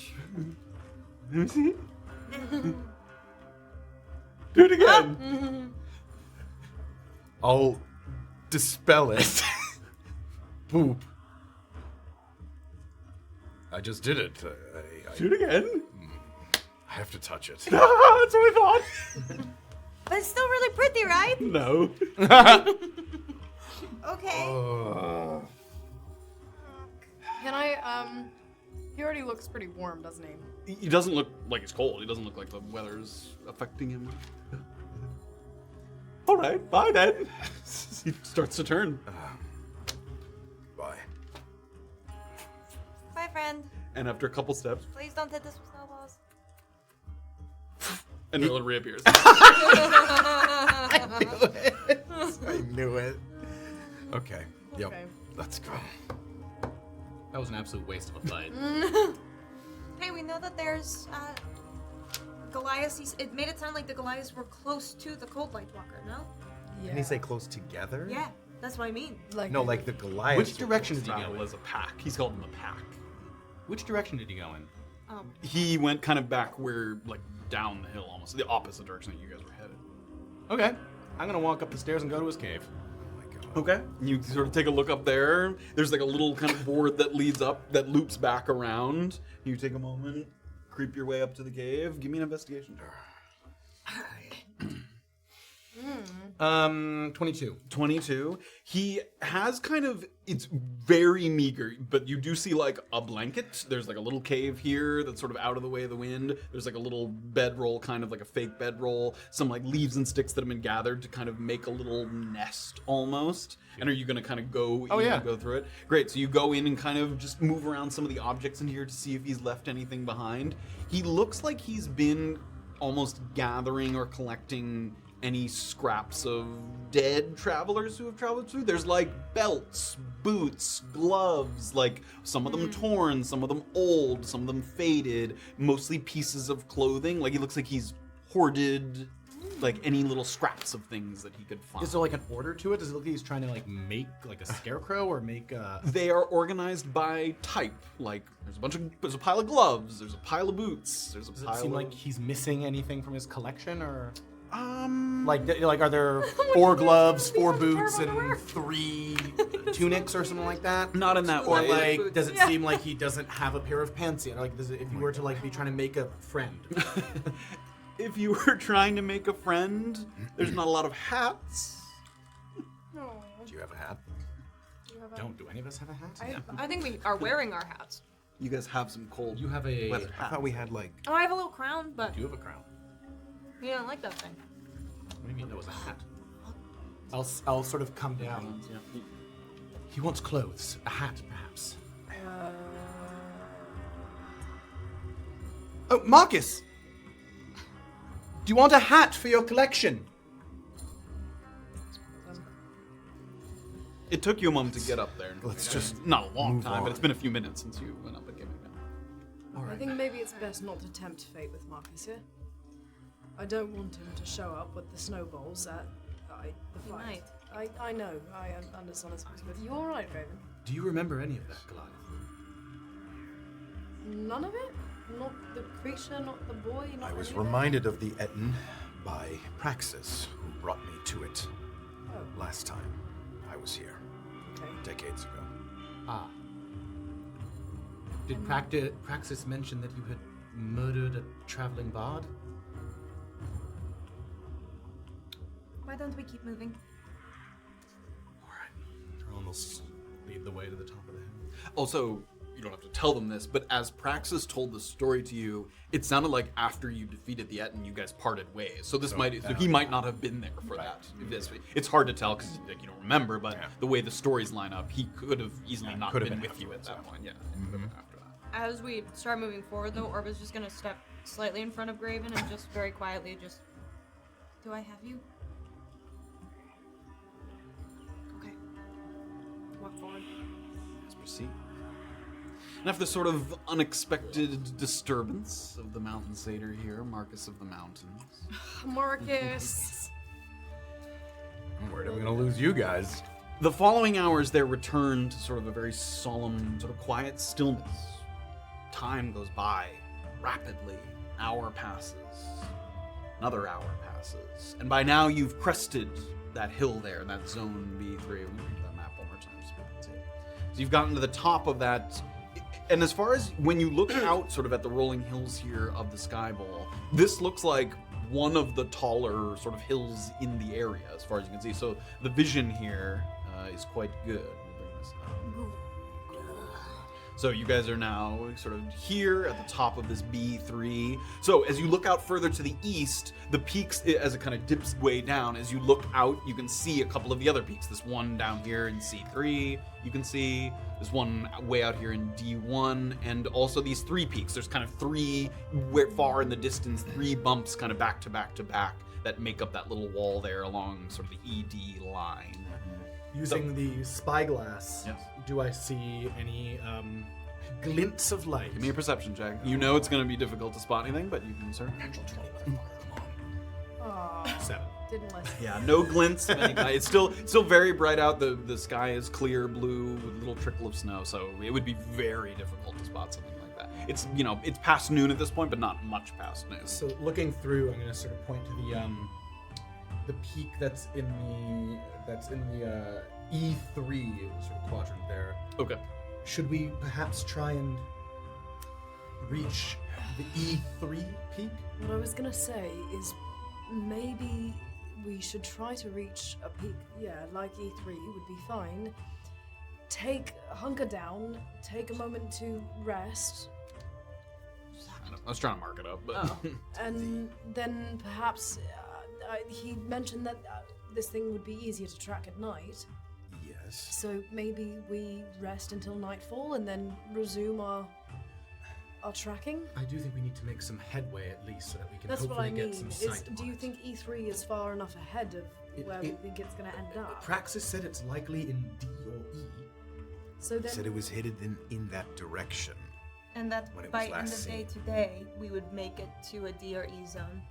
Let me see. Do it again. I'll dispel it. Boop. I just did it. Do it again. I have to touch it. That's what I thought. But it's still really pretty, right? No. Okay. Can I, he already looks pretty warm, doesn't he? He doesn't look like it's cold. He doesn't look like the weather's affecting him. All right, bye then. He starts to turn. Bye. Bye, friend. And after a couple steps, Please don't hit this with snowballs. and Erland reappears. I knew it. Okay. Yep. Okay. Let's go. That was an absolute waste of a fight. Hey, we know that there's Goliaths. It made it sound like the Goliaths were close to the cold light walker. No? Yeah. Didn't he say close together? Yeah, that's what I mean. No, like the Goliath. Which direction did he go Travel in? as a pack. He's called them a pack. Which direction did he go in? He went kind of back where, like, down the hill almost, the opposite direction that you guys were headed. Okay. I'm gonna walk up the stairs and go to his cave. Okay. You sort of take a look up there. There's like a little kind of board that leads up, that loops back around. You take a moment, creep your way up to the cave. Give me an investigation. 22. 22. He has kind of, it's very meager, but you do see like a blanket. There's like a little cave here that's sort of out of the way of the wind. There's like a little bedroll, kind of like a fake bedroll. Some like leaves and sticks that have been gathered to kind of make a little nest almost. And are you going to kind of go in and go through it? Great. So you go in and kind of just move around some of the objects in here to see if he's left anything behind. He looks like he's been almost gathering or collecting any scraps of dead travelers who have traveled through. There's like belts, boots, gloves, like some of them torn, some of them old, some of them faded, mostly pieces of clothing. Like he looks like he's hoarded like any little scraps of things that he could find. Is there like an order to it? Does it look like he's trying to like make like a scarecrow or make a... They are organized by type. Like there's a pile of gloves, there's a pile of boots, there's a Does pile it seem of... like he's missing anything from his collection or... Like are there 4 gloves, 4 boots, and 3 tunics or something like that? Not in that Or way. like, does it seem like he doesn't have a pair of pants yet? Like, does it, if you were to like be trying to make a friend? If you were trying to make a friend, there's not a lot of hats. Do you have a hat? Do any of us have a hat? I think we are wearing our hats. You guys have some cold You have a... weather I hats. thought we had like. Oh, I have a little crown, but You have a crown. you don't like that thing. What do you mean that was a hat? I'll sort of come down. He wants clothes, a hat perhaps. Oh, Marcus! Do you want a hat for your collection? It took you a moment to get up there. Let's just Not a long move time, but on. it's been a few minutes since you went up and came back. I think maybe it's best not to tempt fate with Marcus here. I don't want him to show up with the snowballs at the He fight. I know, I understand this, but you all right, Graven? Do you remember any of that, Goliath? None of it? Not the creature, not the boy, not I was any of it? reminded of the Etten by Praxis, who brought me to it Oh, last time I was here, okay. decades ago. Ah. Did Praxis mention that you had murdered a traveling bard? Why don't we keep moving? Alright. I'll almost lead the way to the top of the hill. Also, you don't have to tell them this, but as Praxis told the story to you, it sounded like after you defeated the Etten, you guys parted ways. So he might not have been there for that. It's hard to tell because like, you don't remember, but the way the stories line up, he could have easily not been with you at that point. Yeah, he could have been after that. As we start moving forward, though, Orba's just gonna step slightly in front of Graven and just very quietly just... Do I have you? Okay. Walk forward. Let's proceed. And after this sort of unexpected disturbance of the mountain satyr here, Marcus of the Mountains. Marcus. Where are we gonna lose you guys? The following hours there return to sort of a very solemn, sort of quiet stillness. Time goes by rapidly. Hour passes. Another hour passes. And by now you've crested that hill there, that zone B3. We'll read that map one more time so people can see it. So you've gotten to the top of that. And as far as when you look out sort of at the rolling hills here of the Skybowl, this looks like one of the taller sort of hills in the area as far as you can see. So the vision here is quite good. Let me bring this up. So you guys are now sort of here at the top of this B3. So as you look out further to the east, the peaks, as it kind of dips way down, as you look out, you can see a couple of the other peaks. This one down here in C3, you can see. There's one way out here in D1, and also these 3 peaks. There's kind of 3, far in the distance, 3 bumps kind of back to back to back that make up that little wall there along sort of the ED line. Using the spyglass, Yes. do I see any glints of light? Give me a perception check. You know it's going to be difficult to spot anything, but you can certainly. Natural 20, motherfucker, come on. 7. Didn't listen. Yeah, no glints of any kind. It's still very bright out. The sky is clear blue with a little trickle of snow, so it would be very difficult to spot something like that. It's it's past noon at this point, but not much past noon. So looking through, I'm going to sort of point to the peak that's in the E3 sort of quadrant there. Okay. Should we perhaps try and reach the E3 peak? What I was gonna say is maybe we should try to reach a peak, like E3 would be fine. Hunker down, take a moment to rest, I was trying to mark it up, but and then perhaps he mentioned that this thing would be easier to track at night. Yes. So maybe we rest until nightfall and then resume our tracking. I do think we need to make some headway at least so that we can That's what I hopefully mean. get some sight. Do you think E3 is far enough ahead of where we think it's going to end up? Praxis said it's likely in D or E. So then, Said it was headed in that direction. And that When it was by end last of day seen. today, we would make it to a D or E zone.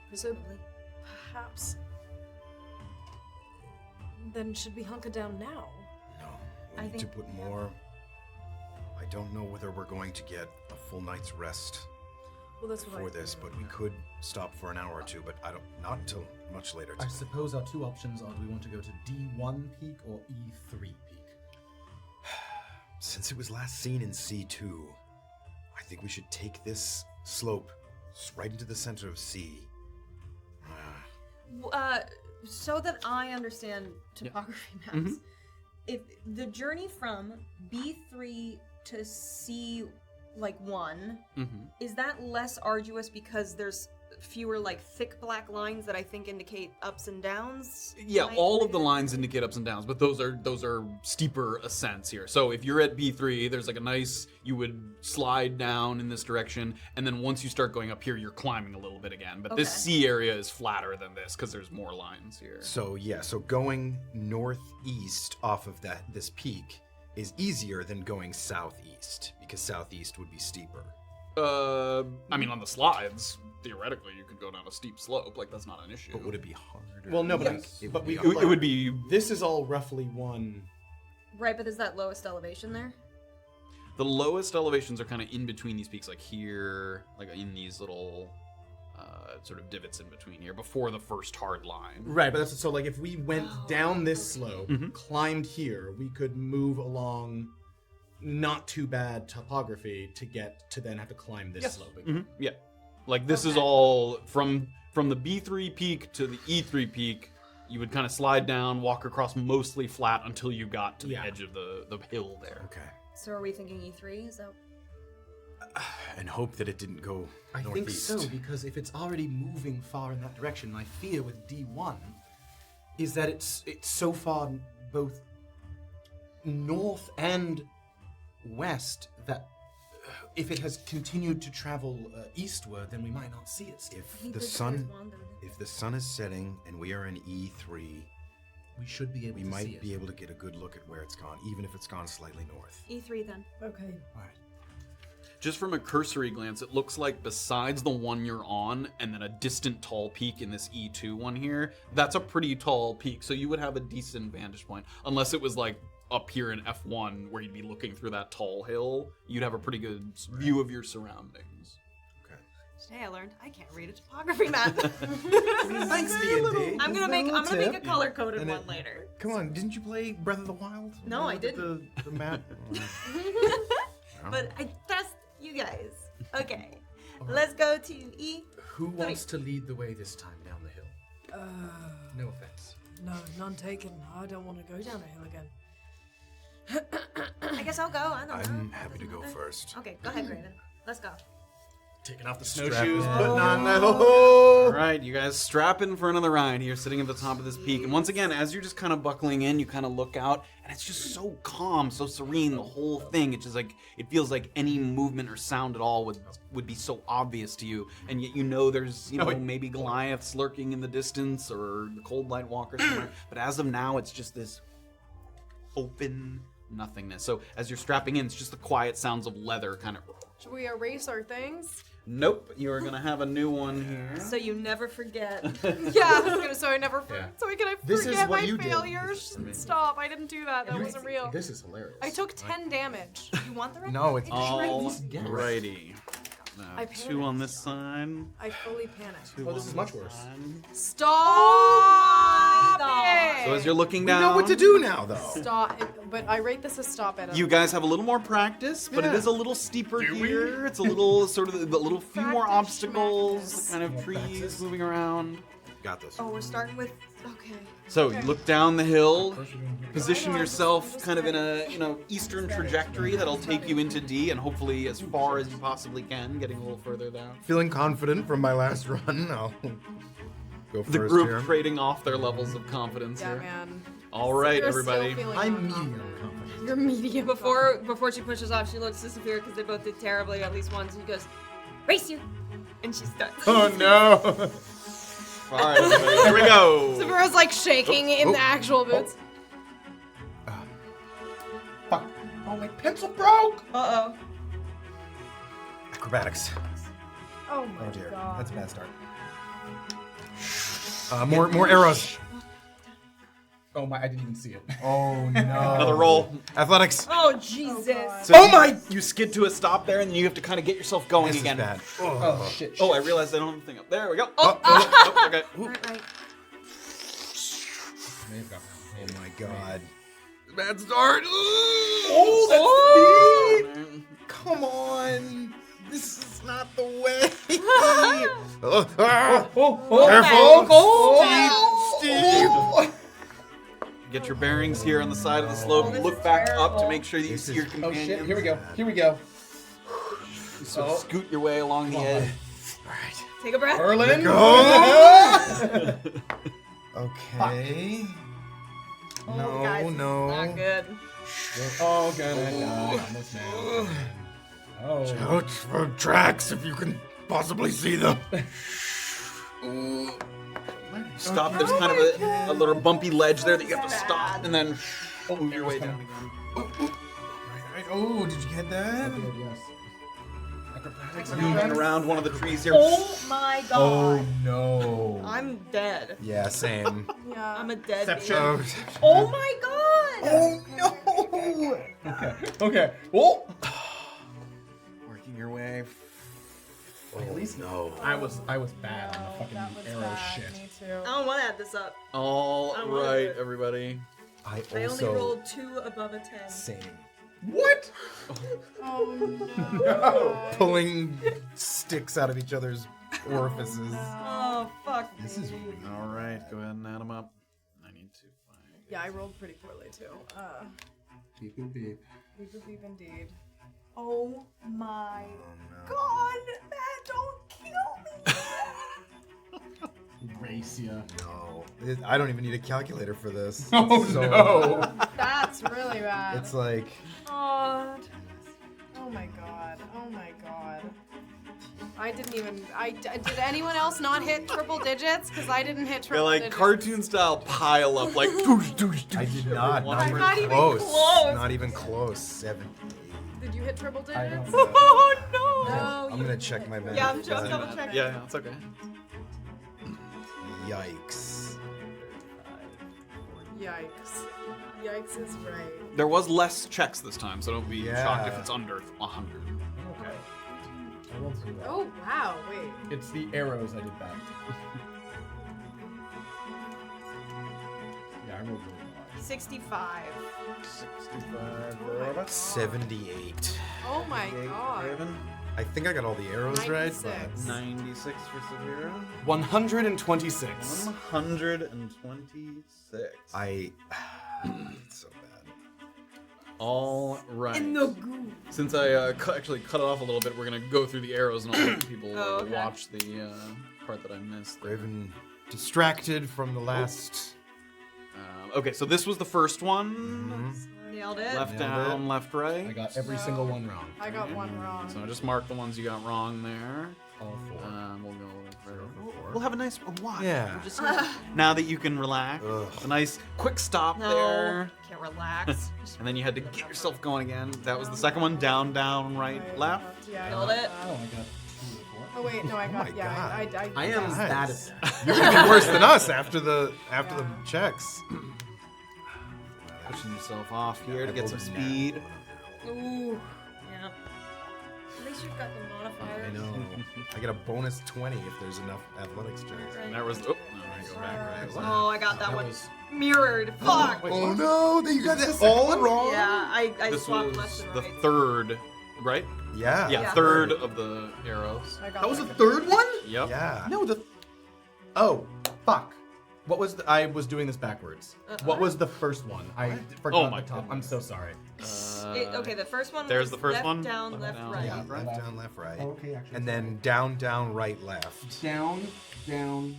Presumably. perhaps. Then should we hunker down now? No, I we need to think- put more. I don't know whether we're going to get a full night's rest Well, that's what for this, but we could stop for an hour or two. But not until much later. I suppose our 2 options are: do we want to go to D1 peak or E3 peak? Since it was last seen in C2, I think we should take this slope right into the center of C. So that I understand topography maps, if the journey from B3 to C, like 1, is that less arduous because there's fewer like thick black lines that I think indicate ups and downs? Yeah, Right? all of the lines indicate ups and downs, but those are steeper ascents here. So if you're at B3, there's like a nice, you would slide down in this direction, and then once you start going up here, you're climbing a little bit again. But this Okay. C area is flatter than this because there's more lines here. So going northeast off of this peak is easier than going southeast, because southeast would be steeper. I mean, on the slides, theoretically, you could go down a steep slope. Like, that's not an issue. But would it be harder? Well, no, but Yes. it would be. It would be. This is all roughly one. Right, but is that lowest elevation there? The lowest elevations are kind of in between these peaks, like here, like in these little sort of divots in between here, before the first hard line. Right, but that's so like if we went down this slope, climbed here, we could move along not too bad topography to get to then have to climb this slope again. Yeah, like this is all from the B3 peak to the E3 peak. You would kind of slide down, walk across mostly flat until you got to the edge of the hill there. Okay. So are we thinking E3? Is that... And hope that it didn't go I think northeast. so, because if it's already moving far in that direction, my fear with D1 is that it's so far both north and west that if it has continued to travel eastward, then we might not see it still. If the sun is setting and we are in E3, we should be able we to might see be it. able to get a good look at where it's gone, even if it's gone slightly north. E3 then. Okay. All right. Just from a cursory glance, it looks like besides the one you're on and then a distant tall peak in this E2 one here, that's a pretty tall peak. So you would have a decent vantage point. Unless it was like up here in F1 where you'd be looking through that tall hill, you'd have a pretty good view of your surroundings. Okay. Today I learned I can't read a topography map. Thanks, D&D. I'm gonna make a color coded And one it- later. Come on, didn't you play Breath of the Wild? No, I Look at didn't. The map. But I trust you guys. Okay. Let's go to E. Who wants to lead the way this time down the hill? No offense. No, none taken. I don't want to go down a hill again. I guess I'll go. I don't know. I'm happy to Doesn't go matter. first. Okay, go ahead, Graven. Let's go. Taking off the Strap snowshoes, in. putting on the All right, you guys strap in for another ride here, sitting at the top of this peak. And once again, as you're just kind of buckling in, you kind of look out, and it's just so calm, so serene, the whole thing. It's just like, it feels like any movement or sound at all would be so obvious to you. And yet you know there's, maybe Goliaths lurking in the distance or the Cold Light Walker somewhere. But as of now, it's just this open nothingness. So as you're strapping in, it's just the quiet sounds of leather kind of... Should we erase our things? Nope, you are gonna have a new one here. So you never forget. Yeah, I was gonna. So I never. Yeah. So can I This is forget what my you did. failures? Stop! I didn't do that. That wasn't real. This is hilarious. I took 10 damage. You want the record? No, it's Alrighty. Now, I 2 on this side. I fully panicked. 2 Oh, this on is much this worse. side. Stop! God. So as you're looking We down, know what to do now, though. Stop! But I rate this as stop it. you guys have a little more practice, but it Yeah. is a little steeper here. It's a little sort of a little few more Practice obstacles, kind of trees moving around. Got this. Oh, we're starting with. Okay. So you look down the hill, position I know, yourself I'm just kind of in ready. a eastern trajectory that'll take you into D, and hopefully as far as you possibly can, getting a little further down. Feeling confident from my last run. I'll go first The group here. trading off their levels of confidence Yeah, here. man. All right, You're everybody. Still feeling I'm unconfident. medium confident. You're medium. Before she pushes off, she looks to Safira because they both did terribly at least once. And she goes, "Race you," and she starts. Oh no! All right, everybody, here we go. Savira's like shaking in the actual boots. Fuck! Oh, my pencil broke. Uh oh. Acrobatics. Oh my Oh dear, god. that's a bad start. More arrows. Oh my! I didn't even see it. Oh no! Another roll. Athletics. Oh Jesus. God. So you skid to a stop there, and then you have to kind of get yourself going This again. is bad. Oh shit! Oh, I realized I don't have the thing up. There we go. Oh, Oh, okay. Right. There you go. Oh my god. Bad start. Oh, Come on. This is not the way. Careful. Steve. Get your bearings here on the side of the slope. this Look is back up to terrible. make sure that you This see is- your Oh companion. shit! Here we go. Here we go. You sort of scoot your way along the edge. Take a breath. Erland. Go. Okay. Oh, No, guys, this is no. Not good. Oh god! I almost now. Oh. Out for tracks if you can possibly see them. Stop. There's kind of a little bumpy ledge there that you have to stop and then move your way down again. Oh, did you get that? Yes. Acrobatics. Moving around one of the trees here. Oh my god. Oh no. I'm dead. Yeah, same. Yeah. I'm a dead. Oh, Oh my god. oh no. Okay. Oh. Working your way. At least no. I was bad on the fucking That was arrow bad. shit. Me too. I don't want to add this up. All I wanna right, do it. everybody. I I only also rolled 2 above a 10. same. What? Oh no. Pulling sticks out of each other's orifices. Oh fuck. This is weird. All right, go ahead and add them up. I need to find. Yeah, I rolled pretty poorly too. Beep beep beep. Beep beep beep indeed. Oh my god, man, don't kill me! Racia. No, I don't even need a calculator for this. Oh So- no! That's really bad. It's like Oh my god. Oh my god. I didn't even. Did anyone else not hit triple digits? Because I didn't hit They're triple like digits. cartoon style pile up, like doosh, doosh, doosh. I did not. One Not for- even not even close. close. Not even close. 70. Did you hit triple I digits? don't know. Oh no! No, I'm you gonna check my math. Yeah, I'm just double checking. Yeah, it's okay. Yikes. Yikes. Yikes is right. There was less checks this time, so don't be shocked if Yeah. it's under 100. Okay. I rolled pretty well. Oh wow! Wait. It's the arrows I did bad. Yeah, I rolled really well. 65. 65. 78. Oh my god. I think I got all the arrows right. 96. 96 for Safira. 126. 126. I. It's so bad. All right. In the goo. Since I actually cut it off a little bit, we're gonna go through the arrows and I'll let people Oh, okay. watch the part that I missed. Graven distracted from the last. Okay, so this was the first one. Nailed it. Left Nailed down, left right. I got every single one wrong. I got one wrong. So just mark the ones you got wrong there. All four. We'll go We'll have a nice watch. Yeah. Just now that you can relax. Ugh. A nice quick stop No, there. can't relax. And then you had to get yourself going again. That was the second one. Down, down, right, left. Yeah. Nailed it. Oh, I got 2 of 4. Oh wait, no, I got. my yeah, God. I am guessed. bad at Nice. that. You're even worse than us after the checks. Pushing yourself off here to I get some rolled a speed. Ooh. Yeah. At least you've got the modifiers. I know. I get a bonus 20 if there's enough athletics checks. And that was. Oh, no, I go back. Right. Oh, I got that That one was- mirrored. Fuck. Oh no! You got this all wrong. Yeah, I This swapped was left and the right. third, right? Yeah. Yeah, Yeah. third of the arrows. I got That was the that. third one? Yep. Yeah. No, Oh, fuck. What was I was doing this backwards. What was the first one? I forgot Oh my the top. I'm goodness. so sorry. Okay, the first one There's was the first left, one. down, Left, left, down, right. Yeah. left, right. Left, down, left, right. Oh, okay, actually. And then down, down, right, left. down, down,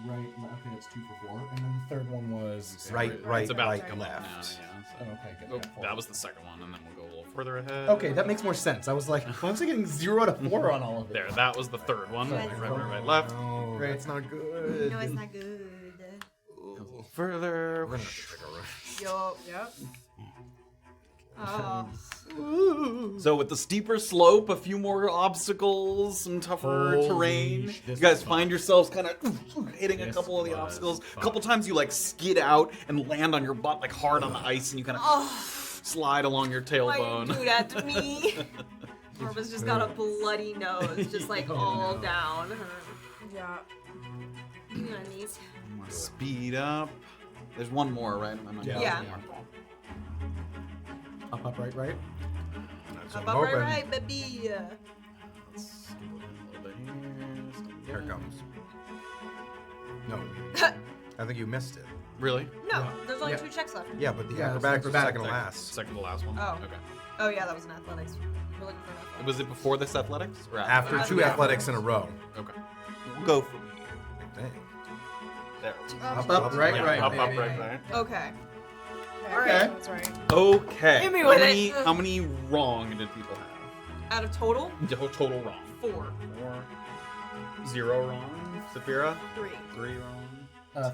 right. Okay, that's 2 for 4. And then the third one was Right, right, It's about right, to come up left. now, yeah, so- Oh, okay, good. Oh, Yeah, 4. that was the second one, and then we'll go a little further ahead. Okay, that makes more sense. I was like, why was I getting 0 out of 4 on all of it? There, that was the third one. Right. Right, left. No, Great. that's not good. No, it's not good. Further. We're gonna have to take a rest. Yo, yep. Oh. So with the steeper slope, a few more obstacles, some tougher Holy terrain. sh- You this guys was find fun. yourselves kind of hitting a This couple of the was obstacles. A fun. couple times you like skid out and land on your butt like hard on the ice, and you kind of slide along your Why tailbone. you do that to me? Orba's just got a bloody nose, just like all down her Yeah. knees. Speed up. There's one more, right? Am I not- Yeah. Up, up, right, right. That's Up, what I'm up, right, hoping. right, baby. Let's skip a little bit here. Here it comes. No. I think you missed it. Really? No, there's only Yeah. 2 checks left. Yeah, but the Yeah, acrobatics was acrobatic second to thing. last. Second to last one. Oh. Okay. Oh yeah, that was an athletics. We're looking for an athletics. Was it before this athletics? Or After Yeah. 2 athletics in a row. Okay. We'll go for me. Dang. There. Up, up, right, Yeah, right. up, up, baby. right, right. Okay. Okay, Alright. That's right. Okay. Hit me how with many, it. How many wrong did people have? Out of total, Total wrong. 4. 0 wrong. Safira? 3. 3 wrong.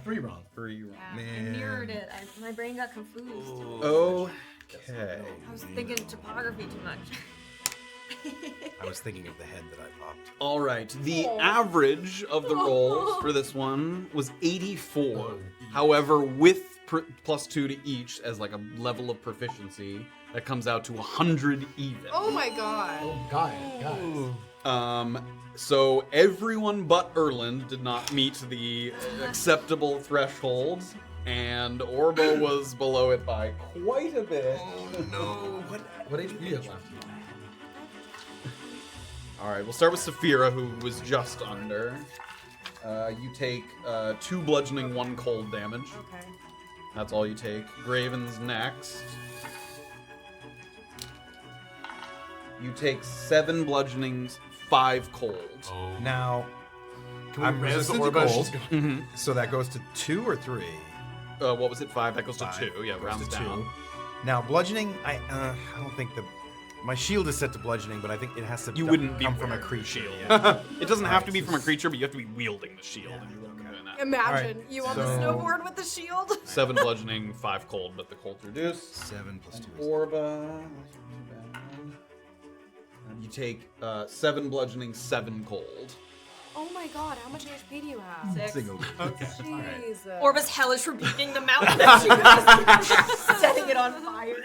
3 wrong. 3 wrong. Yeah, I mirrored it. My brain got confused. Okay. I was thinking topography too much. I was thinking of the head that I popped. All right. The average of the rolls for this one was 84. However, with +2 to each as like a level of proficiency, that comes out to 100 even. Oh my god. Guys. So everyone but Erland did not meet the acceptable threshold, and Orba was below it by quite a bit. What HP do you have left? All right, we'll start with Safira, who was just under. You take 2 bludgeoning, 1 cold damage. Okay. That's all you take. Graven's next. You take 7 bludgeonings, 5 cold. Now, Can we I'm res resistant to Orba? cold, She's gonna- so that goes to 2 or 3. What was it? 5? That goes to 5 2. Yeah, goes rounds to down. 2. Now, bludgeoning, I don't think my shield is set to bludgeoning, but I think it has to You wouldn't come be from a wearing creature. shield. Yeah. It doesn't have to be from a creature, but you have to be wielding the shield. And you wouldn't be doing that. Imagine you on the so- snowboard with the shield. 7 bludgeoning, 5 cold, but the cold's reduced. 7 plus 2 is Orba. You take 7 bludgeoning, 7ن cold. Oh my god, how much HP do you have? 6. Jesus. Orba's hellish rebuking the mountain as she goes, setting it on fire.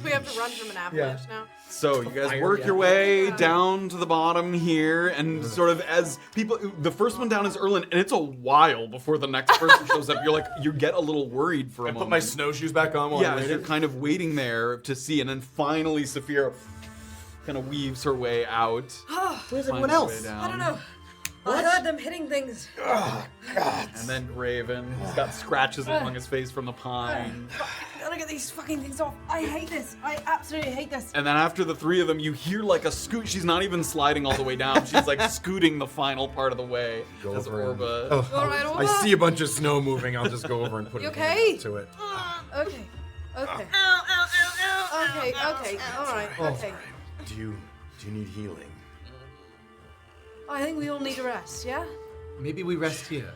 We have to run from an avalanche now. So you guys work your way down to the bottom here, and sort of as people, the first one down is Erland, and it's a while before the next person shows up. You're like, you get a little worried for a I moment. put my snowshoes back on while Yeah, I'm as you're waiting. kind of waiting there to see, and then finally Safira kind of weaves her way out. Where's finds everyone her else? way down. I don't know. I heard them hitting things. And then Graven, he's got scratches along his face from the pine. Gotta get these fucking things off. I hate this. I absolutely hate this. And then after the 3 of them, you hear like a scoot. She's not even sliding all the way down. She's like scooting the final part of the way. Go as over and- Orba. Oh, You all right, I Orba? see a bunch of snow moving. I'll just go over and put You a okay? hand to it. Okay. Okay. Okay. Okay. All right. Okay. Do you need healing? I think we all need a rest. Yeah. Maybe we rest here.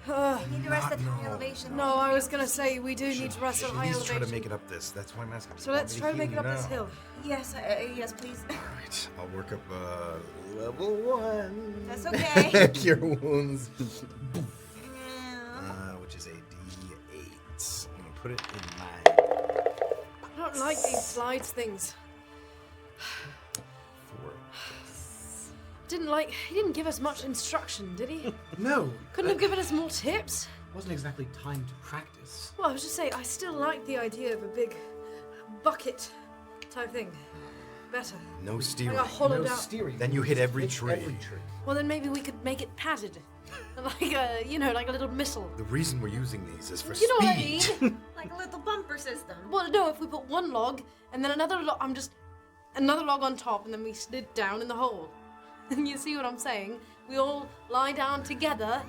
Need to rest at high elevation. No, I was gonna say we do need to rest at Should high at least try to elevation. make it up this. That's why I'm asking. So let's try to make it up this hill. Yes, yes, please. Alright, I'll work up level 1. That's okay. Cure wounds. Which is a D8. I'm gonna put it in my I don't like these slides things. 4. He didn't give us much instruction, did he? No. Couldn't have given us more tips. Wasn't exactly time to practice. Well, I was just saying, I still like the idea of a big bucket type thing. Better. No Like a steering. hollowed out. steering. Then you hit every Hit tree. Every tree. Well, then maybe we could make it padded. Like a, like a little missile. The reason we're using these is for You know speed. what I mean? Like a little bumper system. Well, no, if we put one log and then another log, another log on top, and then we slid down in the hole. And you see what I'm saying? We all lie down together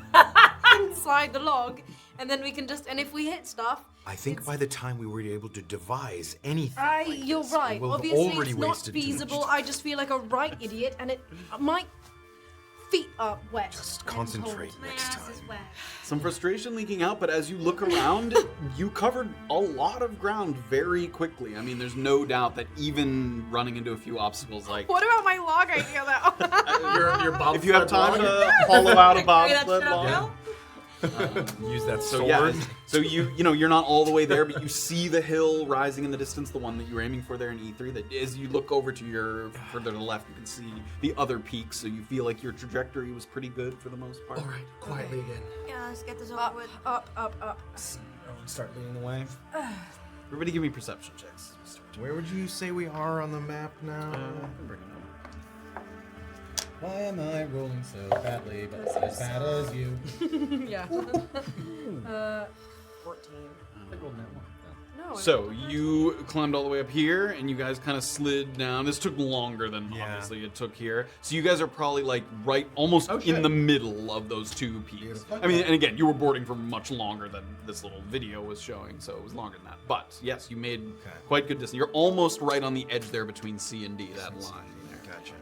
inside the log, and then we can and if we hit stuff. I think by the time we were able to devise anything, You're right. we'll have Obviously, already it's not wasted too much feasible. time. I just feel like a right idiot, and my feet are wet. just and concentrate cold. My next ass time. is wet. Some frustration leaking out, but as you look around, you covered a lot of ground very quickly. I mean, there's no doubt that even running into a few obstacles like What about my log idea though? Your bobsled if you have time log. to hollow out a Carry that bobsled shit up log. now? Use that So sword. yeah, so you're not all the way there, but you see the hill rising in the distance, the one that you were aiming for there in E3. That as you look over to your further to the left, you can see the other peaks. So you feel like your trajectory was pretty good for the most part. All right, quietly again. Yeah, let's get this over Up, with. up, up, up. Start leading the way. Everybody, give me perception checks. Where would you say we are on the map now? Why am I rolling so badly, but not as bad as you? Yeah. 14. I rolled that one. No. So you climbed all the way up here, and you guys kind of slid down. This took longer than obviously it took here. So you guys are probably like right, almost in the middle of those 2 peaks. I mean, and again, you were boarding for much longer than this little video was showing, so it was longer than that. But yes, you made quite good distance. You're almost right on the edge there between C and D, that line there. Gotcha.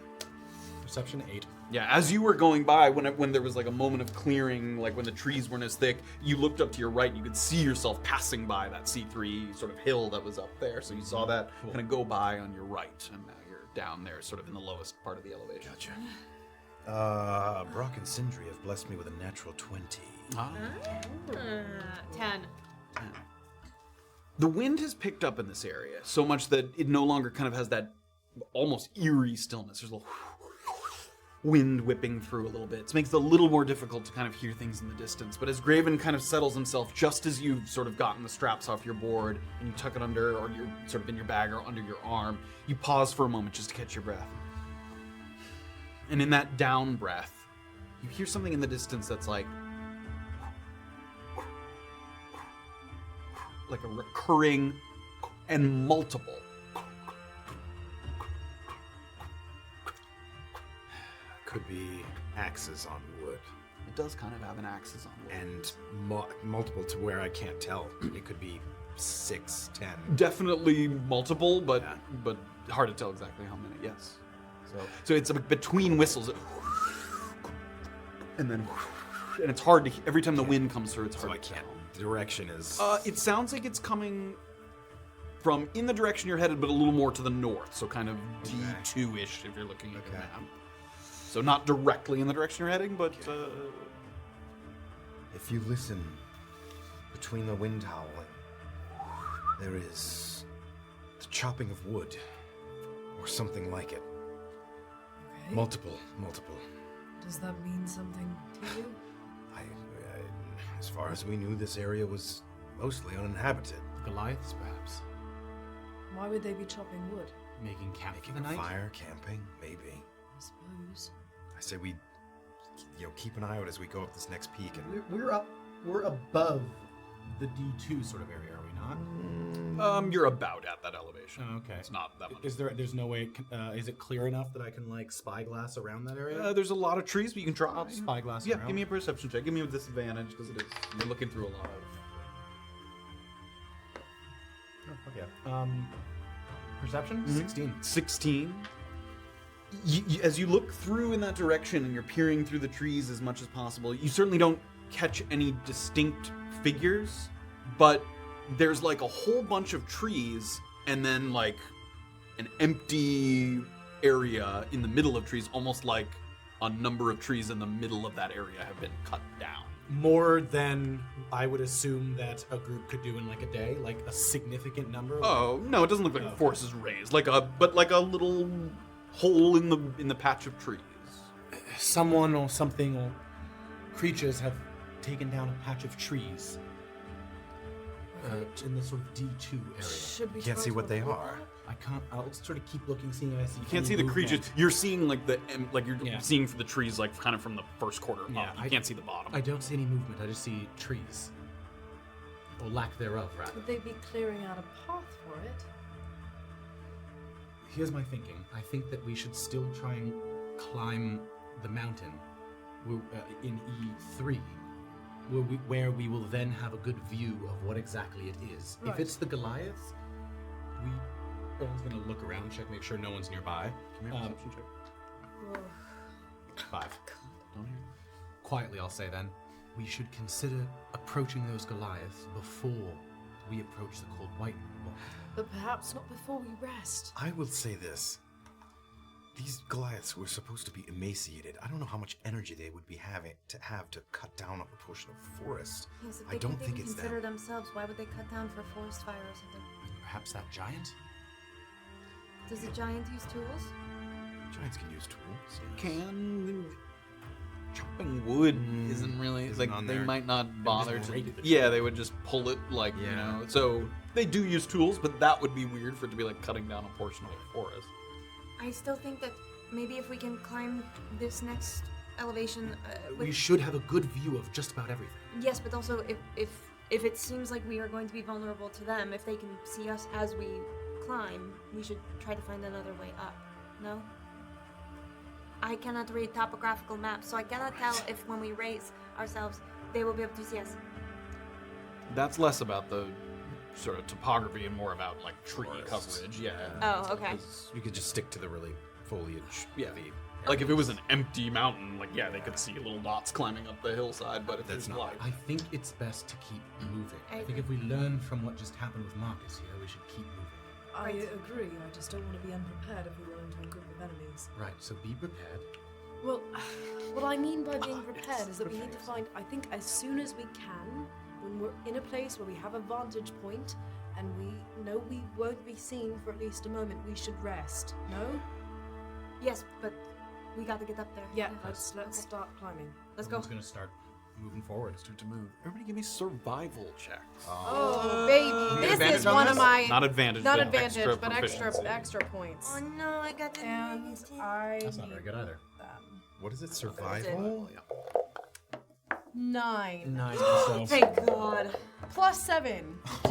Perception 8. Yeah, as you were going by, when there was like a moment of clearing, like when the trees weren't as thick, you looked up to your right and you could see yourself passing by that C3 sort of hill that was up there. So you saw that kind of go by on your right, and now you're down there, sort of in the lowest part of the elevation. Gotcha. Brock and Sindri have blessed me with a natural 20. 10. The wind has picked up in this area so much that it no longer kind of has that almost eerie stillness. There's a little wind whipping through a little bit. It makes it a little more difficult to kind of hear things in the distance. But as Graven kind of settles himself, just as you've sort of gotten the straps off your board and you tuck it under, or you're sort of in your bag or under your arm, you pause for a moment just to catch your breath. And in that down breath, you hear something in the distance that's like a recurring and multiple could be axes on wood. It does kind of have an axis on wood. And multiple to where I can't tell. It could be 6, 10. Definitely multiple, but hard to tell exactly how many. Yes. So it's between whistles, and then and it's hard to every time the wind comes through. It's hard. So I to can't. tell. The direction is. It sounds like it's coming from in the direction you're headed, but a little more to the north. So kind of D2-ish if you're looking at the map. So not directly in the direction you're heading, but. If you listen between the wind howling, there is the chopping of wood, or something like it. Okay. Multiple. Does that mean something to you? As far as we knew, this area was mostly uninhabited. Goliaths, perhaps. Why would they be chopping wood? Making camp for the Making a night? fire, camping, maybe. I suppose. I say we, keep an eye out as we go up this next peak. And We're above the D2 sort of area, are we not? You're about at that elevation. Oh, okay. It's not that much. There's no way, is it clear enough that I can, like, spyglass around that area? There's a lot of trees, but you can try. I'll spyglass Yeah, around. give me a perception check. Give me a disadvantage, because it is. You're looking through a lot of. Oh, okay. Perception? 16. 16. As you look through in that direction and you're peering through the trees as much as possible, you certainly don't catch any distinct figures, but there's like a whole bunch of trees and then like an empty area in the middle of trees, almost like a number of trees in the middle of that area have been cut down. More than I would assume that a group could do in like a day, like a significant number. Oh no, it doesn't look like a forest is raised, like a little hole in the patch of trees. Someone or something or creatures have taken down a patch of trees in the sort of D2 area. Should we Can't try see to what they avoid are. I can't. I'll sort of keep looking, seeing if I see. You can't see the creatures. You're seeing like you're seeing for the trees, like kind of from the first quarter up. You can't see the bottom. I don't see any movement. I just see trees, or lack thereof, rather. Could they be clearing out a path for it? Here's my thinking. I think that we should still try and climb the mountain in E3, where we will then have a good view of what exactly it is. Right. If it's the Goliath, everyone's gonna look around, check, make sure no one's nearby. Give me a perception check. 5. Don't hear. Quietly, I'll say then, we should consider approaching those Goliaths before we approach the Cold White Wall. But perhaps not before we rest. I will say this. These Goliaths were supposed to be emaciated. I don't know how much energy they would be having to cut down a portion of forest. Yes, if I they don't can think even it's consider them. themselves, why would they cut down for forest fire or something? Perhaps that giant? Does a giant use tools? Giants can use tools. Can chopping wood isn't really Isn't like on they there. might not bother to. break the Yeah, they would just pull it like you Yeah. know. So they do use tools, but that would be weird for it to be like cutting down a portion of a forest. I still think that maybe if we can climb this next elevation, We should have a good view of just about everything. yes, but also if it seems like we are going to be vulnerable to them, if they can see us as we climb, we should try to find another way up. No? I cannot read topographical maps, so I cannot tell if when we raise ourselves, they will be able to see us. That's less about the sort of topography and more about like tree Forests. coverage. Yeah. Oh, okay. You could just stick to the really foliage. Yeah. Like if it was an empty mountain, like yeah, they could see little dots climbing up the hillside. But if That's there's not like I think it's best to keep moving. I I think if we learn from what just happened with Marcus here, we should keep moving. I Right. agree. I just don't want to be unprepared if we run into a group of enemies. Right, so be prepared. Well, what I mean by being prepared is that we need to find, I think, as soon as we can, when we're in a place where we have a vantage point and we know we won't be seen for at least a moment, we should rest. No? Yes, but we got to get up there. Yeah, let's Okay. start climbing. Let's go. Who's gonna start moving forward? start to move. Everybody give me survival checks. Oh, baby. This advantage is on one this? of my. Not advantage. Not but advantage, but proficiency. extra points. Oh no, I got the And negative. I That's not need very good either. them. What is it? Survival? 9. Nice. So Thank God. Plus 7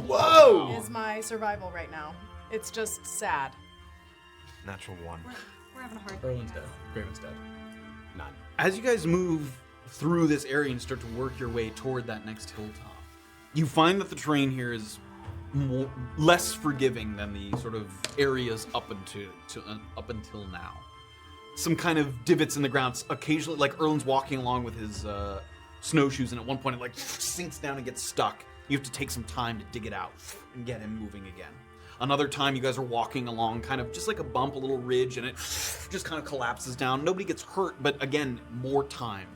Whoa! is my survival right now. It's just sad. Natural 1. We're having a hard time. Erland's dead. Graven's dead. None. As you guys move through this area and start to work your way toward that next hilltop, you find that the terrain here is less forgiving than the sort of areas up until now. Some kind of divots in the ground. Occasionally, like Erland's walking along with his snowshoes, and at one point it like sinks down and gets stuck. You have to take some time to dig it out and get him moving again. Another time you guys are walking along kind of just like a bump, a little ridge, and it just kind of collapses down. Nobody gets hurt, but again, more time.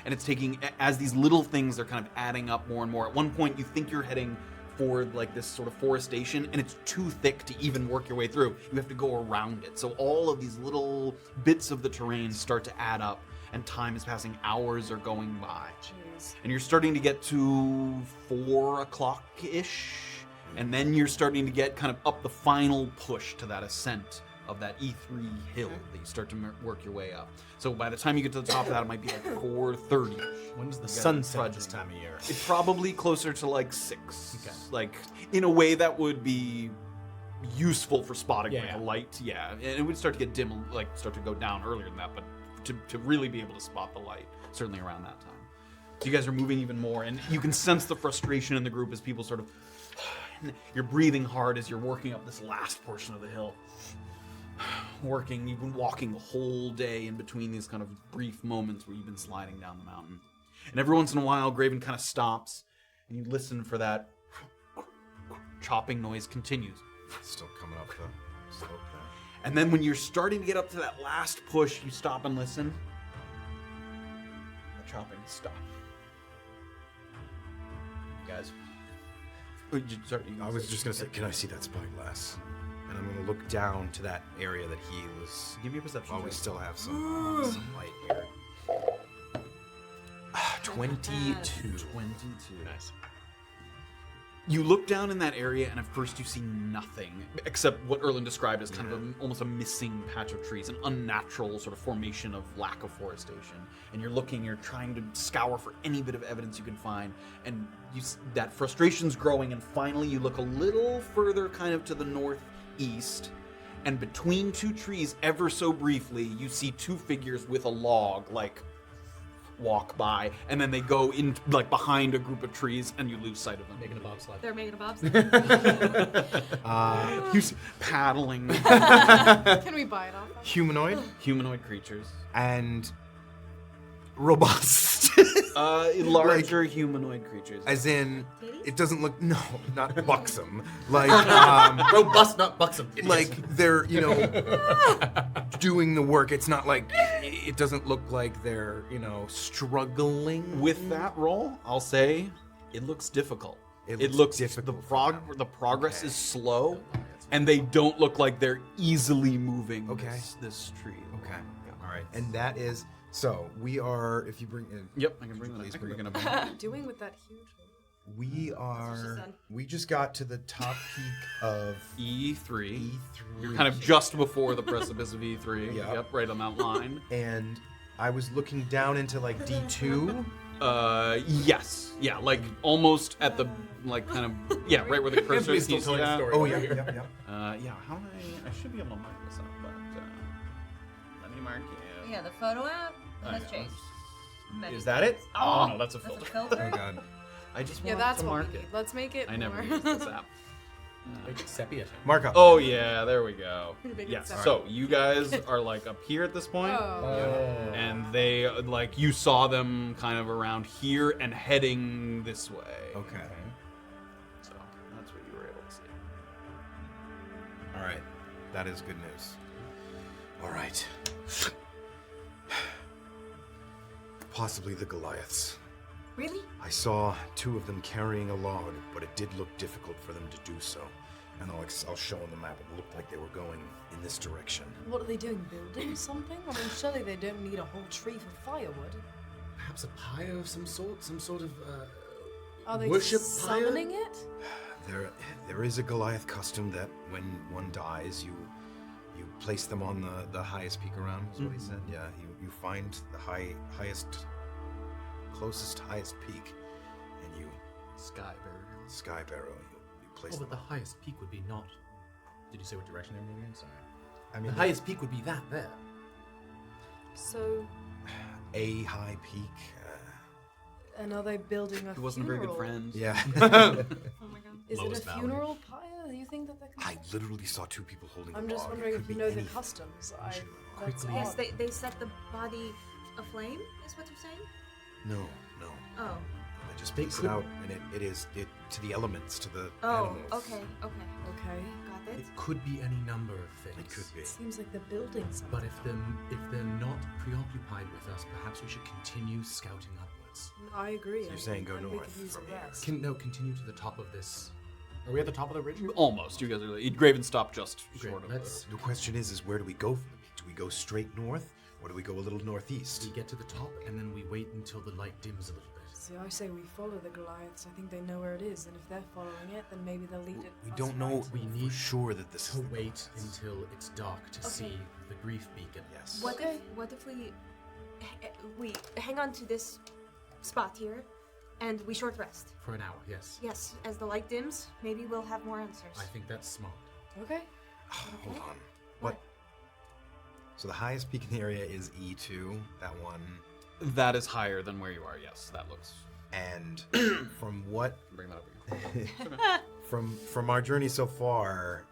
And it's taking, as these little things, they're kind of adding up more and more. At one point, you think you're heading for like this sort of forestation, and it's too thick to even work your way through. You have to go around it. So all of these little bits of the terrain start to add up, and time is passing. Hours are going by. Jeez. And you're starting to get to 4 o'clock-ish, and then you're starting to get kind of up the final push to that ascent of that E3 hill that you start to work your way up. So by the time you get to the top of that, it might be like 4:30. When's the sunset this time of year? It's probably closer to like 6. Okay. Like, in a way that would be useful for spotting like Yeah. a light. Yeah, and it would start to get dim, like start to go down earlier than that, but to really be able to spot the light, certainly around that time. So you guys are moving even more, and you can sense the frustration in the group as people sort of... You're breathing hard as you're working up this last portion of the hill. You've been walking the whole day in between these kind of brief moments where you've been sliding down the mountain. And every once in a while, Graven kind of stops, and you listen for that chopping noise continues. Still coming up the slope there. And then when you're starting to get up to that last push, you stop and listen. The chopping stops. Guys. I was just gonna say, can I see that spyglass? And I'm gonna look down to that area that he was. Give me a perception While we check. still have some light here. 22. 22. Nice. You look down in that area, and at first you see nothing except what Erland described as kind of almost a missing patch of trees, an unnatural sort of formation of lack of forestation. And you're looking, you're trying to scour for any bit of evidence you can find, and that frustration's growing. And finally, you look a little further, kind of to the northeast, and between two trees, ever so briefly, you see two figures with a log, like, walk by, and then they go in like behind a group of trees, and you lose sight of them. Making a bobsled. They're making a bobsled. He's paddling. Can we buy it off? Humanoid creatures. And robust. Larger humanoid creatures. As in, it doesn't look, no, not buxom. Like, robust, not buxom. Like, they're, doing the work. It's not like, it doesn't look like they're, struggling. With that roll, I'll say it looks difficult. It looks difficult. The progress is slow, and they don't look like they're easily moving this tree. Okay. All right. And that is, so we are, if you bring in. Yep, I can bring that up. What are you doing with that huge one? We just got to the top peak of E3. You're kind of just before the precipice of E3. Yep, right on that line. And I was looking down into like D2. Yes. Yeah, like almost at the, like kind of, right where the cursor is. Oh, yeah. How do I should be able to mark this up, but let me mark you. Yeah, the photo app has changed. Is that it? Oh, no, that's a filter. That's a filter? Oh, God. I just want that's to what mark we it. need. Let's make it I never more. used this app. Sepia. Mark up. Oh, yeah, there we go. Make it Yes, sepia. so you guys are like up here at this point. Oh. And they, like, you saw them kind of around here and heading this way. Okay. So that's what you were able to see. All right. That is good news. All right. Possibly the Goliaths. Really? I saw two of them carrying a log, but it did look difficult for them to do so. And I'll show on the map. It looked like they were going in this direction. What are they doing? Building something? I mean, surely they don't need a whole tree for firewood. Perhaps a pyre of some sort? Some sort of Are they worship summoning pyre? it? There is a Goliath custom that when one dies, you place them on the highest peak around, is what he said. Yeah, you find the highest peak, and you sky barrow. You place Oh, them. but the highest peak would be not. Did you say what direction they're moving in? Sorry. I mean, the highest peak would be that there. So, A high peak. and are they building a He wasn't a very good friend. Yeah. Oh my god. Is Lowest it a value. funeral pyre? Do you think that they can... I literally saw two people holding I'm a just log. wondering It if could you be know the anything. customs. Quickly. Yes, odd. they set the body aflame, is what you're saying? No. Oh. They just They place it could- out, and it is to the elements, to the Oh, animals. okay. Okay. Got it. It could be any number of things. It could be. It seems like they're building something. But if they're not preoccupied with us, perhaps we should continue scouting upwards. I agree. So you're saying go and we north could use from a here. rest. Continue to the top of this. Are we at the top of the ridge? Almost. You guys are. Graven stopped just Great, short of let's- the. The question is where do we go from the peak? Do we go straight north, or do we go a little northeast? We get to the top and then we wait until the light dims a little bit. See, I say we follow the Goliaths. I think they know where it is, and if they're following it, then maybe they'll lead it. We us don't know. right. We for need sure that this To is the wait Goliaths. until it's dark to Okay. see the grief beacon. Yes. What Okay. if we hang on to this spot here, and we short rest? For an hour, yes. Yes, as the light dims, maybe we'll have more answers. I think that's smart. Okay. Hold on. What? So the highest peak in the area is E2, that one. That is higher than where you are. Yes, that looks. And from what Bring that over here. from our journey so far,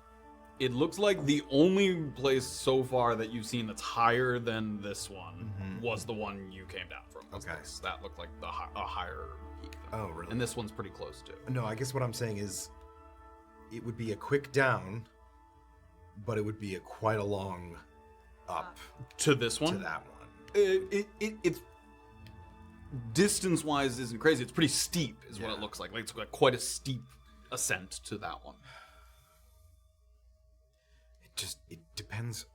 It looks like the only place so far that you've seen that's higher than this one was the one you came down from. Was Okay. this. That looked like a higher peak. oh really? And this one's pretty close too. No, I guess what I'm saying is it would be a quick down, but it would be quite a long up To this one? to that one. It's distance-wise isn't crazy. It's pretty steep, is what Yeah. it looks like. Like it's got quite a steep ascent to that one. It depends.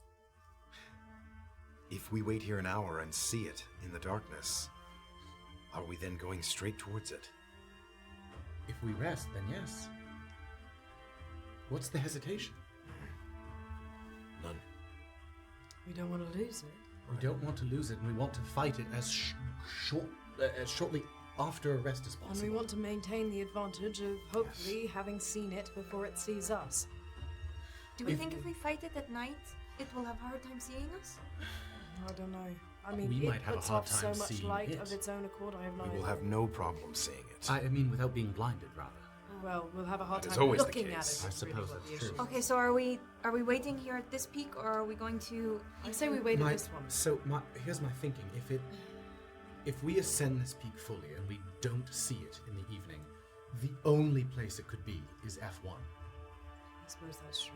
If we wait here an hour and see it in the darkness, are we then going straight towards it? If we rest, then yes. What's the hesitation? None. We don't want to lose it. We don't want to lose it, and we want to fight it as shortly after a rest as And we possible. want to maintain the advantage of hopefully having seen it before it sees us. Do we think if we fight it at night, it will have a hard time seeing us? I don't know. I mean, We it might have a puts hard off so time much seeing light it. of its own accord. I have no We idea. will have no problem seeing it. I mean, without being blinded, rather. Well, we'll have a hard That is time always the looking at case. it. I is really suppose what the that's issue true. is. Okay, so are we waiting here at this peak, or are we going to? I say we wait at this one. So here's my thinking: if we ascend this peak fully and we don't see it in the evening, the only place it could be is F1, I suppose that's true.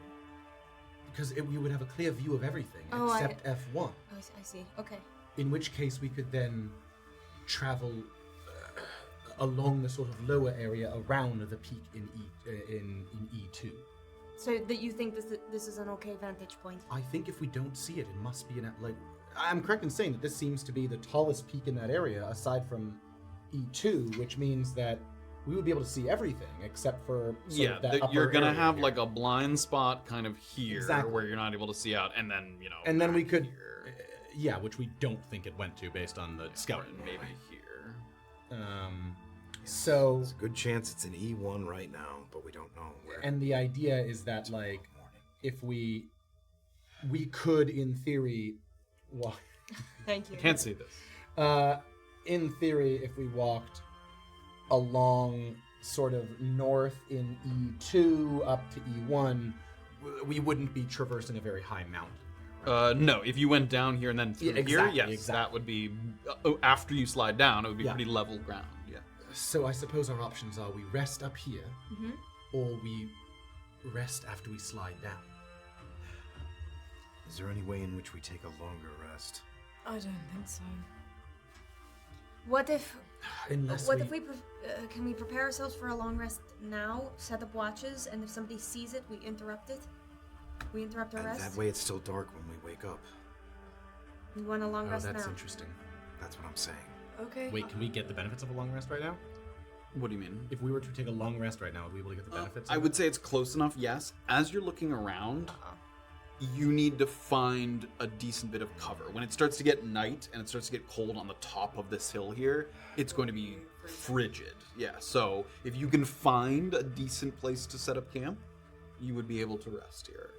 because we would have a clear view of everything Oh, except F1. I see. Okay. In which case we could then travel along the sort of lower area around the peak in E2. So that you think this is an okay vantage point? I think if we don't see it, it must be like. I'm correct in saying that this seems to be the tallest peak in that area, aside from E2, which means that we would be able to see everything except for sort of that upper you're gonna area have here. like a blind spot kind of here Exactly. where you're not able to see out, and then and then we back could, here, yeah, which we don't think it went to based on the or scouting. maybe here. So, There's a good chance it's in E1 right now, but we don't know where. and the idea is that like, if we could, in theory, walk. Thank you. Can't see this. In theory, if we walked along sort of north in E2 up to E1, we wouldn't be traversing a very high mountain. No, if you went down here and then through Yeah, here, exactly, yes, exactly. that would be after you slide down. It would be Yeah. pretty level ground. Yeah. So I suppose our options are we rest up here, Mhm. or we rest after we slide down. Is there any way in which we take a longer rest? I don't think so. What if? Unless What if we can we prepare ourselves for a long rest now? Set up watches, and if somebody sees it, we interrupt it. We interrupt our And rest. that way it's still dark when we wake up. We want a long Oh, rest that's now. interesting. That's what I'm saying. Okay. Wait, can we get the benefits of a long rest right now? What do you mean? If we were to take a long rest right now, would we be able to get the benefits? I of would it? say it's close enough, yes. As you're looking around, you need to find a decent bit of cover. When it starts to get night and it starts to get cold on the top of this hill here, it's going to be frigid. Yeah, so if you can find a decent place to set up camp, you would be able to rest here.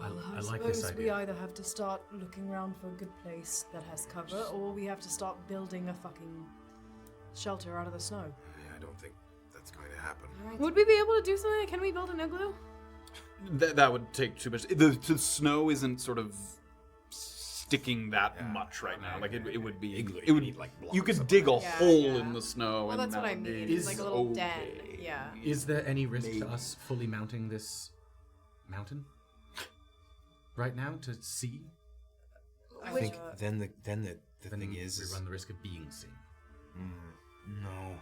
I like this suppose we idea. either have to start looking around for a good place that has cover, or we have to start building a fucking shelter out of the snow. Yeah, I don't think that's going to happen. Would we be able to do something? Can we build an igloo? That would take too much. The snow isn't sort of sticking that much right now. Like it would be. Igloo, It would you need, like, You blocks could of dig a wood. hole in the snow. Well, and that's what that I would mean. be It's like a little den. okay. Yeah. Is there any risk to us fully mounting this mountain right now to see? I think then the thing we is run the risk of being seen. no.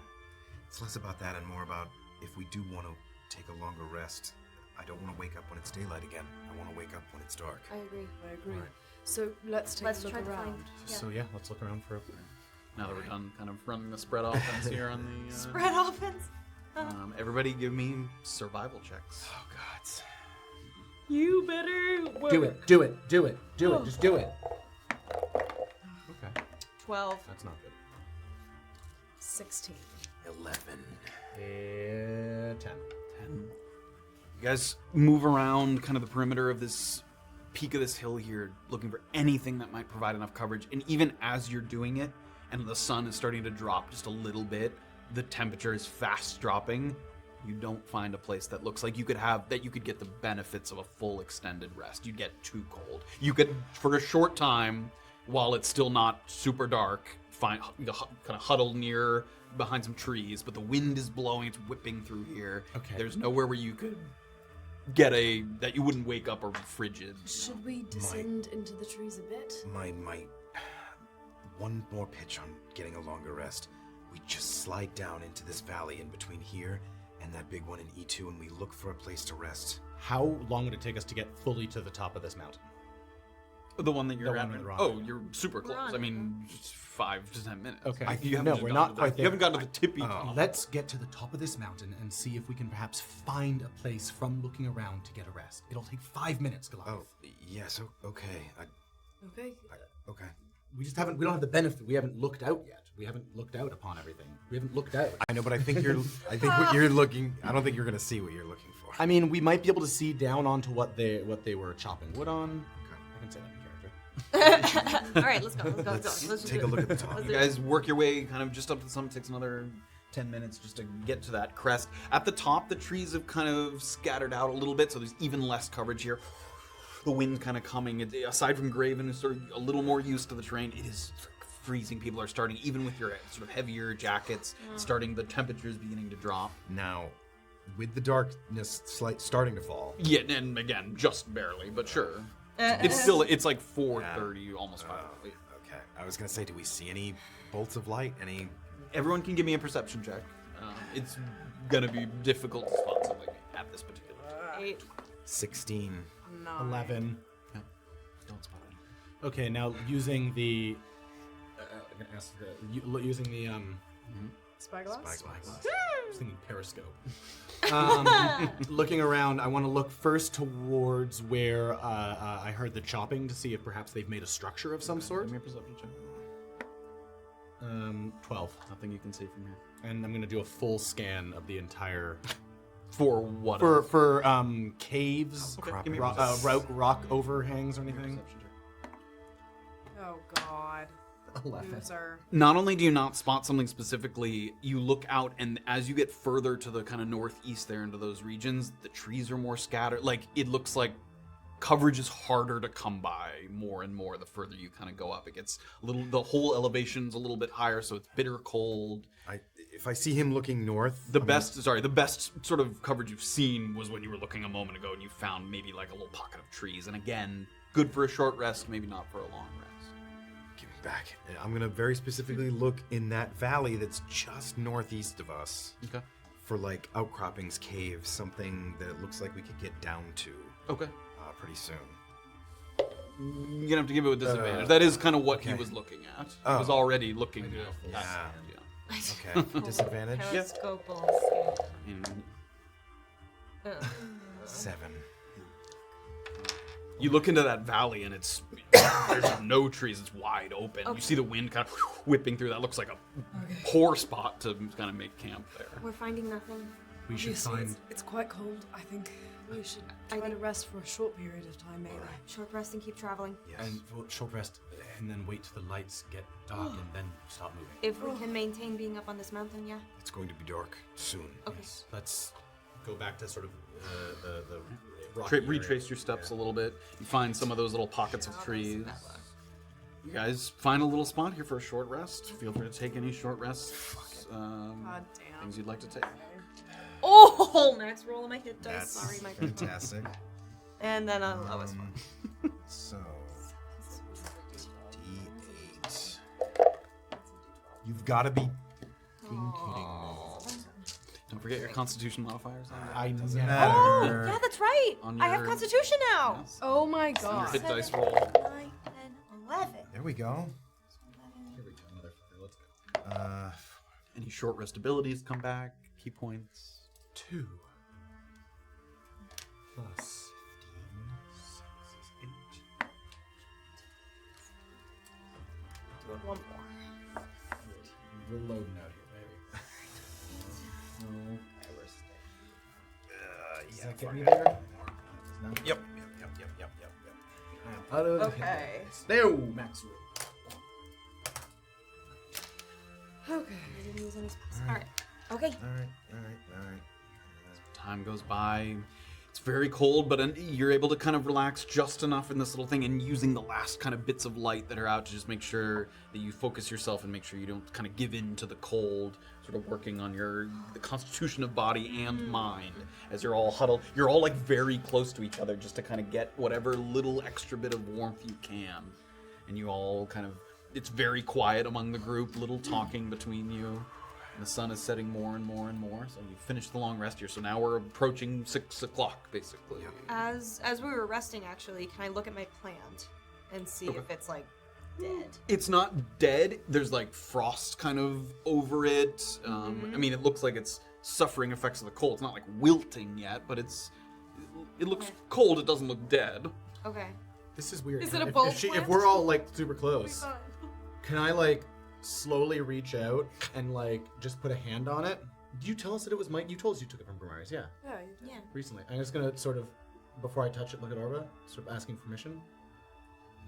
It's less about that and more about if we do want to take a longer rest. I don't want to wake up when it's daylight again. I want to wake up when it's dark. I agree. I agree. Right. So let's Let's take a try look to around. find. Yeah. So yeah, let's look around for a Now that we're done kind of running the spread offense here on the... Spread offense. everybody give me survival checks. Oh God. You better. Do it. Just do it. Okay, 12. that's not good. 16. 11. 10. 10. You guys move around kind of the perimeter of this peak of this hill here, looking for anything that might provide enough coverage. And even as you're doing it, and the sun is starting to drop just a little bit, the temperature is fast dropping. You don't find a place that looks like you could get the benefits of a full extended rest. You'd get too cold. You could, for a short time, while it's still not super dark, kind of huddle near behind some trees, but the wind is blowing, it's whipping through here. Okay. There's nowhere where you could get that you wouldn't wake up or be frigid. Should we descend into the trees a bit? My one more pitch on getting a longer rest. We just slide down into this valley in between here and that big one in E2, and we look for a place to rest. How long would it take us to get fully to the top of this mountain? The one that you're The at. one we're on. Oh, you're super close. on I it. mean, just 5 to 10 minutes. Okay. You haven't No, just we're gotten not to the- quite there. You haven't gotten to the tippy top. Let's get to the top of this mountain and see if we can perhaps find a place from looking around to get a rest. It'll take 5 minutes, Goliath. Oh, yes, okay. Okay. Okay. We just haven't. We don't have the benefit. We haven't looked out yet. We haven't looked out upon everything. We haven't looked out. I know, but I think what you're looking. I don't think you're gonna see what you're looking for. I mean, we might be able to see down onto what they were chopping wood on. I can say that in character. All right, let's go. Let's just Take do a it. look at the top. Let's You do it. guys work your way kind of just up to the summit. Takes another 10 minutes just to get to that crest. At the top, the trees have kind of scattered out a little bit, so there's even less coverage here. The wind kind of coming. Aside from Graven, who's sort of a little more used to the terrain, it is freezing. People are starting, even with your sort of heavier jackets, the temperatures beginning to drop. Now, with the darkness starting to fall. Yeah, and again, just barely, but sure. It's like 4:30, almost 5. Okay. I was gonna say, do we see any bolts of light? Any? Everyone can give me a perception check. It's gonna be difficult to spot something at this particular time. 8. 16. 11. Yeah. Don't spot it. Okay, now using the. I'm gonna ask using the Spyglass? Spyglass. I was thinking periscope. Looking around, I want to look first towards where I heard the chopping to see if perhaps they've made a structure of some sort. Give me a perception check. 12. Nothing you can see from here. And I'm gonna do a full scan of the entire For what? for caves, Okay, give me a rock overhangs or anything. perception check. Oh God. 11. Loser. Not only do you not spot something specifically, you look out, and as you get further to the kind of northeast there into those regions, the trees are more scattered. Like, it looks like coverage is harder to come by more and more the further you kind of go up. It gets the whole elevation's a little bit higher, so it's bitter cold. If I see him looking north, The best sort of coverage you've seen was when you were looking a moment ago and you found maybe like a little pocket of trees. And again, good for a short rest, maybe not for a long rest. Give me back. I'm gonna very specifically look in that valley that's just northeast of us Okay. for like outcroppings, caves, something that it looks like we could get down to Okay. pretty soon. You're gonna have to give it a disadvantage. That is kind of what he okay. was looking at. He Oh. was already looking at Yeah. yeah. Okay. Disadvantage. Periscopal scan. And 7. you look into that valley and there's no trees. It's wide open. You see the wind kind of whipping through. That looks like a poor spot to kind of make camp there. We're finding nothing. We should Obviously, find. It's quite cold. I think We should try to rest for a short period of time, maybe. Short rest and keep traveling. And short rest, and then wait till the lights get dark, and then start moving. If we can maintain being up on this mountain, yeah. It's going to be dark soon. Okay. Let's go back to sort of the rocky Retrace area. your steps a little bit. You find some of those little pockets of trees. You guys find a little spot here for a short rest. Feel free to take any short rests. God damn. Things you'd like to take. Oh, max roll on my hit dice. That's Sorry, my fantastic. And then that was fun. So, D8. You've got to be kidding me. Don't forget your Constitution modifiers. I Doesn't never. matter. Oh, yeah, that's right. On I have your- Constitution now. Yes. Oh my On your god. hit dice roll. 9, 10, 11. There we go. Here we go, motherfucker. Let's go. Uh, Any short rest abilities come back. Key points. 2 plus 8. Do it one more. We're loading out here, baby. Does that get me there? yep. I'm out of Okay. No, max roll. Okay. I didn't use any spells. All right. Okay. All right. Time goes by. It's very cold, but you're able to kind of relax just enough in this little thing, and using the last kind of bits of light that are out to just make sure that you focus yourself and make sure you don't kind of give in to the cold. Sort of working on the constitution of body and mind as you're all huddled. You're all like very close to each other just to kind of get whatever little extra bit of warmth you can, and you all kind of. It's very quiet among the group. Little talking between you. And the sun is setting more and more and more, so you finished the long rest here. So now we're approaching 6 o'clock, basically. As we were resting, actually, can I look at my plant and see if it's like dead? It's not dead. There's like frost kind of over it. I mean, it looks like it's suffering effects of the cold. It's not like wilting yet, but it looks cold. It doesn't look dead. Okay. This is weird. Is it a If bulb if plant? we're all like super close, can I like slowly reach out and like just put a hand on it? Did you tell us that it was Mike? You told us you took it from Primarius, yeah. Yeah, you did. Yeah. Recently, I'm just gonna sort of, before I touch it, look at Orba, sort of asking permission.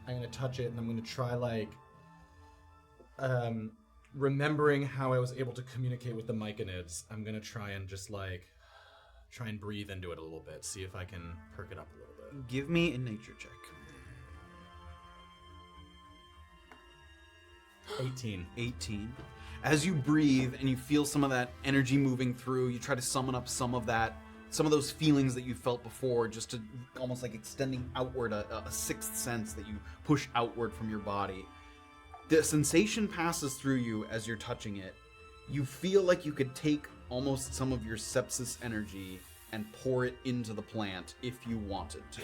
I'm gonna touch it and I'm gonna try like, remembering how I was able to communicate with the myconids. I'm gonna try and just like, try and breathe into it a little bit, see if I can perk it up a little bit. Give me a nature check. 18. As you breathe and you feel some of that energy moving through, you try to summon up some of those feelings that you felt before, just to almost like extending outward, a sixth sense that you push outward from your body. The sensation passes through you as you're touching it. You feel like you could take almost some of your sepsis energy and pour it into the plant if you wanted to.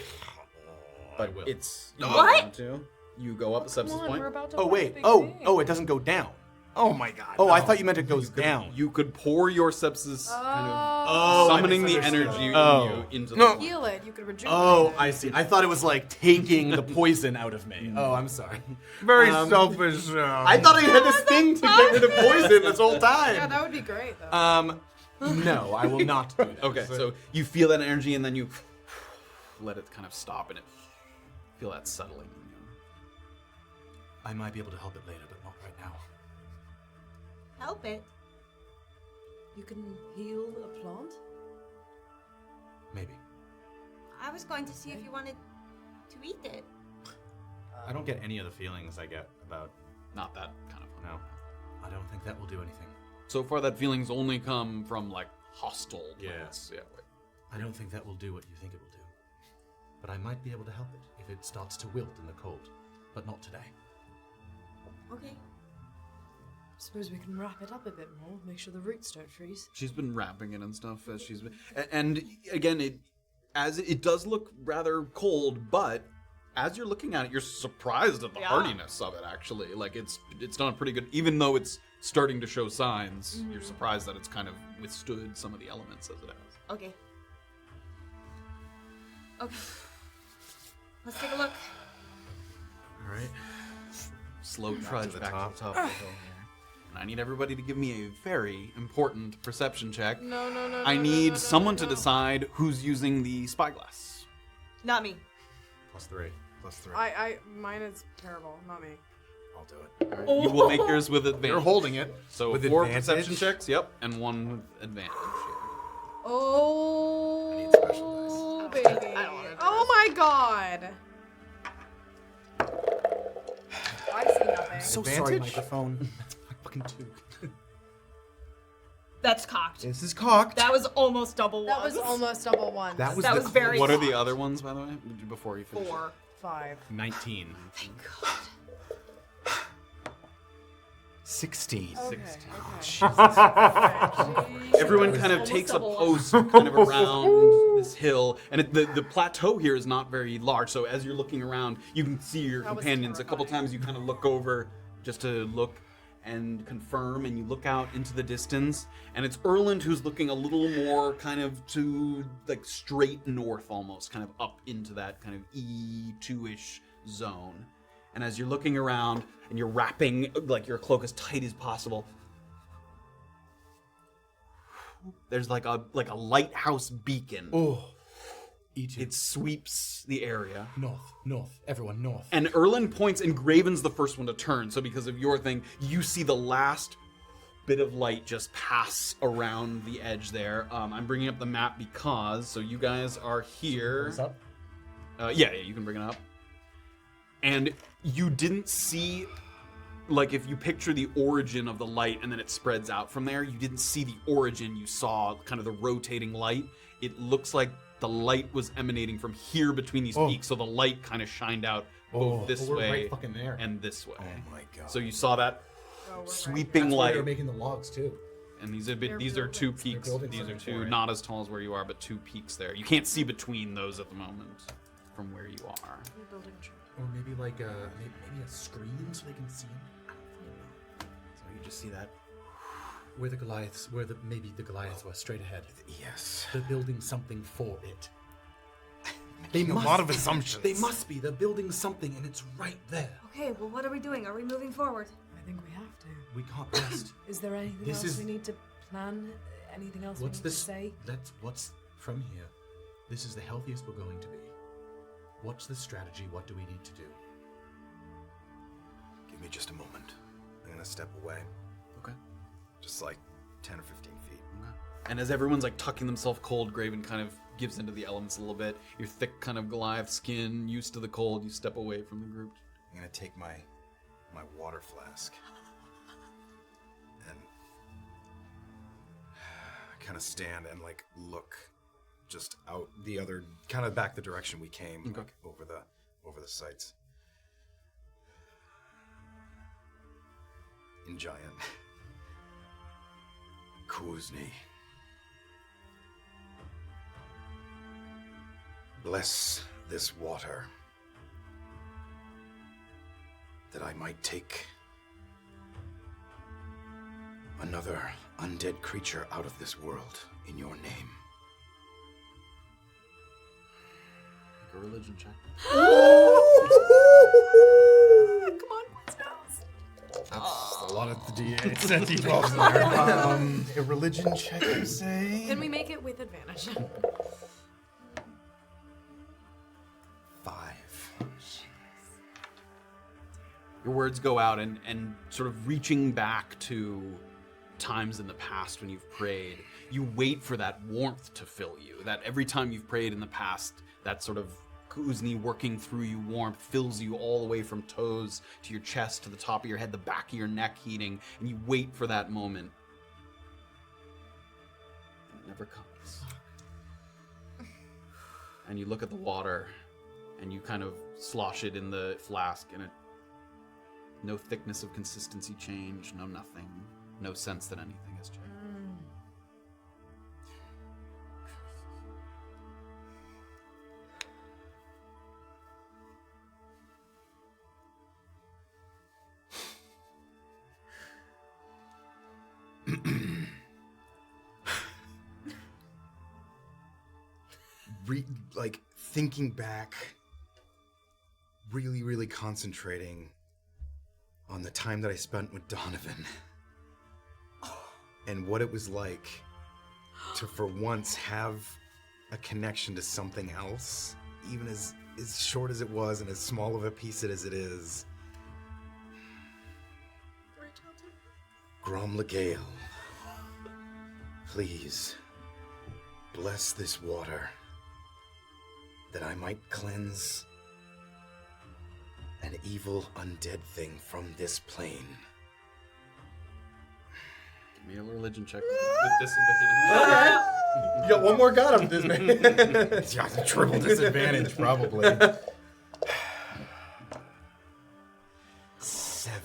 But it's you don't What? want to. You go up a sepsis Come on, point. we're about to Oh, play wait. the big Oh, game. it doesn't go down. Oh my god. Oh, I thought you meant it goes down. You could pour your sepsis kind of Oh, I summoning the misunderstood. energy in Oh. you into No. the Heal it. You could rejuvenate Oh, it. I see. I thought it was like taking the poison out of me. Oh, I'm sorry. Very selfish. selfish. I thought I had this thing to get rid of poison this whole time. Yeah, that would be great though. No, I will not do that. Okay, so you feel that energy and then you let it kind of stop and feel that settling in you. I might be able to help it later, but not right now. Help it. You can heal a plant? Maybe. I was going to see if you wanted to eat it. I don't get any of the feelings I get about. Not that kind of No. I don't think that will do anything. So far, that feeling's only come from like hostile. Yeah. plants. Yeah. Wait. I don't think that will do what you think it will do. But I might be able to help it if it starts to wilt in the cold. But not today. Okay. Suppose we can wrap it up a bit more, make sure the roots don't freeze. She's been wrapping it and stuff as she's been, and again, it does look rather cold, but as you're looking at it, you're surprised at the hardiness of it. Actually, like it's done pretty good, even though it's starting to show signs. You're surprised that it's kind of withstood some of the elements as it has. Okay. Okay. Let's take a look. All right. Slow trudge the back top. to the top of the hill here. I need everybody to give me a very important perception check. No. I need someone to decide who's using the spyglass. Not me. +3. Mine is terrible. Not me. I'll do it. You will make yours with advantage. You're holding it. So With 4 advantage? perception checks, yep, and 1 with advantage. Oh, I need special dice. baby. Oh my god. I see nothing. So sorry, Advantage? microphone. Fucking 2. That's cocked. This is cocked. That was almost double That ones. was almost double ones. That was That the was very What are the cocked. other ones, by the way, before you finish? 4. 5. 19. 16. Okay. Everyone kind of Almost takes a double post kind of around this hill, and the plateau here is not very large. So as you're looking around, you can see your That was companions. A couple terrifying. times you kind of look over just to look and confirm, and you look out into the distance, and it's Erland who's looking a little more kind of to like straight north, almost kind of up into that kind of E2-ish zone. And as you're looking around and you're wrapping like your cloak as tight as possible, there's like a lighthouse beacon. Oh. E2. It sweeps the area. North. Everyone, north. And Erland points, and Graven's the first one to turn. So because of your thing, you see the last bit of light just pass around the edge there. I'm bringing up the map because, so you guys are here. What's up? Yeah, you can bring it up. And you didn't see, like, if you picture the origin of the light and then it spreads out from there, you didn't see the origin. You saw kind of the rotating light. It looks like the light was emanating from here between these peaks, so the light kind of shined out both this we're way right fucking there. and this way. Oh my god. So you saw that we're sweeping That's why light. they're making the logs too. And these are these are 2 peaks. building These are something 2 for it. not as tall as where you are, but 2 peaks there. You can't see between those at the moment from where you are. Or maybe like maybe a screen so they can see him. So you just see that. Where the Goliaths, maybe the Goliaths were straight ahead. Yes. They're building something for it. Making a lot of assumptions. They must be. They're building something, and it's right there. Okay, well, what are we doing? Are we moving forward? I think we have to. We can't rest. Is there anything This else is- we need to plan? Anything else What's we need this? to say? What's from here? This is the healthiest we're going to be. What's the strategy? What do we need to do? Give me just a moment. I'm gonna step away. Okay. Just like 10 or 15 feet. And as everyone's like tucking themselves cold, Graven kind of gives into the elements a little bit. Your thick kind of Goliath skin, used to the cold, you step away from the group. I'm gonna take my water flask and kind of stand and like look just out the other, kind of back the direction we came, like over the sights. In giant. Kuzni. Bless this water, that I might take another undead creature out of this world in your name. Make a religion check. Come on, That's a lot of the D8s and D12s in there. A religion check, you say? Can we make it with advantage? 5. Your words go out and sort of reaching back to times in the past when you've prayed, you wait for that warmth to fill you. That every time you've prayed in the past, that sort of Kuzni working through you warmth fills you all the way from toes to your chest, to the top of your head, the back of your neck heating, and you wait for that moment. And it never comes. And you look at the water, and you kind of slosh it in the flask, and no thickness of consistency change, no nothing, no sense that anything has changed. Like thinking back, really, really concentrating on the time that I spent with Donovan and what it was like to, for once, have a connection to something else, even as short as it was and as small of a piece as it is. Gromlegale, please bless this water that I might cleanse an evil undead thing from this plane. Give me a religion check with disadvantage. You got one more god on this. Yeah, triple disadvantage, probably. 7.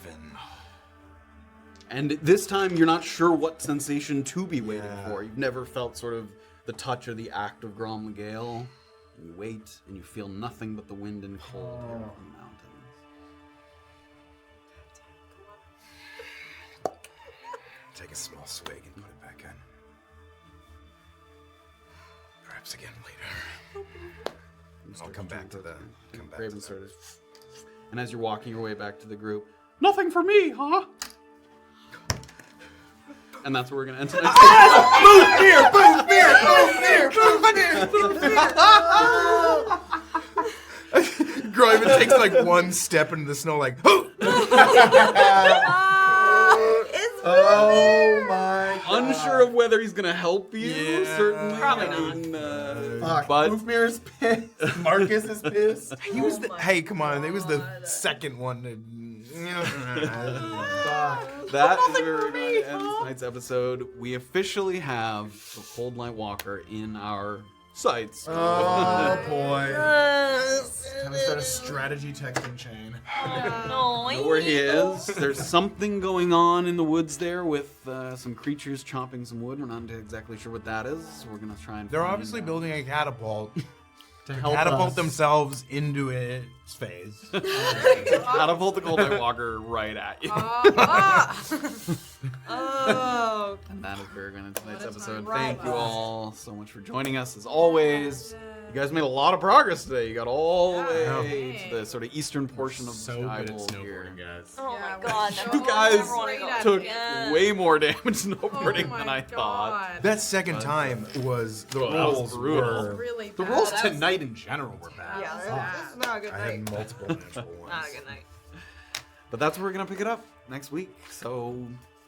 And this time, you're not sure what sensation to be waiting for. You've never felt sort of the touch or the act of Gromlegale. And you wait, and you feel nothing but the wind and cold here from the mountains. Take a small swig and put it back in. Perhaps again later. I'll come back to the. Graven sort of. And as you're walking your way back to the group, nothing for me, huh? And that's where we're gonna end tonight's Boom beer! Graven takes like one step into the snow, like. Oh my God. Unsure of whether he's gonna help you. Certainly, Probably not. But Boofmere is pissed. Marcus is pissed. He was the. Hey, come on! He was the second one. that is where we're going to end tonight's episode. We officially have the Cold Light Walker in our sights. Oh boy! Time to start a strategy texting chain. no, Know where he is. There's something going on in the woods there with some creatures chopping some wood. We're not exactly sure what that is. We're gonna try and. They're find obviously out. building a catapult To catapult themselves into its phase. Catapult the Cold Light Walker right at you. Oh. And that is where we're going to tonight's What a episode. time. Thank you all so much for joining us as always. You guys made a lot of progress today. You got all the way to the sort of eastern portion of the So good at Skybowl here. snowboarding, guys. Oh Yeah, my we're god. so no, You guys never wanna go took again. way more damage Oh snowboarding my than I thought. God. That second time was the Well, that was rolls brutal. were. Really The bad. rolls That was- tonight in general were bad. Yeah, bad. this is not a good I night. had multiple natural ones. Not a good night. But that's where we're going to pick it up next week. So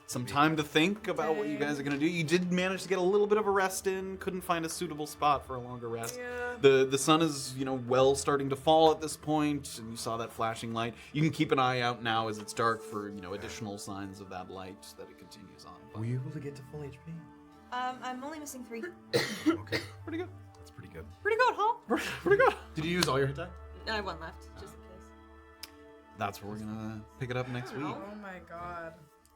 some time to think about what you guys are going to do. You did manage to get a little bit of a rest in. Couldn't find a suitable spot for a longer rest. Yeah. The sun is, well starting to fall at this point, and you saw that flashing light. You can keep an eye out now as it's dark for, additional signs of that light that it continues on. But Were you able to get to full HP? I'm only missing 3. Okay, pretty good. that's pretty good. Pretty good, huh? Pretty good. Did you use all your hit die? I have 1 left, just in case. That's where we're going to pick it up next week. Oh my God.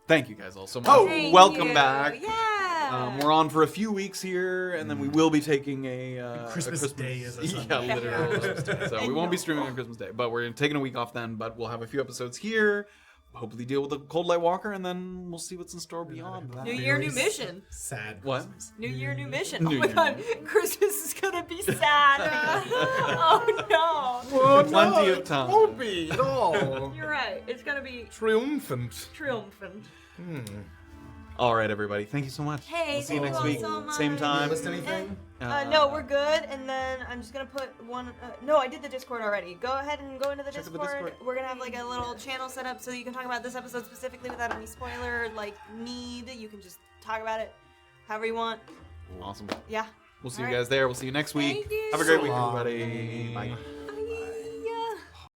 Thank you guys all so much. Thank Welcome you. back. Yeah. We're on for a few weeks here, and then we will be taking a Christmas Day is a yeah, Sunday. literally. Christmas Day. So we won't be streaming on Christmas Day, but we're taking a week off then. But we'll have a few episodes here. Hopefully, deal with the Cold Light Walker, and then we'll see what's in store beyond that. New year, new mission. Sad. What? Christmas. New year, new mission. New Oh my year, god, Christmas is gonna be sad. Oh no. Plenty of time. Won't be at all. You're right. It's gonna be Triumphant. triumphant. All right, everybody. Thank you so much. Hey, we'll see you thank next you week. all so Same much. time. List anything? No, we're good. And then I'm just gonna put one. No, I did the Discord already. Go ahead and go into the Check the Discord. Discord. We're gonna have like a little channel set up so you can talk about this episode specifically without any spoiler need. You can just talk about it however you want. Awesome. Yeah. We'll see you All right. guys there. We'll see you next week. Thank you. Have a great So week, long. everybody. Bye.